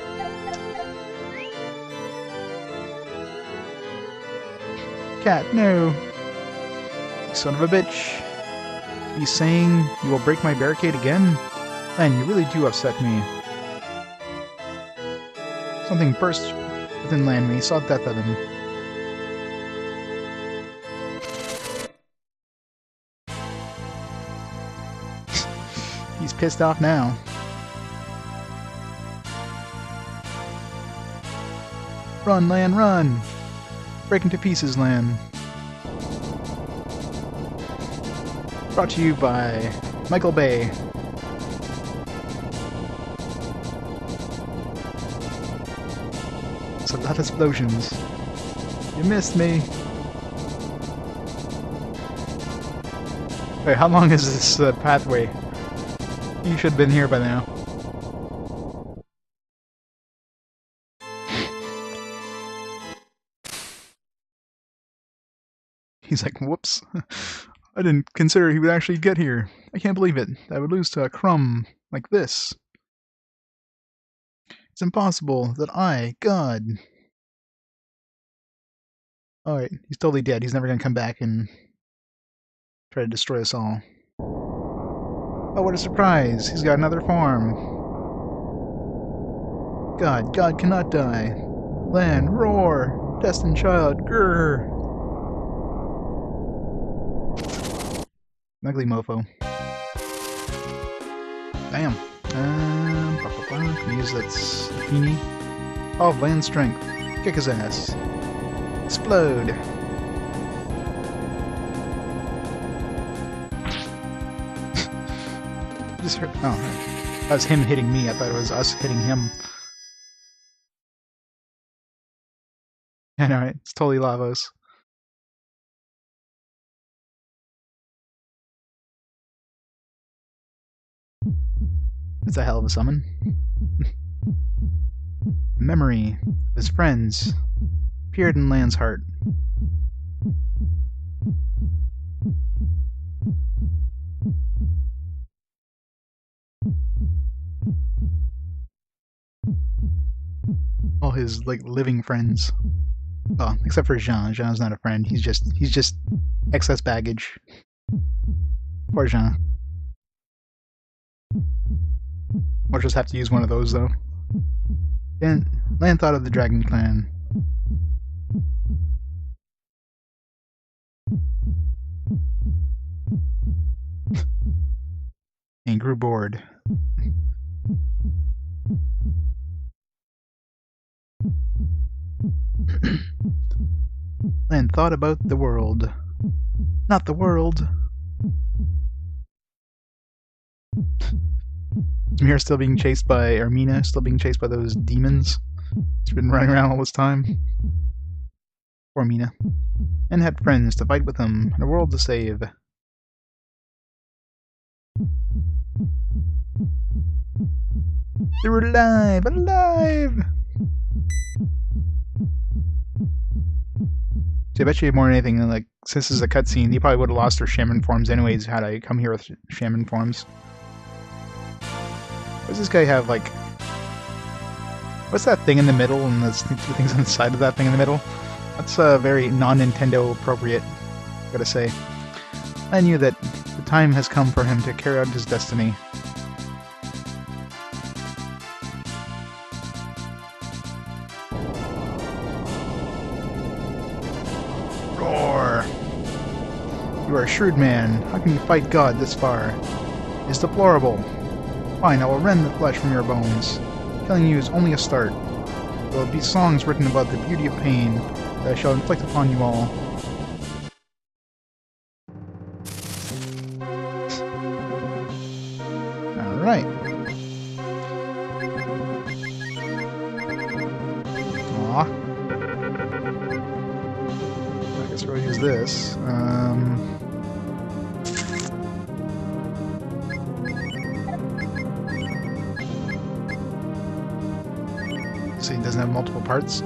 Cat, no. You son of a bitch. He's saying you will break my barricade again? Man, you really do upset me. Something burst within Lan when he saw death of him. He's pissed off now. Run, Lan, run! Break into pieces, Lan. Brought to you by Michael Bay. It's a lot of explosions. You missed me. Wait, how long is this pathway? You should have been here by now. He's like, whoops. I didn't consider he would actually get here. I can't believe it. I would lose to a crumb like this. It's impossible that I, God... Alright, he's totally dead. He's never gonna come back and try to destroy us all. Oh, what a surprise! He's got another farm. God cannot die. Lan, roar! Destined child, grrr! Ugly mofo. Damn. Can use that Zucchini. All of Lan's strength. Kick his ass. Explode. Just hurt. Oh, that was him hitting me. I thought it was us hitting him. I know, right? It's totally Lavos. It's a hell of a summon. Memory of his friends appeared in Lan's heart. All his like living friends. Oh, except for Jean. Jean's not a friend. He's just excess baggage. Poor Jean. We'll just have to use one of those, though. Then Lan thought of the Dragon Clan. And grew bored. Lan thought about the world. Not the world. Mira still being chased by Ermina, still being chased by those demons. She's been running around all this time. Poor Mina. And had friends to fight with him and a world to save. They're alive! Alive! So I bet you more than anything, like, since this is a cutscene, they probably would have lost their shaman forms anyways had I come here with shaman forms. Does this guy have, like... What's that thing in the middle and the two things on the side of that thing in the middle? That's very non-Nintendo appropriate, gotta say. I knew that the time has come for him to carry out his destiny. Roar! You are a shrewd man. How can you fight God this far? It's deplorable. Fine, I will rend the flesh from your bones. Killing you is only a start. There will be songs written about the beauty of pain that I shall inflict upon you all. Alright. Aw. I guess we'll use this. So he doesn't have multiple parts.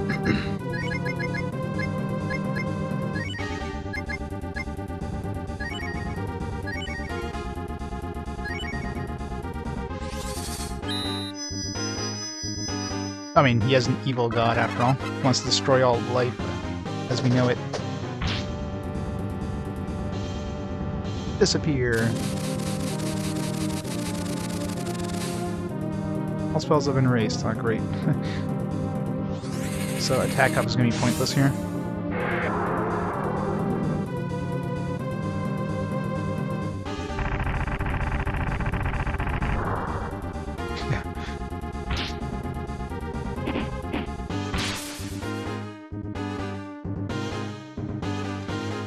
I mean, he is an evil god after all. He wants to destroy all life as we know it. Disappear. All spells have been erased. Oh, great. So attack up is going to be pointless here.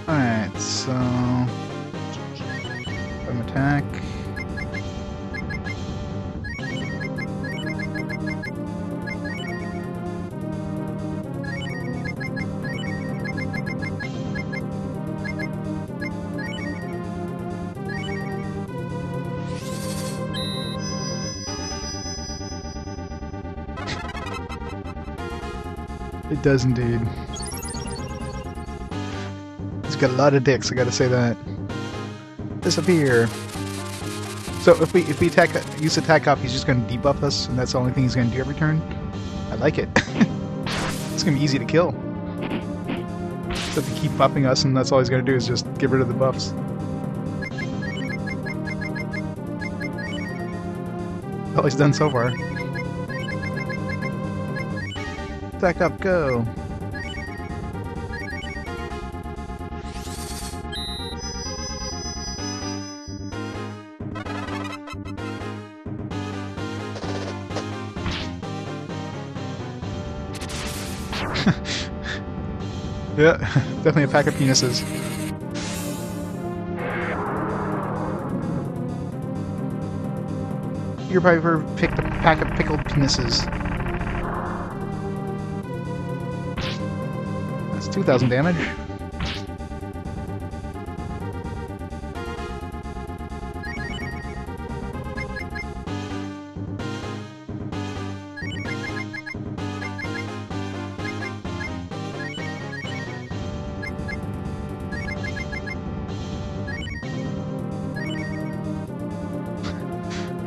Alright, so... let him attack. It does indeed. He's got a lot of dicks, I gotta say that. Disappear. So if we use attack up, he's just gonna debuff us, and that's the only thing he's gonna do every turn? I like it. It's gonna be easy to kill. Except to keep buffing us, and that's all he's gonna do is just get rid of the buffs. All he's done so far. Attack up, go! Yeah, definitely a pack of penises. You're probably picked a pack of pickled penises. That's 2,000 damage.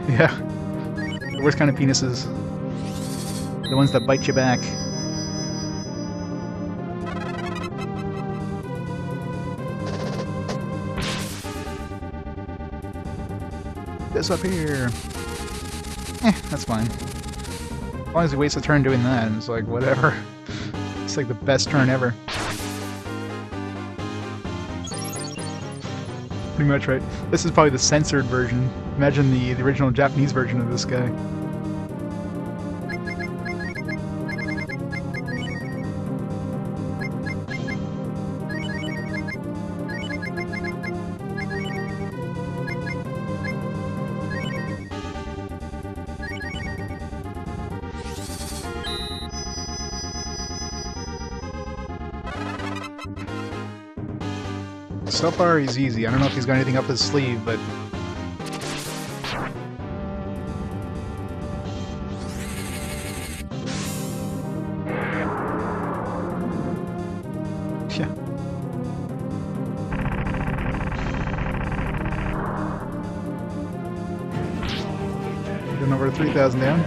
Yeah. The worst kind of penises. The ones that bite you back. This up here. That's fine. As long as he wastes a turn doing that, it's like, whatever. It's like the best turn ever. Pretty much, right? This is probably the censored version. Imagine the original Japanese version of this guy. So far he's easy. I don't know if he's got anything up his sleeve, but... Doing over 3,000 down.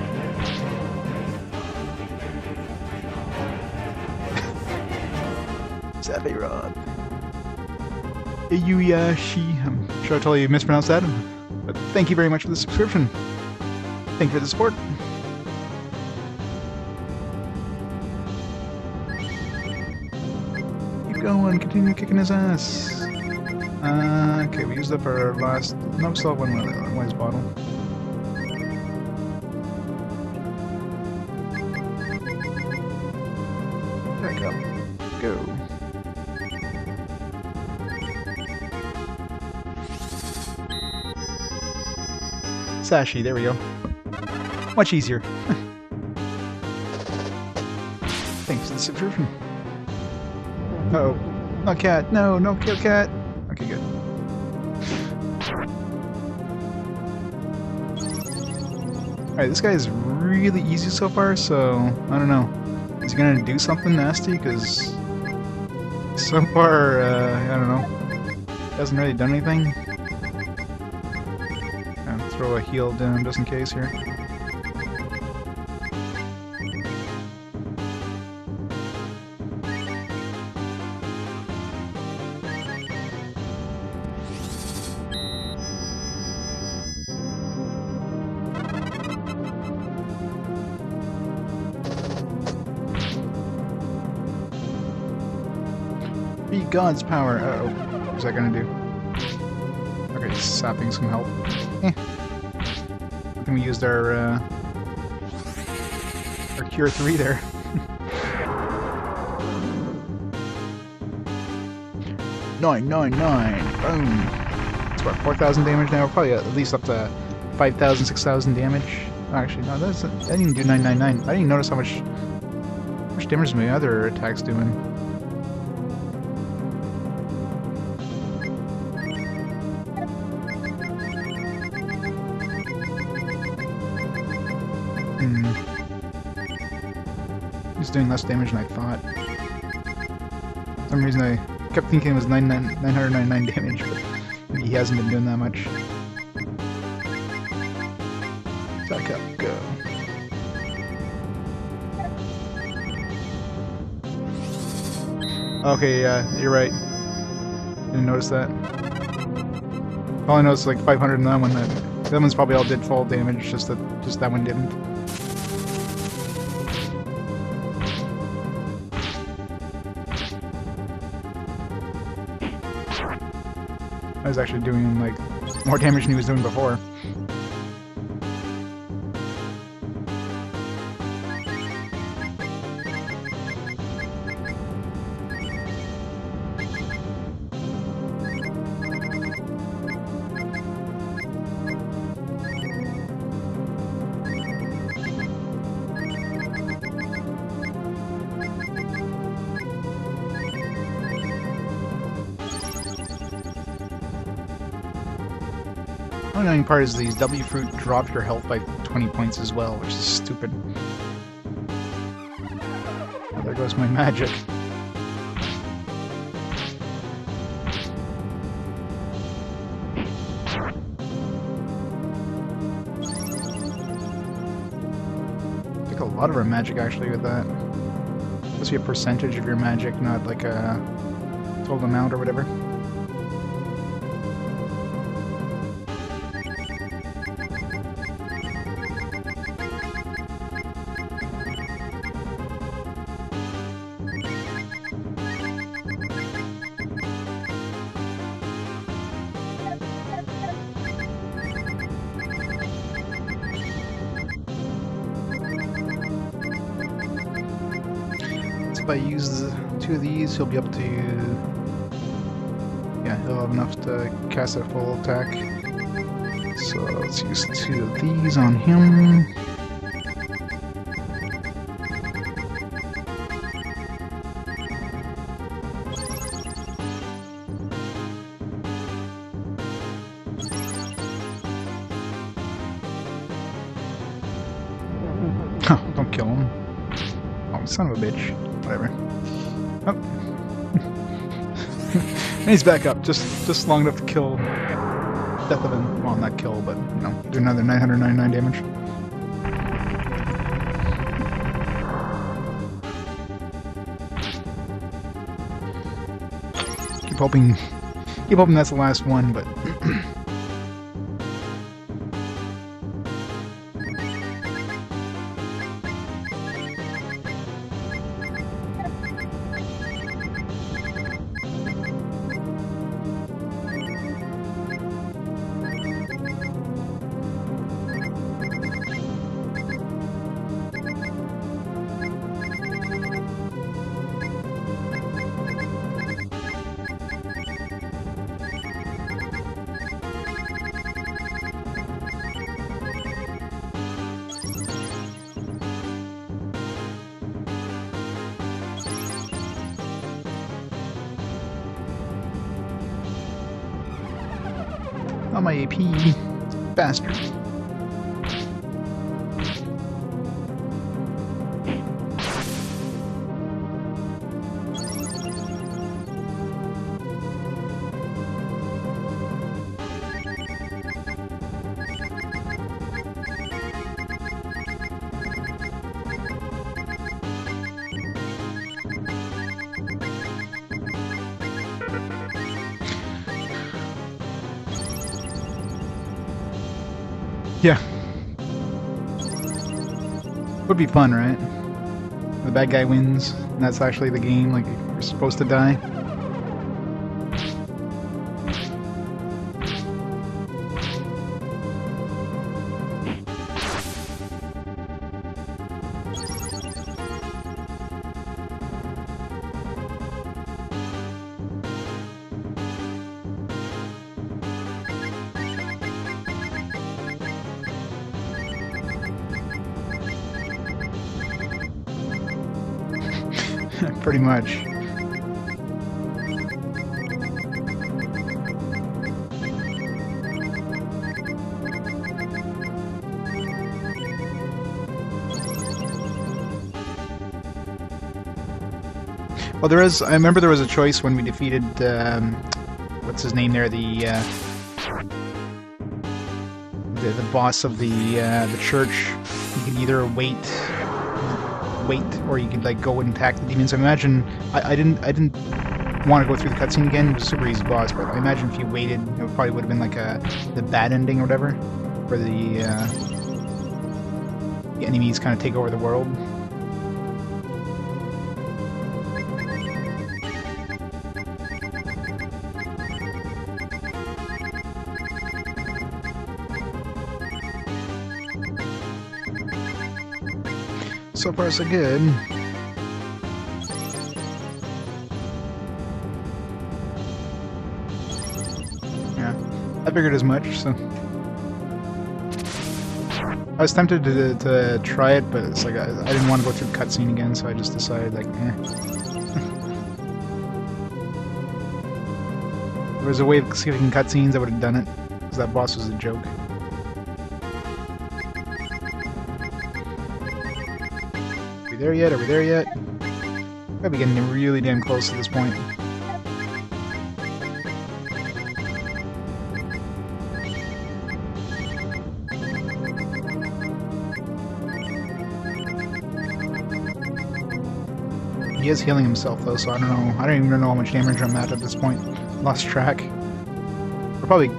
Sephiroth. Iyuyashi. I'm sure I totally mispronounced that, but thank you very much for the subscription. Thank you for the support. Keep going, continue kicking his ass. Okay, we used up our last... No, still have one his bottle. Back up. Go. Sashi, there we go. Much easier. Thanks for the subscription. Uh-oh. No cat. No, no kill cat. Okay, good. Alright, this guy is really easy so far, so I don't know. Is he gonna do something nasty? Because so far, I don't know. Hasn't really done anything. Throw a heal down just in case here. Be God's power. Uh-oh. What's that gonna do? Okay, sapping some help. I think we used our Cure 3 there. Nine. Boom. It's about 4,000 damage now. We're probably at least up to 5,000, 6,000 damage. Oh, actually, no, I didn't even do 999. I didn't even notice how much damage my other attacks doing. He's doing less damage than I thought. For some reason I kept thinking it was 999 damage, but he hasn't been doing that much. Back up, go. Okay, yeah, you're right. Didn't notice that. All I noticed like 500 in that one. The other ones probably all did full damage, just that one didn't. I was actually doing like more damage than he was doing before. The annoying part is these W fruit drop your health by 20 points as well, which is stupid. Oh, there goes my magic. Took a lot of our magic actually with that. Supposed to be a percentage of your magic, not like a total amount or whatever. If I use 2 of these, he'll be up to... yeah, he'll have enough to cast a full attack. So let's use 2 of these on him. Oh, don't kill him. Oh, son of a bitch. Whatever. Oh. And he's back up, just long enough to kill death of him. Well, not kill, but, you know, do another 999 damage. hoping that's the last one, but on my AP, bastard. Yeah. Would be fun, right? The bad guy wins, and that's actually the game, like, you're supposed to die. Pretty much. Well, I remember there was a choice when we defeated, what's his name there, the boss of the church. You could either wait, or you could like go and attack the demons. I imagine I didn't want to go through the cutscene again. It was a super easy boss, but I imagine if you waited, it probably would have been like the bad ending or whatever, where the enemies kind of take over the world. So far, so good. Yeah, I figured as much, so... I was tempted to try it, but it's like, I didn't want to go through the cutscene again, so I just decided, like, eh. If there was a way of skipping cutscenes, I would have done it, because that boss was a joke. There yet? Are we there yet? Probably getting really damn close to this point. He is healing himself though, so I don't know. I don't even know how much damage I'm at this point. Lost track. We're probably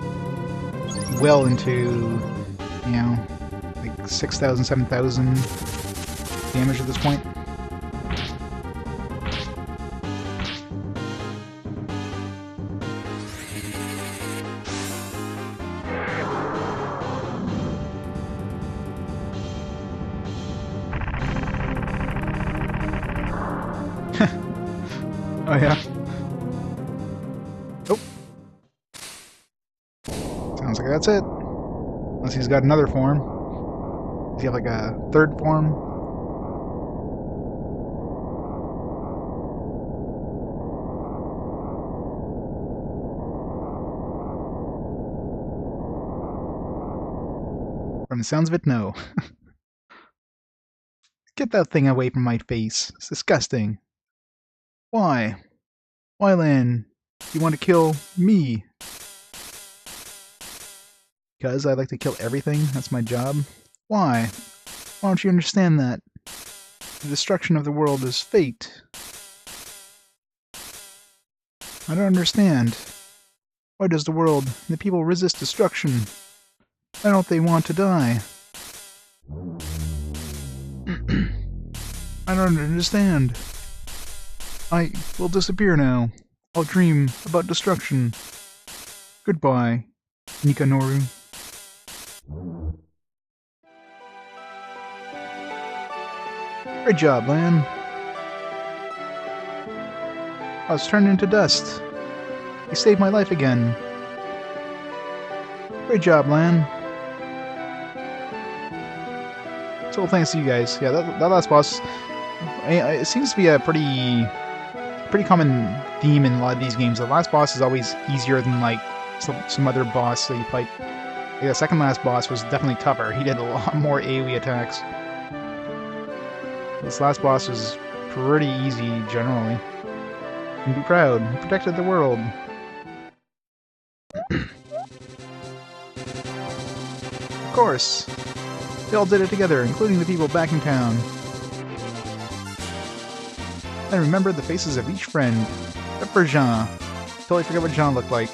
well into, you know, like 6,000, 7,000 damage at this point. Oh yeah. Oh. Sounds like that's it. Unless he's got another form. Does he have like a third form? From the sounds of it, no. Get that thing away from my face. It's disgusting. Why? Why, Lan? You want to kill me? Because I like to kill everything? That's my job? Why? Why don't you understand that? The destruction of the world is fate. I don't understand. Why does the world and the people resist destruction? Why don't they want to die? I don't understand. I will disappear now. I'll dream about destruction. Goodbye, Nikanoru. Great job, Lan. I was turned into dust. You saved my life again. Great job, Lan. So thanks to you guys. Yeah, that last boss, it seems to be a pretty common theme in a lot of these games. The last boss is always easier than like some other boss that you fight. Like, the second last boss was definitely tougher. He did a lot more AoE attacks. This last boss was pretty easy generally. And be proud. You protected the world. Of course. They all did it together, including the people back in town. I remembered the faces of each friend, except for Jean. Totally forgot what Jean looked like.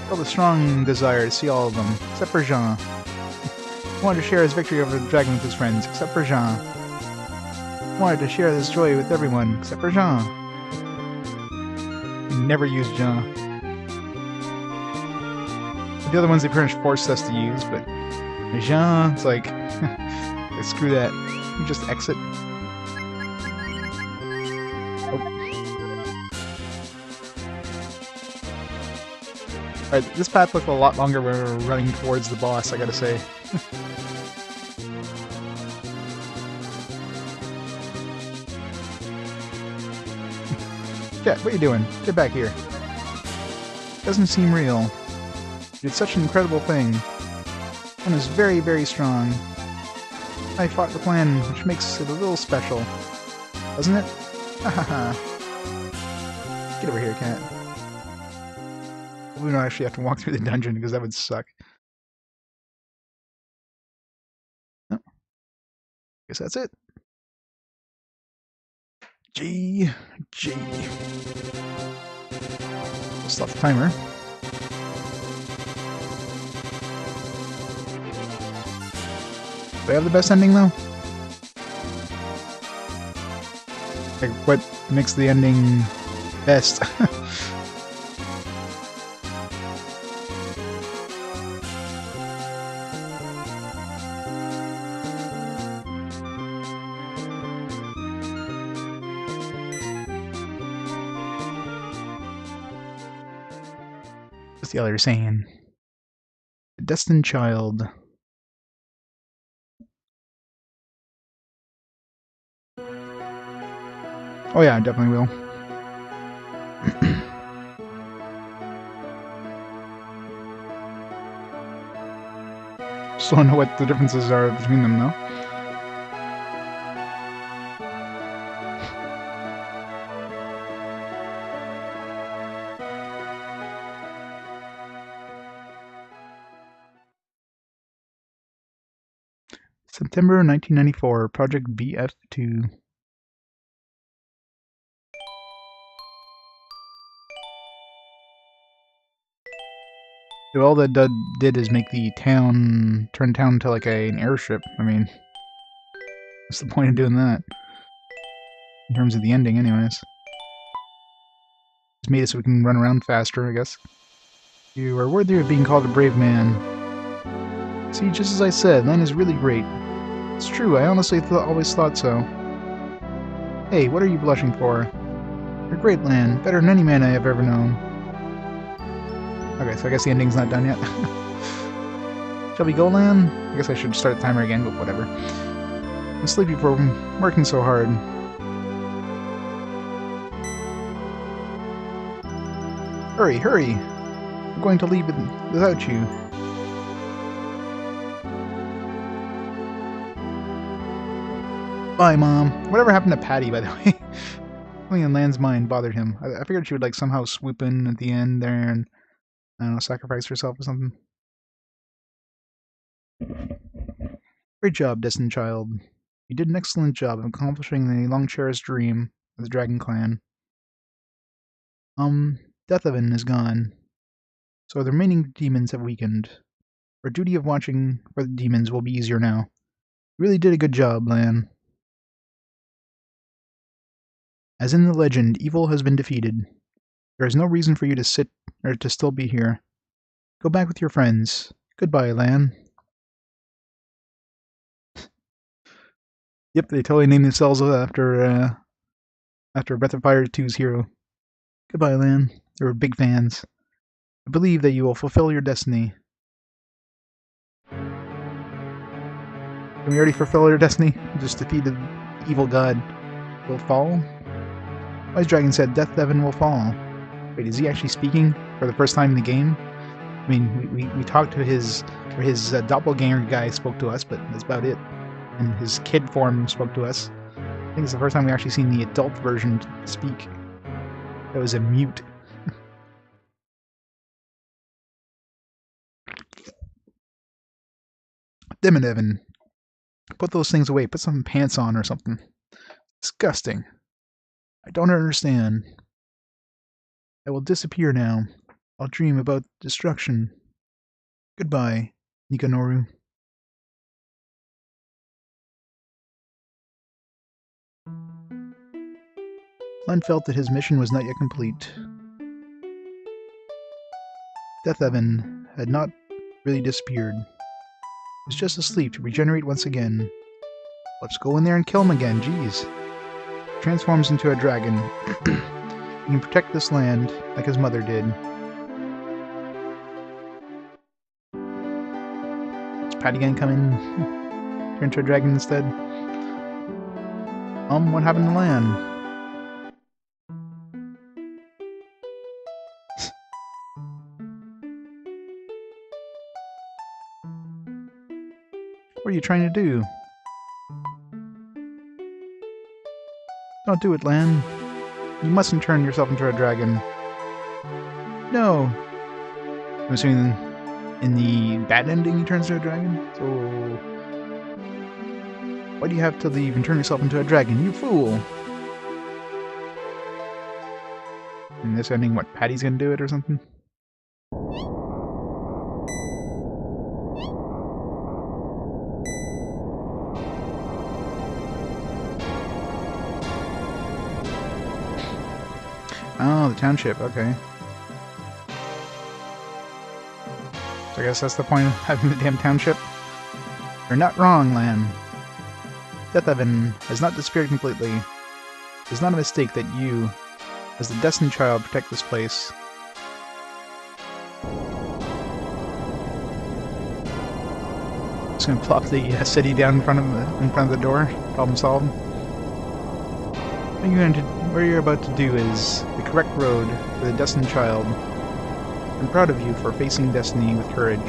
Felt a strong desire to see all of them, except for Jean. He wanted to share his victory over the dragon with his friends, except for Jean. He wanted to share this joy with everyone, except for Jean. He never used Jean. The other ones they pretty much forced us to use, but Jean, it's like, screw that. You just exit. Alright, this path looked a lot longer when we were running towards the boss, I gotta say. Jet, what are you doing? Get back here. Doesn't seem real. You did such an incredible thing. And is very, very strong. I fought the plan, which makes it a little special. Doesn't it? Hahaha. Get over here, cat. We don't actually have to walk through the dungeon, because that would suck. Oh. Guess that's it. G. We'll stop the timer. Do I have the best ending, though? Like, what makes the ending best? What's the other saying? The destined child. Oh yeah, I definitely will. Still don't know what the differences are between them, though. September 1994, Project BF2. All that did is make the town turn town into like an airship. I mean, what's the point of doing that? In terms of the ending, anyways. Just made it so we can run around faster, I guess. You are worthy of being called a brave man. See, just as I said, Lan is really great. It's true, I honestly always thought so. Hey, what are you blushing for? You're great, Lan. Better than any man I have ever known. Okay, so I guess the ending's not done yet. Shall we go, Lan? I guess I should start the timer again, but whatever. I'm sleepy for working so hard. Hurry, hurry! I'm going to leave without you. Bye, Mom. Whatever happened to Patty, by the way? Something in Lan's mind bothered him. I figured she would like somehow swoop in at the end there and, I don't know, sacrifice herself or something. Great job, destined child. You did an excellent job of accomplishing the long-cherished dream of the Dragon Clan. Deathaven is gone, so the remaining demons have weakened. Our duty of watching for the demons will be easier now. You really did a good job, Lan. As in the legend, evil has been defeated. There is no reason for you to sit or to still be here. Go back with your friends. Goodbye, Lan. Yep, they totally named themselves after Breath of Fire 2's hero. Goodbye, Lan. They were big fans. I believe that you will fulfill your destiny. Can we already fulfill your destiny? Just defeat the evil god will fall? Wise Dragon said Deathaven will fall. Wait, is he actually speaking for the first time in the game? I mean, we talked to his doppelganger guy spoke to us, but that's about it. And his kid form spoke to us. I think it's the first time we actually seen the adult version speak. That was a mute. Demonevan. Put those things away. Put some pants on or something. Disgusting. I don't understand. I will disappear now. I'll dream about destruction. Goodbye, Nikanoru. Len felt that his mission was not yet complete. Deathaven had not really disappeared. He was just asleep to regenerate once again. Let's go in there and kill him again, jeez. Transforms into a dragon. He can protect this land like his mother did. Is Patty gonna come in? Turn into a dragon instead? What happened to land? What are you trying to do? Don't do it, Lan. You mustn't turn yourself into a dragon. No! I'm assuming in the bad ending he turns into a dragon? So... why do you have to leave and turn yourself into a dragon, you fool? In this ending, what, Patty's gonna do it or something? Oh, the township, okay. So I guess that's the point of having the damn township. You're not wrong, Lan. Deathaven has not disappeared completely. It's not a mistake that you, as the destined child, protect this place. Just gonna plop the city down in front of the door. Problem solved. What you're about to do is the correct road for the destined child. I'm proud of you for facing destiny with courage,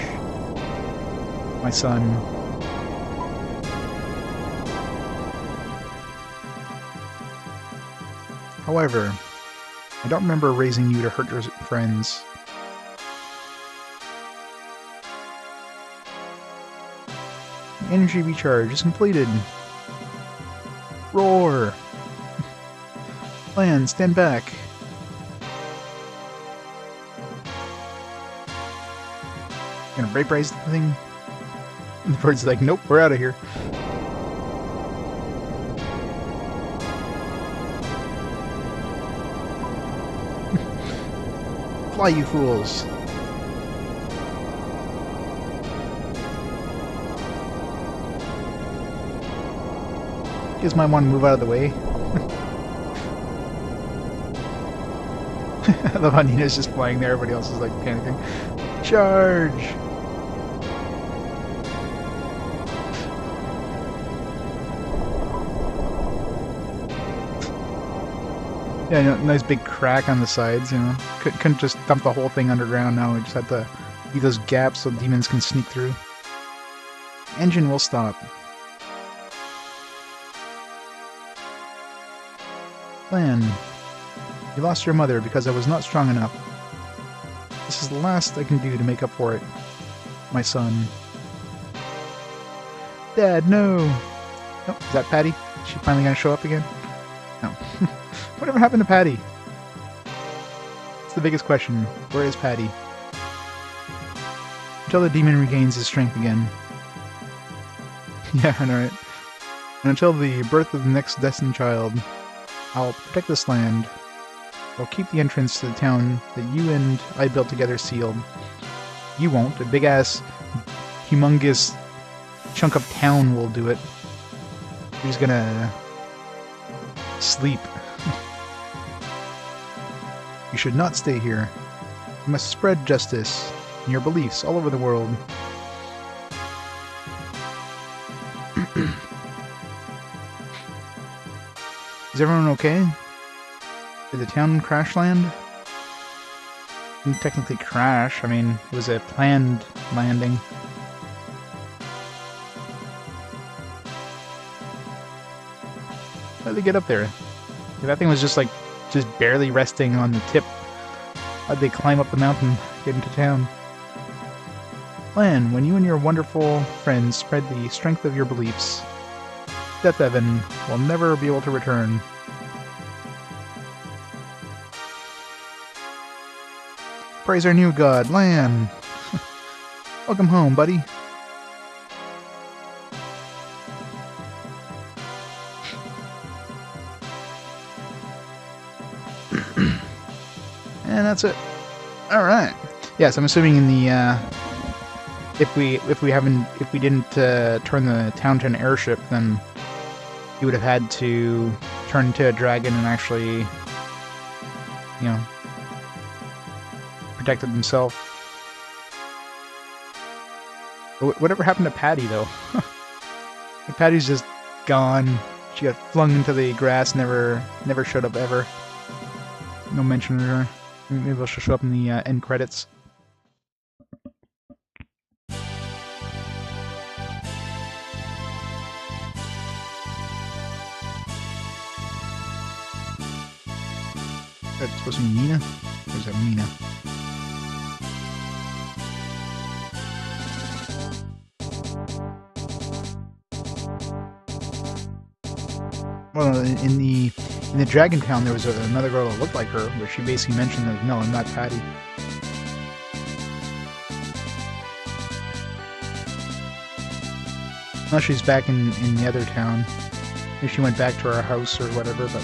my son. However, I don't remember raising you to hurt your friends. The energy recharge is completed. Roar! Lan, stand back. Gonna vaporize the thing? And the bird's like, nope, we're out of here. Fly, you fools. Guess might want to move out of the way. I love how Nina's just flying there, everybody else is like panicking. Charge! Yeah, nice big crack on the sides, you know. Couldn't just dump the whole thing underground now, we just had to leave those gaps so demons can sneak through. Engine will stop. Lan, you lost your mother because I was not strong enough. This is the last I can do to make up for it, my son. Dad, no! Oh, is that Patty? Is she finally gonna show up again? No. Whatever happened to Patty? That's the biggest question. Where is Patty? Until the demon regains his strength again. Yeah, I know, right? And until the birth of the next destined child, I'll protect this land. I'll keep the entrance to the town that you and I built together sealed. You won't. A big-ass, humongous chunk of town will do it. You're just gonna sleep. You should not stay here. You must spread justice and your beliefs all over the world. Is everyone okay? Did the town crash land? Didn't technically crash. I mean, it was a planned landing. How did they get up there? If that thing was just barely resting on the tip, how'd they climb up the mountain, get into town? Lan, when you and your wonderful friends spread the strength of your beliefs, Death Evan will never be able to return. Praise our new god, Lan! Welcome home, buddy. And that's it. Alright. Yes, I'm assuming in the, if we didn't turn the town to an airship, then he would have had to turn into a dragon and actually, you know, protected himself. Whatever happened to Patty, though? Patty's just gone. She got flung into the grass, never showed up ever. No mention of her. Maybe she'll show up in the end credits. That's supposed to be Mina? Or is that Mina? Well, in the Dragon Town, there was another girl that looked like her, where she basically mentioned that, no, I'm not Patty. Unless she's back in the other town. If she went back to her house or whatever, but...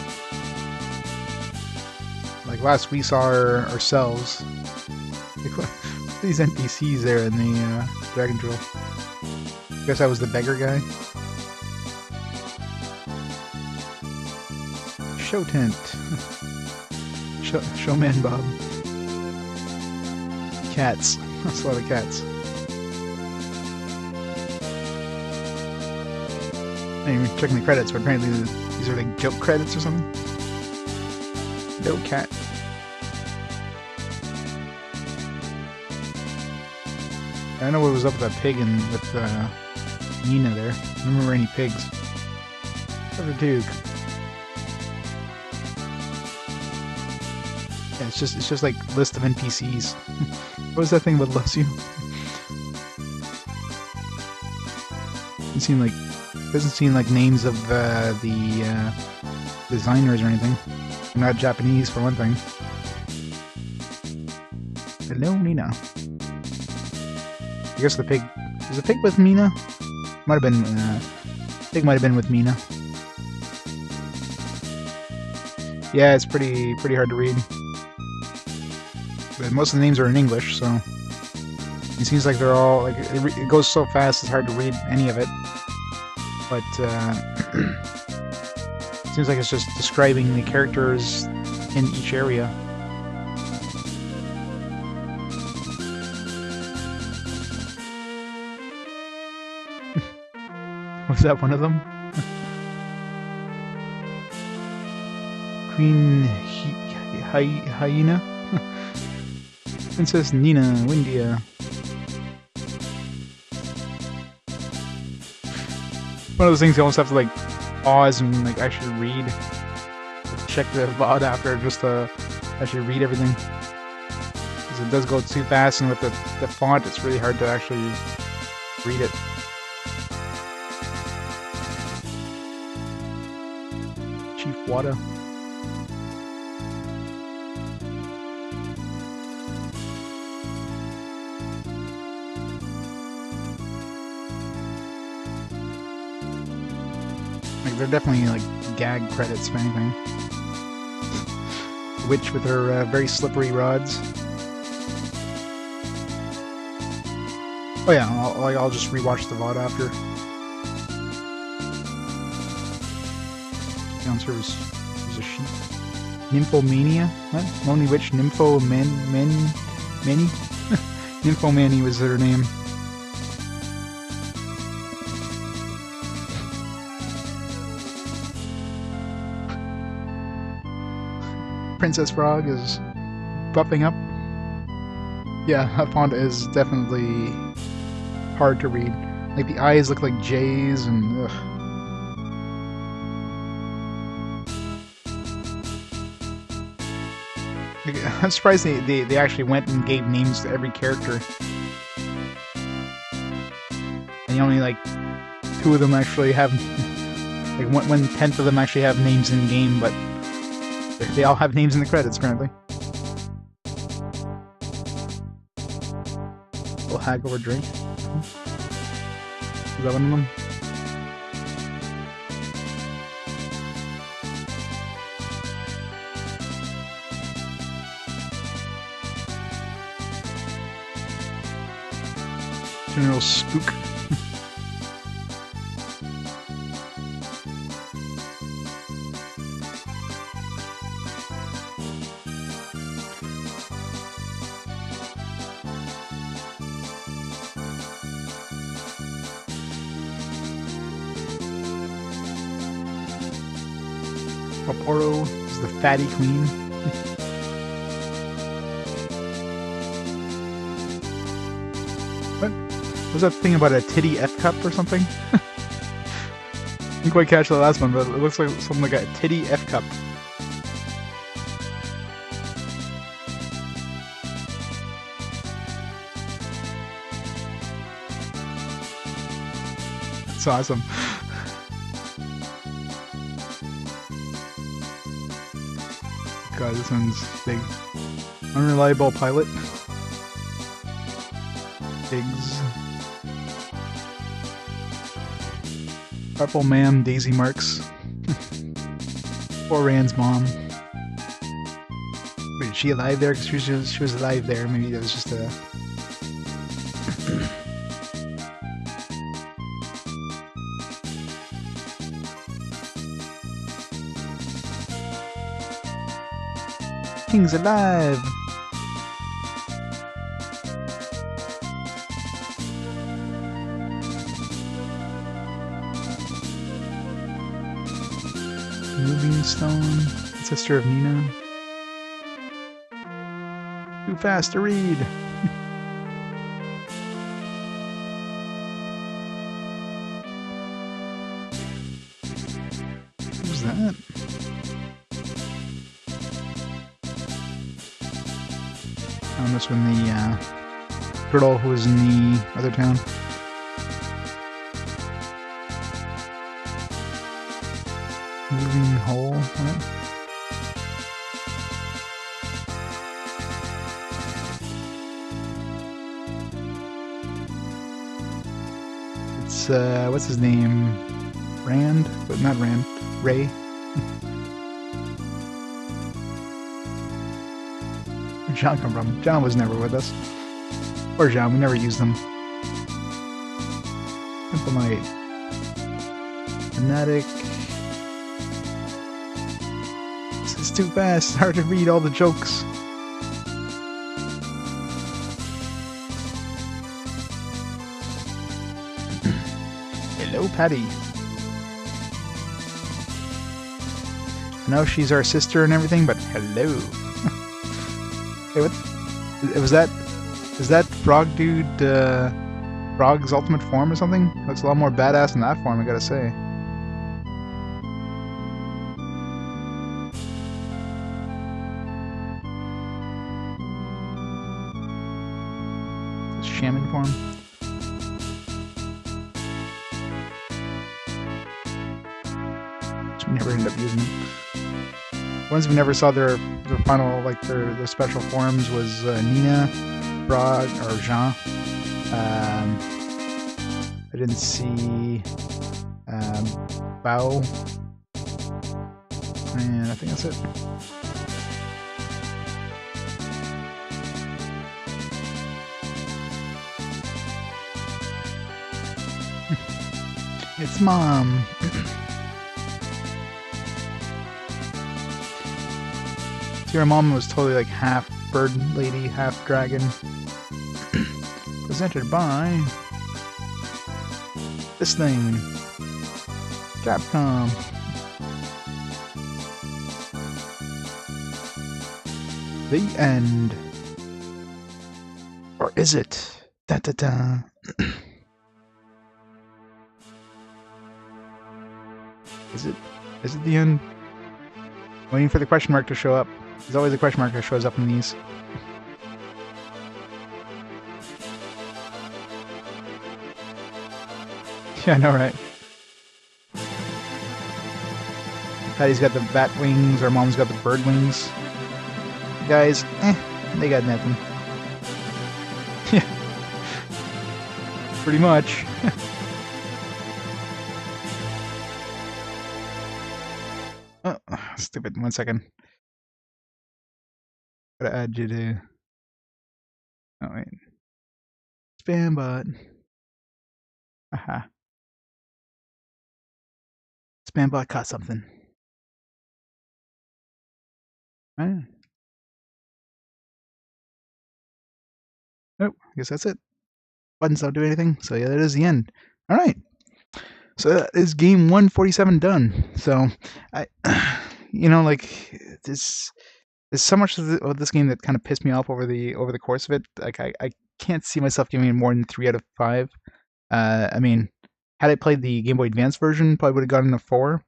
Like, last we saw her ourselves. These NPCs there in the Dragon Drill. I guess I was the beggar guy. Show tent. Showman Bob. Cats. That's a lot of cats. Anyway, checking the credits, but apparently these are like joke credits or something. No cat. I don't know what was up with that pig and with Nina there. I don't remember any pigs. What a dude. Yeah, it's just like list of NPCs. What was that thing that loves you? Doesn't seem like names of the designers or anything. They're not Japanese for one thing. Hello, Nina. I guess the pig... Is the pig with Mina? Might have been... pig might have been with Mina. Yeah, it's pretty hard to read. But most of the names are in English, so... It seems like they're all... like it goes so fast, it's hard to read any of it. But, it seems like it's just describing the characters in each area. Was that one of them? Queen Hyena? Princess Nina Windia. One of those things you almost have to like pause and like actually read. Check the VOD after just to actually read everything. Because it does go too fast, and with the font it's really hard to actually read it. Chief Wada. Like, they're definitely like gag credits, if anything. Witch with her very slippery rods. Oh yeah, I'll just rewatch the VOD after. Downstairs was a sheep. Nymphomania? What? Lonely Witch Nymphomani? Nymphomani was her name. Princess Frog is buffing up. Yeah, that font is definitely hard to read. Like, the eyes look like J's and ugh. I'm surprised they actually went and gave names to every character. And only like 2 of them actually have, like 1/10 of them actually have names in game, but they all have names in the credits apparently. Little hag over drink. Is that one of them? General Spook. Aporo is the fatty queen. What? Was that thing about a titty F cup or something? Didn't quite catch the last one, but it looks like something like a titty F cup. It's awesome. God, this one's big. Unreliable pilot. Pigs. Purple Ma'am Daisy Marks. Poor Rand's mom. Wait, is she alive there? Because she was alive there. Maybe that was just a... King's alive! Moving Stone, sister of Nina. Too fast to read! Who's that? Oh, this one, the girl who was in the other town. Moving hole. What? It's what's his name? Rand, but not Rand. Ray. Where'd John come from? John was never with us. Or John, we never used them. Simple Knight. Fanatic. It's too fast. It's hard to read all the jokes. Hello, Patty. I know she's our sister and everything, but hello. Hey, what? Was that? Is that Frog Dude Frog's ultimate form or something? Looks a lot more badass in that form, I gotta say. Shaman form. Which we never ended up using them. Ones we never saw their final, like their special forms was Nina, Brog, or Jean. I didn't see bow, and I think that's it. It's Mom. See, our mom was totally like half bird lady, half dragon. Presented by this thing, Capcom. The end. Or is it? Da da da. Is it? Is it the end? Waiting for the question mark to show up. There's always a question mark that shows up in these. Yeah, I know, right? Patty's got the bat wings, our mom's got the bird wings. Guys, they got nothing. Yeah. Pretty much. Oh, stupid. 1 second. Gotta add you to... Oh, wait. Spam bot. Haha. Spam bot caught something. Ah. Nope, I guess that's it. Buttons don't do anything, so yeah, that is the end. Alright. So that is game 147 done. So, like, there's so much of this game that kind of pissed me off over the course of it. Like, I can't see myself giving it more than 3 out of 5. I mean, had I played the Game Boy Advance version, probably would have gotten a 4.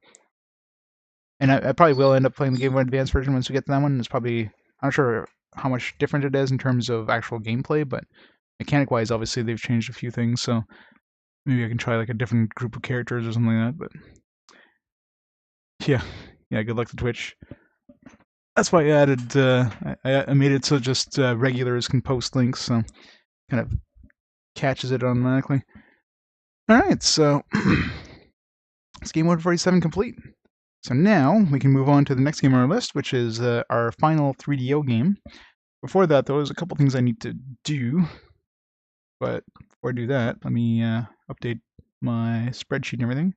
And I probably will end up playing the Game Boy Advance version once we get to that one. It's probably, I'm not sure how much different it is in terms of actual gameplay, but mechanic-wise, obviously, they've changed a few things, so maybe I can try like a different group of characters or something like that, but yeah, good luck to Twitch. That's why I added, I made it so just regulars can post links, so kind of catches it automatically. Alright, so it's game 147 complete. So now we can move on to the next game on our list, which is our final 3DO game. Before that, though, there's a couple things I need to do. But before I do that, let me update my spreadsheet and everything.